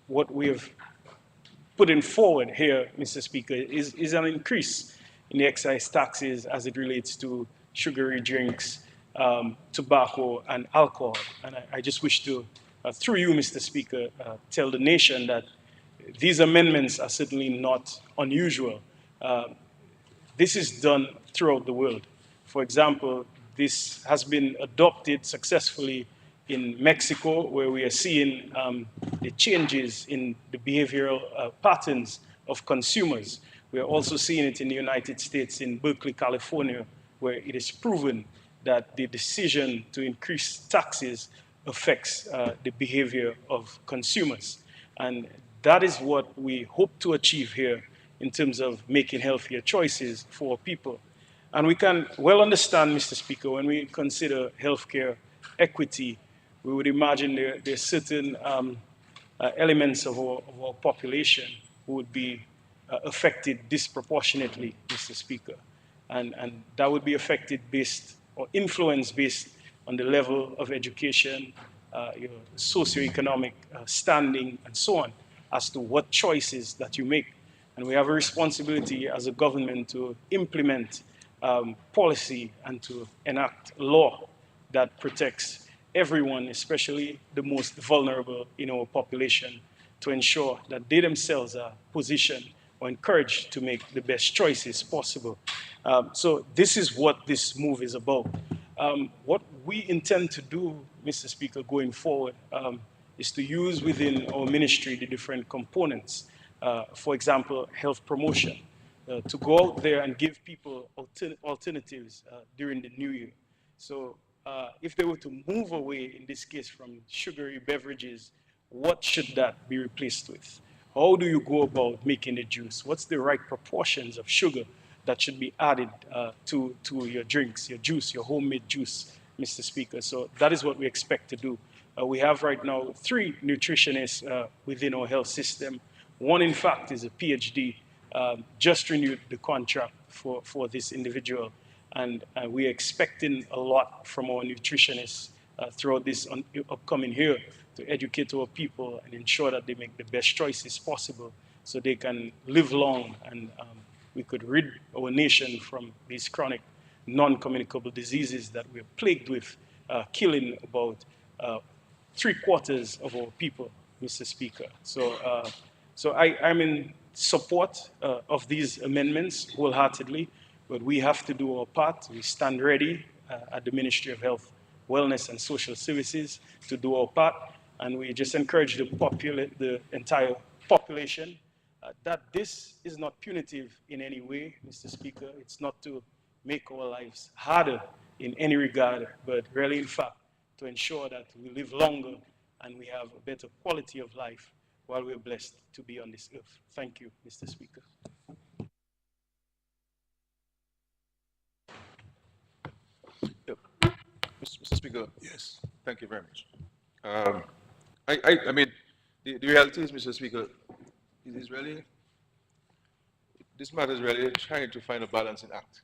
what we have putting forward here, Mr. Speaker, is an increase in the excise taxes as it relates to sugary drinks, tobacco, and alcohol. And I just wish to, through you, Mr. Speaker, tell the nation that these amendments are certainly not unusual. This is done throughout the world. For example, This has been adopted successfully in Mexico, where we are seeing the changes in the behavioral patterns of consumers. We are also seeing it in the United States, in Berkeley, California, where it is proven that the decision to increase taxes affects the behavior of consumers. And that is what we hope to achieve here in terms of making healthier choices for people. And we can well understand, Mr. Speaker, when we consider healthcare equity, we would imagine there's certain elements of our population who would be affected disproportionately, Mr. Speaker. And that would be affected based or influenced based on the level of education, your socioeconomic standing, and so on, as to what choices that you make. And we have a responsibility as a government to implement policy and to enact law that protects everyone, especially the most vulnerable in our population, to ensure that they themselves are positioned or encouraged to make the best choices possible. So this is what this move is about. What we intend to do, Mr. Speaker, going forward, is to use within our ministry the different components. For example, health promotion, to go out there and give people alternatives during the new year. So if they were to move away, in this case, from sugary beverages, what should that be replaced with? How do you go about making the juice? What's the right proportions of sugar that should be added to your drinks, your juice, your homemade juice, Mr. Speaker? So that is what we expect to do. We have right now 3 nutritionists within our health system. One, in fact, is a PhD, just renewed the contract for this individual. And we're expecting a lot from our nutritionists throughout this upcoming year to educate our people and ensure that they make the best choices possible so they can live long and we could rid our nation from these chronic non-communicable diseases that we're plagued with, killing about 3/4 of our people, Mr. Speaker. So I'm in support of these amendments wholeheartedly, but we have to do our part. We stand ready at the Ministry of Health, Wellness and Social Services to do our part, and we just encourage the entire population that this is not punitive in any way, Mr. Speaker. It's not to make our lives harder in any regard, but really, in fact, to ensure that we live longer and we have a better quality of life while we're blessed to be on this earth. Thank you, Mr. Speaker. Yep. Mr. Speaker, Yes. thank you very much. I mean, the reality is, Mr. Speaker, it is really, this matter is really trying to find a balancing act.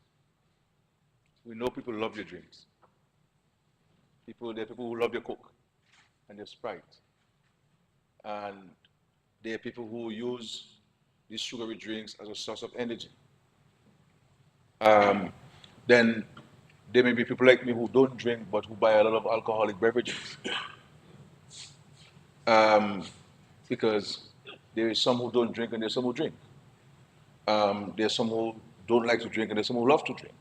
We know people love your drinks. There are people who love your Coke and your Sprite. And there are people who use these sugary drinks as a source of energy. Then there may be people like me who don't drink but who buy a lot of alcoholic beverages. Because there is some who don't drink and there's some who drink. There's some who don't like to drink and there's some who love to drink.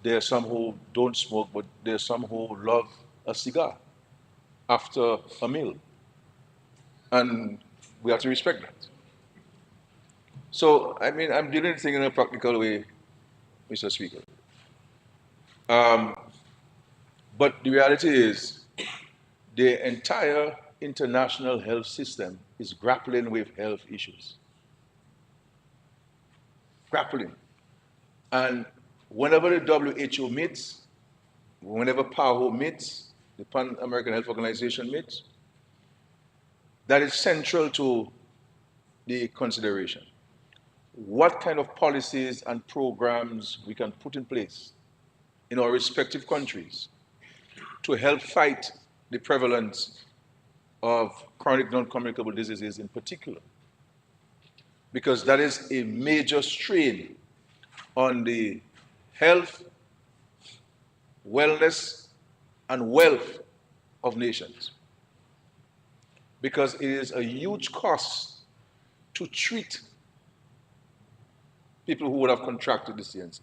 There are some who don't smoke, but there are some who love a cigar after a meal. And we have to respect that. So, I mean, I'm dealing with things in a practical way, Mr. Speaker. But the reality is, the entire international health system is grappling with health issues. Grappling. And whenever the WHO meets, whenever PAHO meets, the Pan American Health Organization meets, that is central to the consideration. What kind of policies and programs we can put in place in our respective countries to help fight the prevalence of chronic non-communicable diseases in particular. Because that is a major strain on the health, wellness, and wealth of nations. Because it is a huge cost to treat people who would have contracted the disease.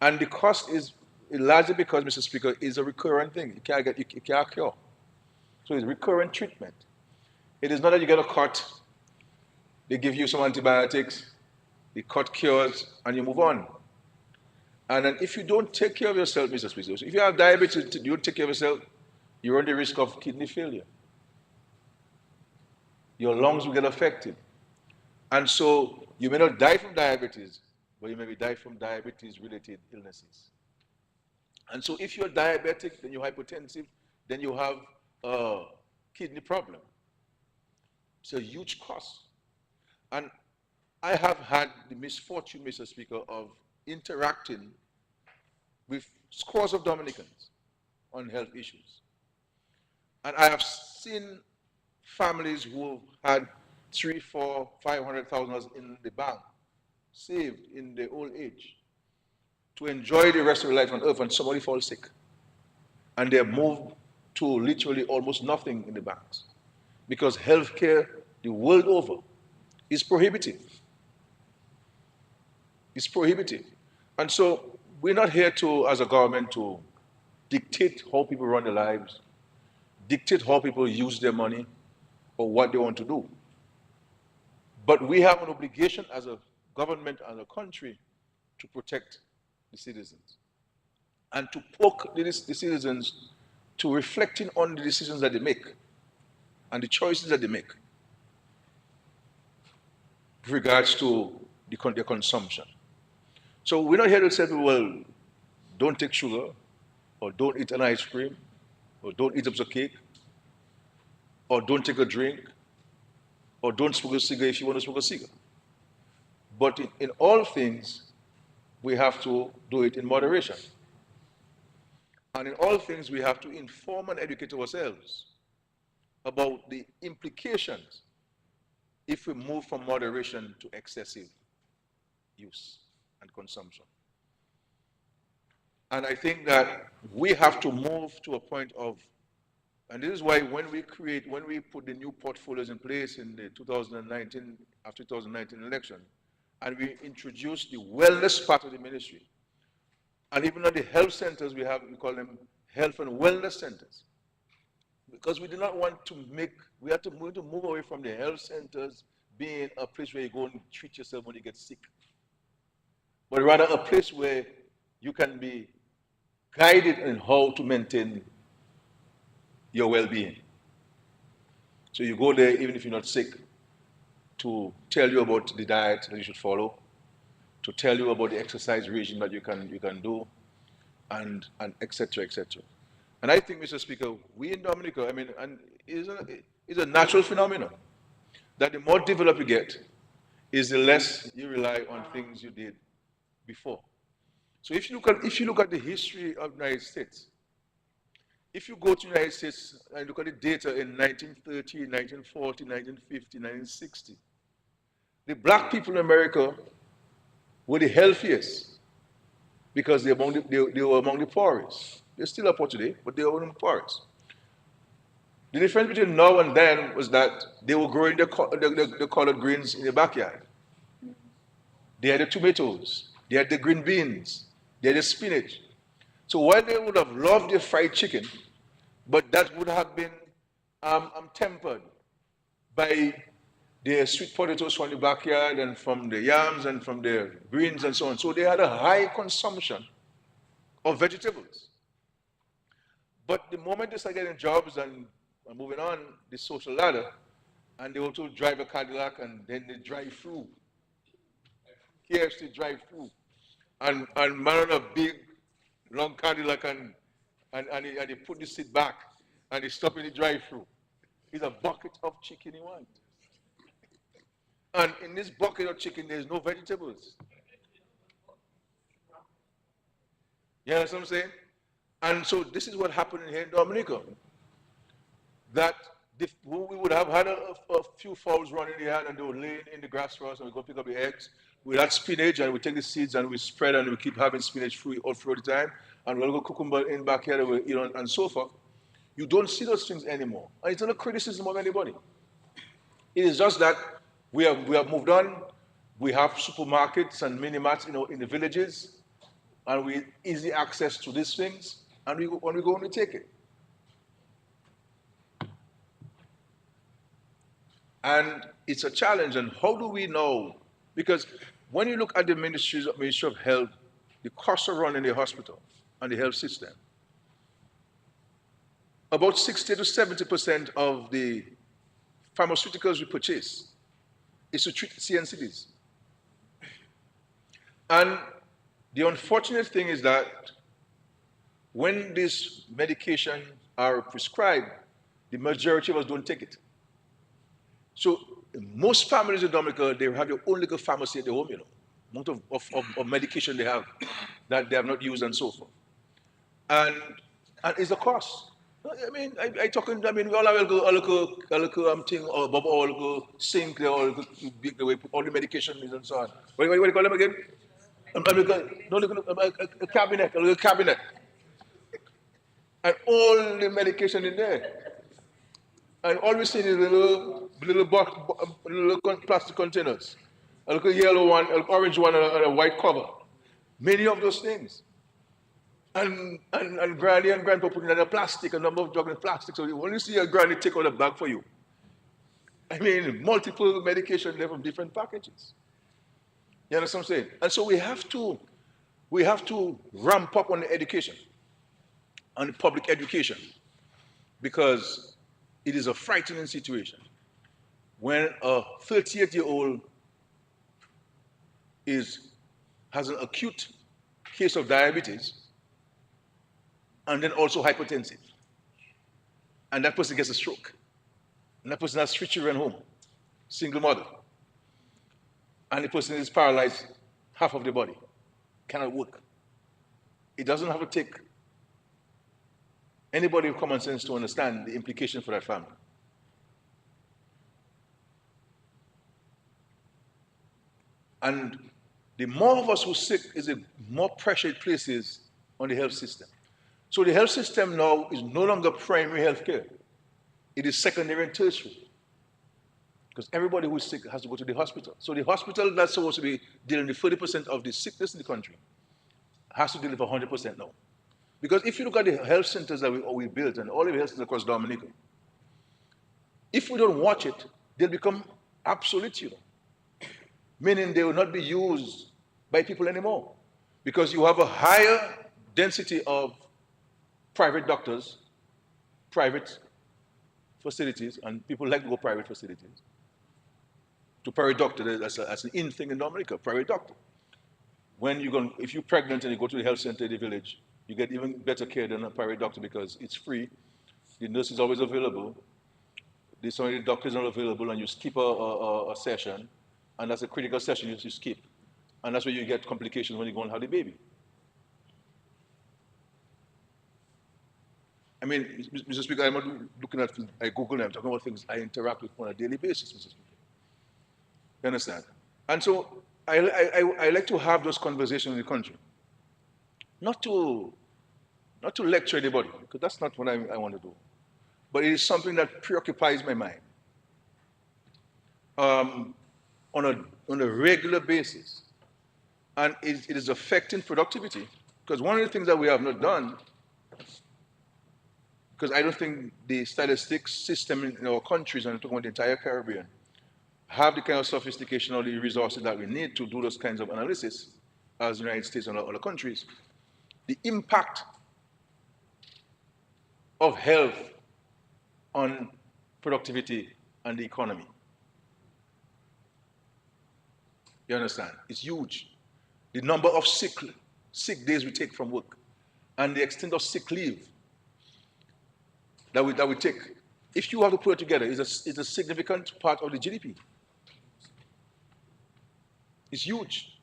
And the cost is largely because, Mr. Speaker, is a recurrent thing. You can't cure. So it's recurrent treatment. It is not that you get a cut, they give you some antibiotics, the cut cures, and you move on. And then if you don't take care of yourself, Mr. Speaker, so if you have diabetes, you don't take care of yourself, you run the risk of kidney failure. Your lungs will get affected. And so you may not die from diabetes, but you may die from diabetes-related illnesses. And so if you're diabetic, then you're hypertensive, then you have a kidney problem. It's a huge cost. And I have had the misfortune, Mr. Speaker, of interacting with scores of Dominicans on health issues. And I have seen families who had $300,000, $400,000, $500,000 in the bank, saved in their old age, to enjoy the rest of their life on earth, and somebody falls sick. And they're moved to literally almost nothing in the banks. Because healthcare, the world over, is prohibitive. It's prohibitive. And so we're not here to, as a government, to dictate how people run their lives, dictate how people use their money, or what they want to do. But we have an obligation as a government, as a country, to protect the citizens and to poke the citizens to reflecting on the decisions that they make and the choices that they make with regards to their consumption. So we're not here to say, well, don't take sugar, or don't eat an ice cream, or don't eat up a cake, or don't take a drink, or don't smoke a cigarette if you want to smoke a cigarette. But in all things, we have to do it in moderation. And in all things, we have to inform and educate ourselves about the implications if we move from moderation to excessive use and consumption. And I think that we have to move to a point of, and this is why when we put the new portfolios in place in the 2019, after 2019 election, and we introduced the wellness part of the ministry, and even at the health centers we call them health and wellness centers. Because we do not want to we have to move away from the health centers being a place where you go and treat yourself when you get sick. But rather a place where you can be guided in how to maintain your well-being. So you go there even if you're not sick, to tell you about the diet that you should follow, to tell you about the exercise regime that you can do, and et cetera, et cetera. And I think, Mr. Speaker, we in Dominica, and it's a natural phenomenon that the more developed you get, is the less you rely on things you did before. So if you look at the history of the United States, if you go to the United States and look at the data in 1930, 1940, 1950, 1960, the black people in America were the healthiest because they were among the poorest. They still are poor today, but they were among the poorest. The difference between now and then was that they were growing the collard greens in the backyard. They had the tomatoes, they had the green beans, they had the spinach. So while they would have loved their fried chicken, but that would have been tempered by their sweet potatoes from the backyard and from the yams and from the greens and so on. So they had a high consumption of vegetables. But the moment they start getting jobs and moving on the social ladder, and they also drive a Cadillac and then they drive through. KFC drive through. And man on a big, long Cadillac and he put the seat back and he stop in the drive-through. It's a bucket of chicken he wants. And in this bucket of chicken, there's no vegetables. You understand what I'm saying? And so this is what happened here in Dominica. That we would have had a few fowls running in the yard and they would lay in the grass for us and we go pick up the eggs. We had spinach and we take the seeds and we spread and we keep having spinach all through the time. And we'll go cucumber in backyard and so forth. You don't see those things anymore. And it's not a criticism of anybody. It is just that we have moved on. We have supermarkets and mini-marts in the villages. and we easy access to these things, and when we go and we take it. And it's a challenge, and how do we know? Because when you look at the Ministry of Health, the costs are run in the hospital and the health system. About 60 to 70% of the pharmaceuticals we purchase is to treat CNCDs. And the unfortunate thing is that when these medications are prescribed, the majority of us don't take it. So most families in Dominica, they have their own little pharmacy at the home, amount of medication they have that they have not used and so forth. And it's a cost. I mean, we all have a little thing or a little sink there, or the way all the medication is and so on. What do you call them again? A cabinet, a little cabinet. And all the medication in there. And all we see is little plastic containers. A little yellow one, an orange one, and a white cover. Many of those things. And granny and grandpa put in a plastic, a number of drugs in plastic. So when you see a granny take out a bag for you, I mean, multiple medication there from different packages. You understand what I'm saying? And so we have to ramp up on the education, on the public education, because it is a frightening situation when a 38-year-old has an acute case of diabetes and then also hypertensive. And that person gets a stroke. And that person has 3 children home, single mother. And the person is paralyzed, half of the body, cannot work. It doesn't have to take anybody with common sense to understand the implication for that family. And the more of us who are sick is the more pressure it places on the health system. So the health system now is no longer primary health care. It is secondary and tertiary. Because everybody who is sick has to go to the hospital. So the hospital that's supposed to be dealing with 30% of the sickness in the country has to deal with 100% now. Because if you look at the health centers that we built and all the health centers across Dominica, if we don't watch it, they'll become obsolete, meaning they will not be used by people anymore. Because you have a higher density of private doctors, private facilities, and people like to go private facilities. To private doctor, that's an in thing in Dominica, private doctor. If you're pregnant and you go to the health center in the village, you get even better care than a private doctor because it's free. The nurse is always available. Some of the doctors are not available, and you skip a session, and that's a critical session you skip. And that's where you get complications when you go and have the baby. I mean, Mr. Speaker, I'm not looking at things I Google, I'm talking about things I interact with on a daily basis, Mr. Speaker. You understand? And so I like to have those conversations in the country. Not to lecture anybody, because that's not what I want to do. But it is something that preoccupies my mind on a regular basis. And it is affecting productivity, because one of the things that we have not done, because I don't think the statistics system in our countries, and I'm talking about the entire Caribbean, have the kind of sophistication or the resources that we need to do those kinds of analysis as the United States and other countries. The impact of health on productivity and the economy. You understand? It's huge. The number of sick days we take from work and the extent of sick leave that we take, if you have to put it together, is a significant part of the GDP. It's huge.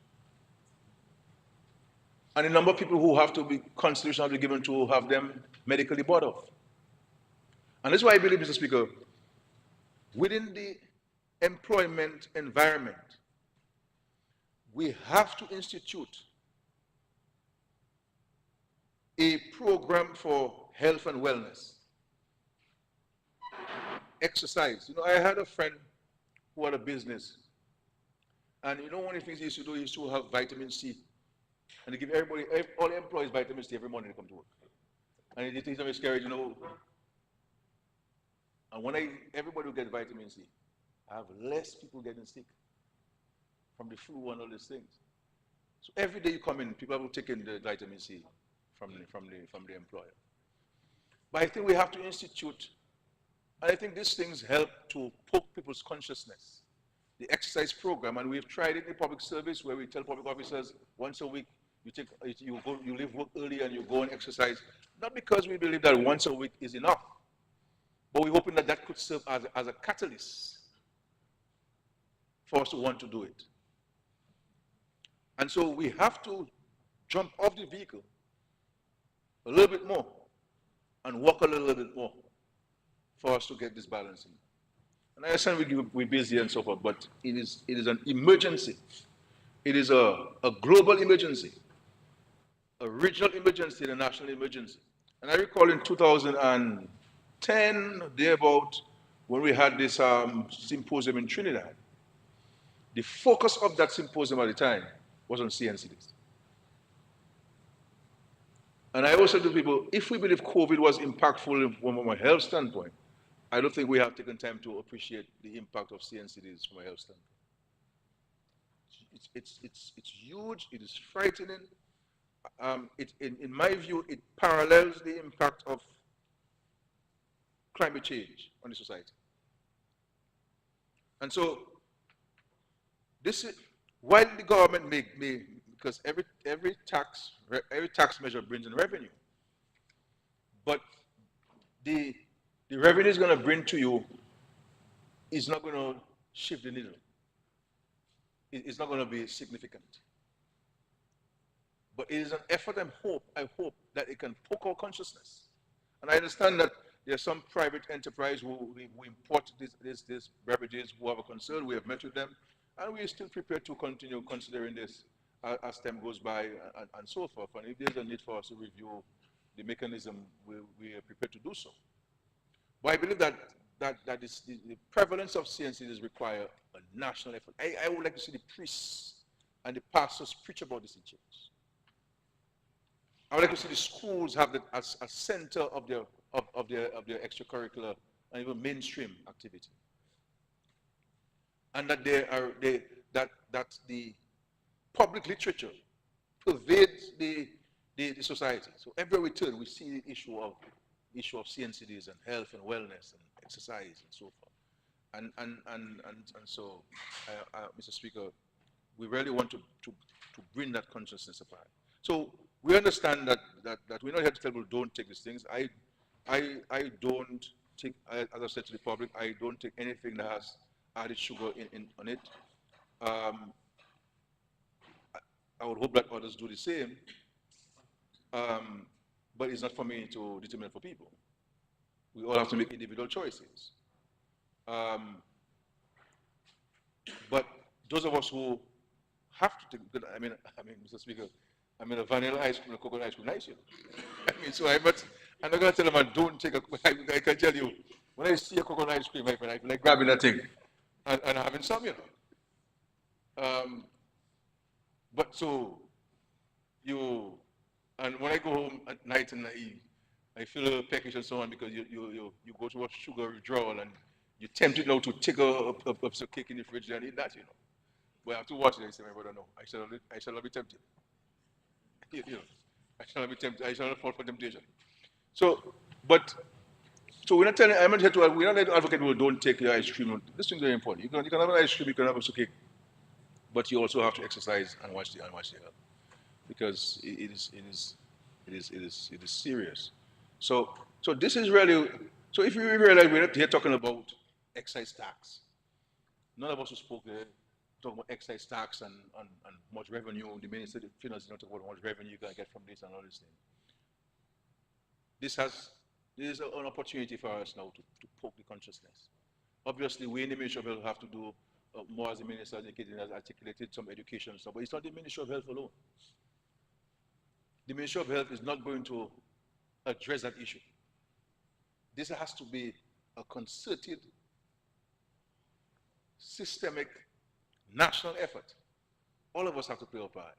And the number of people who have to be consideration have to be given to have them medically bought off. And that's why I believe, Mr. Speaker, within the employment environment, we have to institute a program for health and wellness. Exercise. I had a friend who had a business, and one of the things he used to do is to have vitamin C And they give everybody, all the employees vitamin C every morning they come to work. And it is very scary, you know. And when everybody will get vitamin C, I have less people getting sick from the flu and all these things. So every day you come in, people will take in the vitamin C from the employer. But I think we have to institute, and I think these things help to poke people's consciousness. The exercise program, and we've tried it in public service where we tell public officers once a week you leave work early and you go and exercise. Not because we believe that once a week is enough, but we're hoping that that could serve as a catalyst for us to want to do it. And so we have to jump off the vehicle a little bit more and walk a little bit more for us to get this balance in. And I understand we're busy and so forth, but it is an emergency. It is a global emergency, a regional emergency, and a national emergency. And I recall in 2010, thereabout, when we had this symposium in Trinidad, the focus of that symposium at the time was on CNCDs. And I also tell people, if we believe COVID was impactful from a health standpoint, I don't think we have taken time to appreciate the impact of CNCDs from a health standpoint. It's huge, it is frightening. In my view, it parallels the impact of climate change on the society. And so, this is, while the government may because every tax measure brings in revenue, but the revenue is going to bring to you is not going to shift the needle. It's not going to be significant. But it is an effort and I hope that it can poke our consciousness. And I understand that there are some private enterprise who import these beverages who have a concern. We have met with them, and we are still prepared to continue considering this as time goes by and so forth. And if there's a need for us to review the mechanism, we are prepared to do so. But I believe that the prevalence of CNCs require a national effort. I would like to see the priests and the pastors preach about this in church. I would like to see the schools have that as a center of their extracurricular and even mainstream activity, and that that the public literature pervades the society. So everywhere we turn, we see the issue of CNCDs and health and wellness and exercise and so forth. And so, Mr. Speaker, we really want to bring that consciousness apart. So we understand that we're not here to tell people don't take these things. I don't take, as I said to the public, I don't take anything that has added sugar on it. I would hope that others do the same, but it's not for me to determine for people. We all have to make individual choices. But those of us who have to take, I mean, Mr. Speaker, I mean, a vanilla ice cream, a coconut ice cream, nice, you know. I mean, so I'm not going to tell them I don't take I can tell you, when I see a coconut ice cream, I feel like grabbing that thing and having some, you know. But so, and when I go home at night and I feel a little peckish and so on because you go to a sugar withdrawal and you're tempted now to take a cake in the fridge and eat that, you know. But I have to watch it and say, my brother, no, I shall not be tempted. You know, I shall not be tempted. I shall not fall for temptation. So we're not telling. We're not here to advocate people don't take your ice cream. This thing is very important. You can have an ice cream, you can have a cake, but you also have to exercise and watch the health, because it is serious. So this is really. So if you realize we're not here talking about excise tax. None of us who spoke there talking about excise tax and much revenue. The Minister of Finance is not talking about how much revenue you can get from this and all this thing. This is an opportunity for us now to poke the consciousness. Obviously, we in the Ministry of Health have to do more, as the Minister has articulated, some education and stuff, but it's not the Ministry of Health alone. The Ministry of Health is not going to address that issue. This has to be a concerted, systemic, national effort. All of us have to play our part.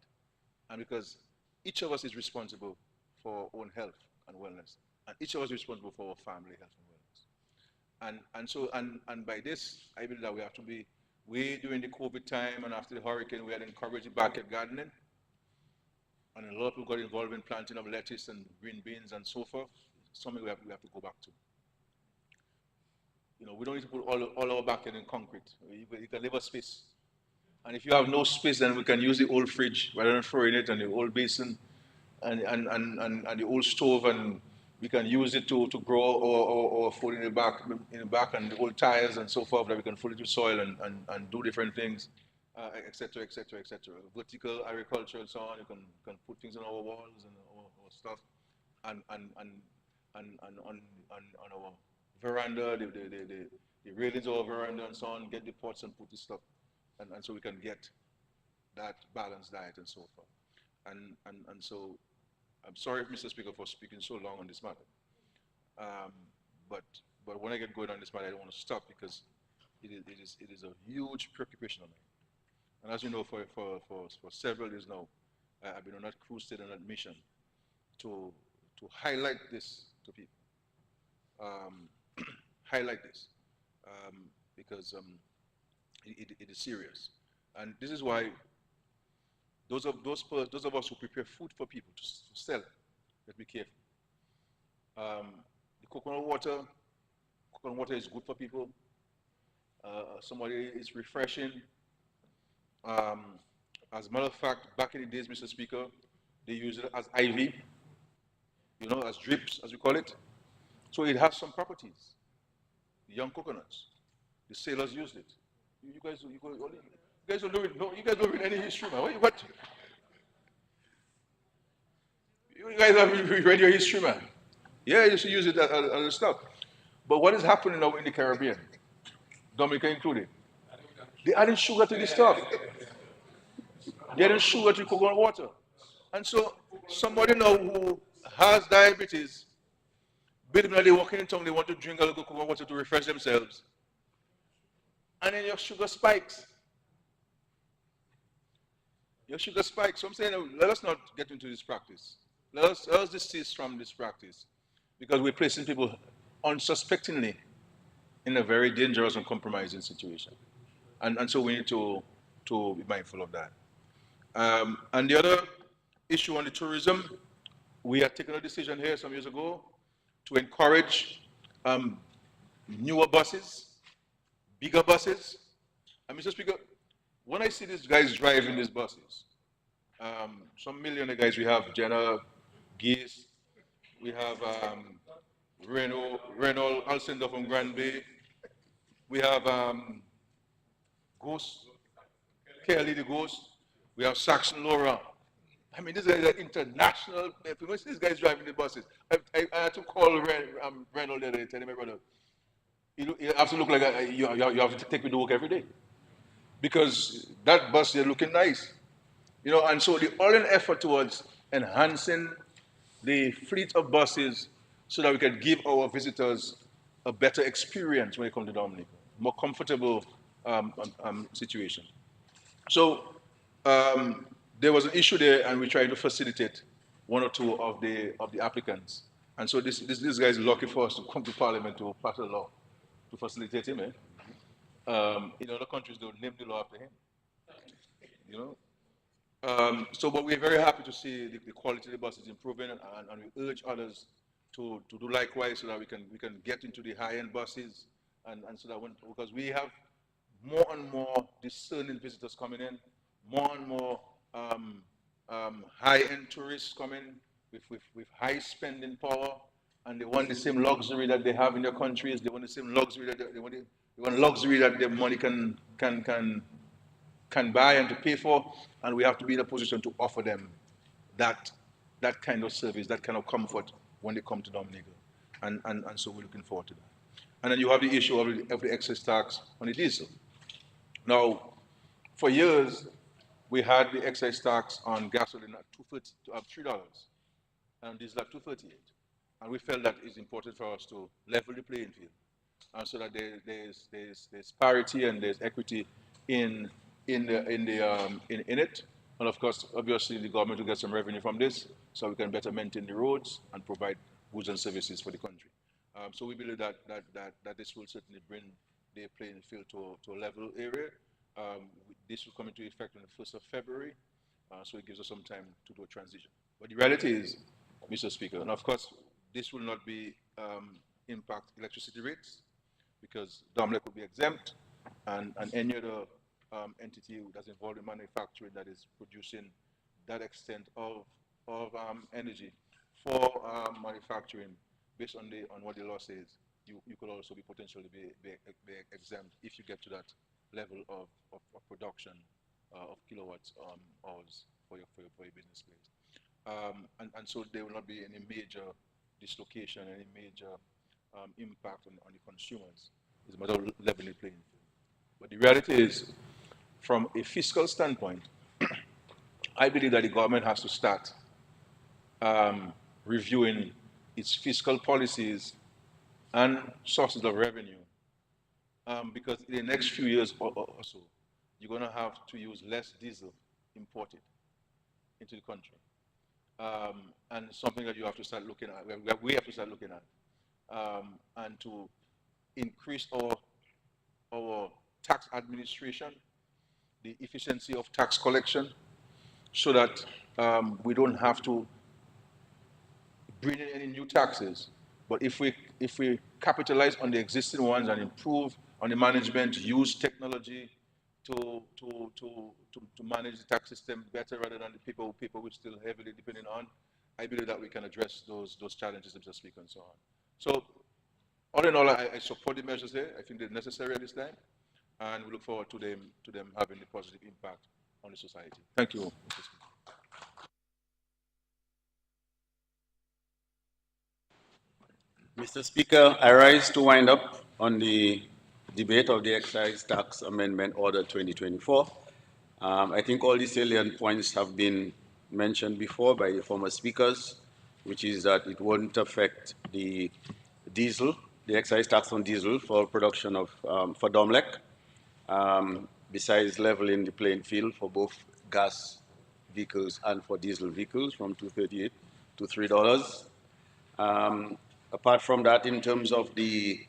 And because each of us is responsible for our own health and wellness, and each of us is responsible for our family health and wellness. And by this, I believe that we have to be, during the COVID time and after the hurricane, we had encouraged backyard gardening, and a lot of people got involved in planting of lettuce and green beans and so forth. Something we have to go back to. You know, we don't need to put all our backyard in concrete. You can leave a space. And if you have no space, then we can use the old fridge rather than throwing it, and the old basin and the old stove, and we can use it to grow our food in the back, and the old tires and so forth, that we can fill it with soil and do different things, etc., etc., etc. Vertical agriculture and so on. You can put things on our walls and our stuff, and on our veranda, the railings of our veranda and so on. Get the pots and put the stuff, and so we can get that balanced diet and so forth. And so I'm sorry, Mr. Speaker, for speaking so long on this matter. But when I get going on this matter, I don't want to stop, because it is a huge preoccupation of mine. And as you know, for several years now, I've been on that crusade and that mission to highlight this to people. Highlight this because it is serious, and this is why those of us who prepare food for people to sell, let's be careful. The coconut water is good for people. It's refreshing. As a matter of fact, back in the days, Mr. Speaker, they use it as IV, you know, as drips, as we call it. So it has some properties. The young coconuts, the sailors used it. You guys don't read any history, man. What? You guys have read your history, man. Yeah, you used to use it as stuff. But what is happening now in the Caribbean, Dominica included? They're adding sugar to this stuff. They're adding sugar to coconut water. And so somebody now who has diabetes, believe me, they walk in town, they want to drink a little coconut water to refresh themselves, and then your sugar spikes. Your sugar spikes. So I'm saying, let us not get into this practice. Let us desist from this practice, because we're placing people unsuspectingly in a very dangerous and compromising situation. And so we need to be mindful of that. And the other issue on the tourism, we had taken a decision here some years ago to encourage newer buses, bigger buses. And Mr. Speaker, when I see these guys driving these buses, some millionaire guys, we have Jenna Geese, we have Renault Alcindor from Grand Bay, we have Ghost, Kelly the Ghost, we have Saxon Laurent. I mean, these guys are international. When these guys driving the buses, I had to call Renault the other day, tell him, my brother, you have to look like you have to take me to work every day, because that bus, they're looking nice. You know, and so all an effort towards enhancing the fleet of buses so that we can give our visitors a better experience when they come to Dominica, more comfortable situation. So there was an issue there, and we tried to facilitate one or two of the applicants. And so this guy is lucky for us to come to Parliament to pass a law to facilitate him. In other countries, they'll name the law after him. You know. But we're very happy to see the quality of the buses improving, and we urge others to do likewise, so that we can get into the high-end buses, and so that because we have more and more discerning visitors coming in, more and more high-end tourists coming with high spending power, and they want the same luxury that they have in their countries. They want the same luxury that they want luxury that their money can buy and to pay for, and we have to be in a position to offer them that kind of service, that kind of comfort when they come to Dominica, and so we're looking forward to that. And then you have the issue of the excess tax on the diesel. Now, for years, we had the excise tax on gasoline at $3, and diesel at $2.38, and we felt that it's important for us to level the playing field, and so that there's parity and there's equity in it, And of course, obviously, the government will get some revenue from this, so we can better maintain the roads and provide goods and services for the country. So we believe that this will certainly bring the playing field to a level area. This will come into effect on the 1st of February, so it gives us some time to do a transition. But the reality is, Mr. Speaker, and of course, this will not be impact electricity rates, because DOMLEC will be exempt, and any other entity that's involved in manufacturing that is producing that extent of energy for manufacturing, based on what the law says, you could also be potentially be exempt if you get to that level of production of kilowatts hours for your business place. And so there will not be any major dislocation, any major impact on the consumers. It's a matter of leveling the playing field. But the reality is, from a fiscal standpoint, I believe that the government has to start reviewing its fiscal policies and sources of revenue, because in the next few years or so, you're going to have to use less diesel imported into the country. And something that you have to start looking at, we have to start looking at, and to increase our tax administration, the efficiency of tax collection, so that we don't have to bring in any new taxes. But if we capitalize on the existing ones and improve on the management, use technology to manage the tax system better rather than the people we're still heavily depending on, I believe that we can address those challenges, Mr. Speaker, and so on. So, all in all, I support the measures there. I think they're necessary at this time, and we look forward to them having a positive impact on the society. Thank you, Mr. Speaker. Mr. Speaker, I rise to wind up on the debate of the Excise Tax Amendment Order 2024. I think all the salient points have been mentioned before by the former speakers, which is that it won't affect the diesel, the excise tax on diesel for production of, for DOMLEC, besides leveling the playing field for both gas vehicles and for diesel vehicles from $2.38 to $3. Apart from that, in terms of the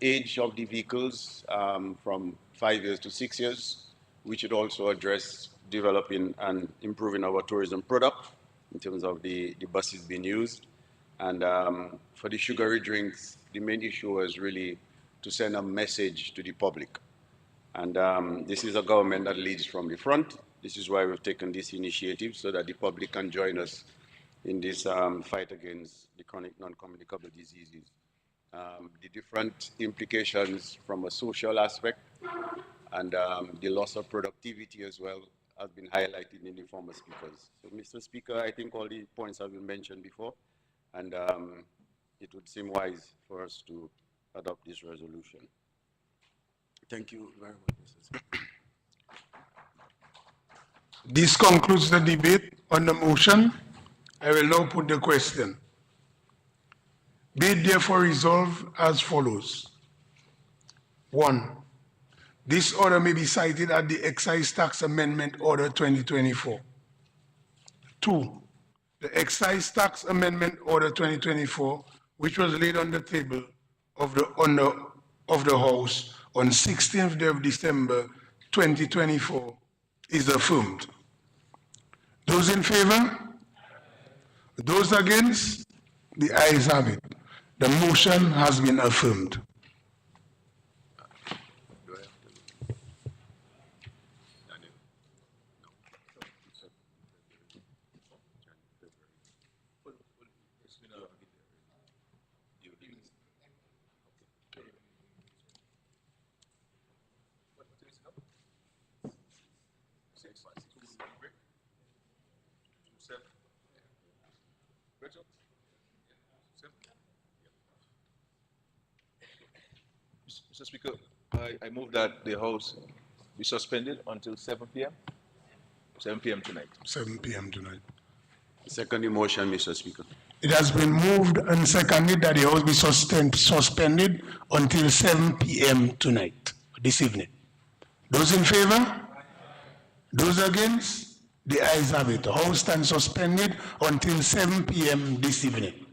age of the vehicles, from 5 years to 6 years, we should also address developing and improving our tourism product in terms of the buses being used. And for the sugary drinks, the main issue was really to send a message to the public. And this is a government that leads from the front. This is why we've taken this initiative, so that the public can join us in this fight against the chronic non-communicable diseases. The different implications from a social aspect and the loss of productivity as well has been highlighted in the former speakers. So, Mr. Speaker, I think all the points have been mentioned before, and it would seem wise for us to adopt this resolution. Thank you very much, Mr. Speaker. This concludes the debate on the motion. I will now put the question. Be it therefore resolved as follows. 1. This order may be cited at the Excise Tax Amendment Order 2024. 2. The Excise Tax Amendment Order 2024, which was laid on the table of the House on 16th day of December 2024, is affirmed. Those in favor? Those against? The ayes have it. The motion has been affirmed. Mr. Speaker, I move that the House be suspended until 7 p.m. 7 p.m. tonight. 7 p.m. tonight. Second the motion, Mr. Speaker. It has been moved and seconded that the House be suspended until 7 p.m. tonight, this evening. Those in favor? Those against? The ayes have it. House stands suspended until 7 p.m. this evening.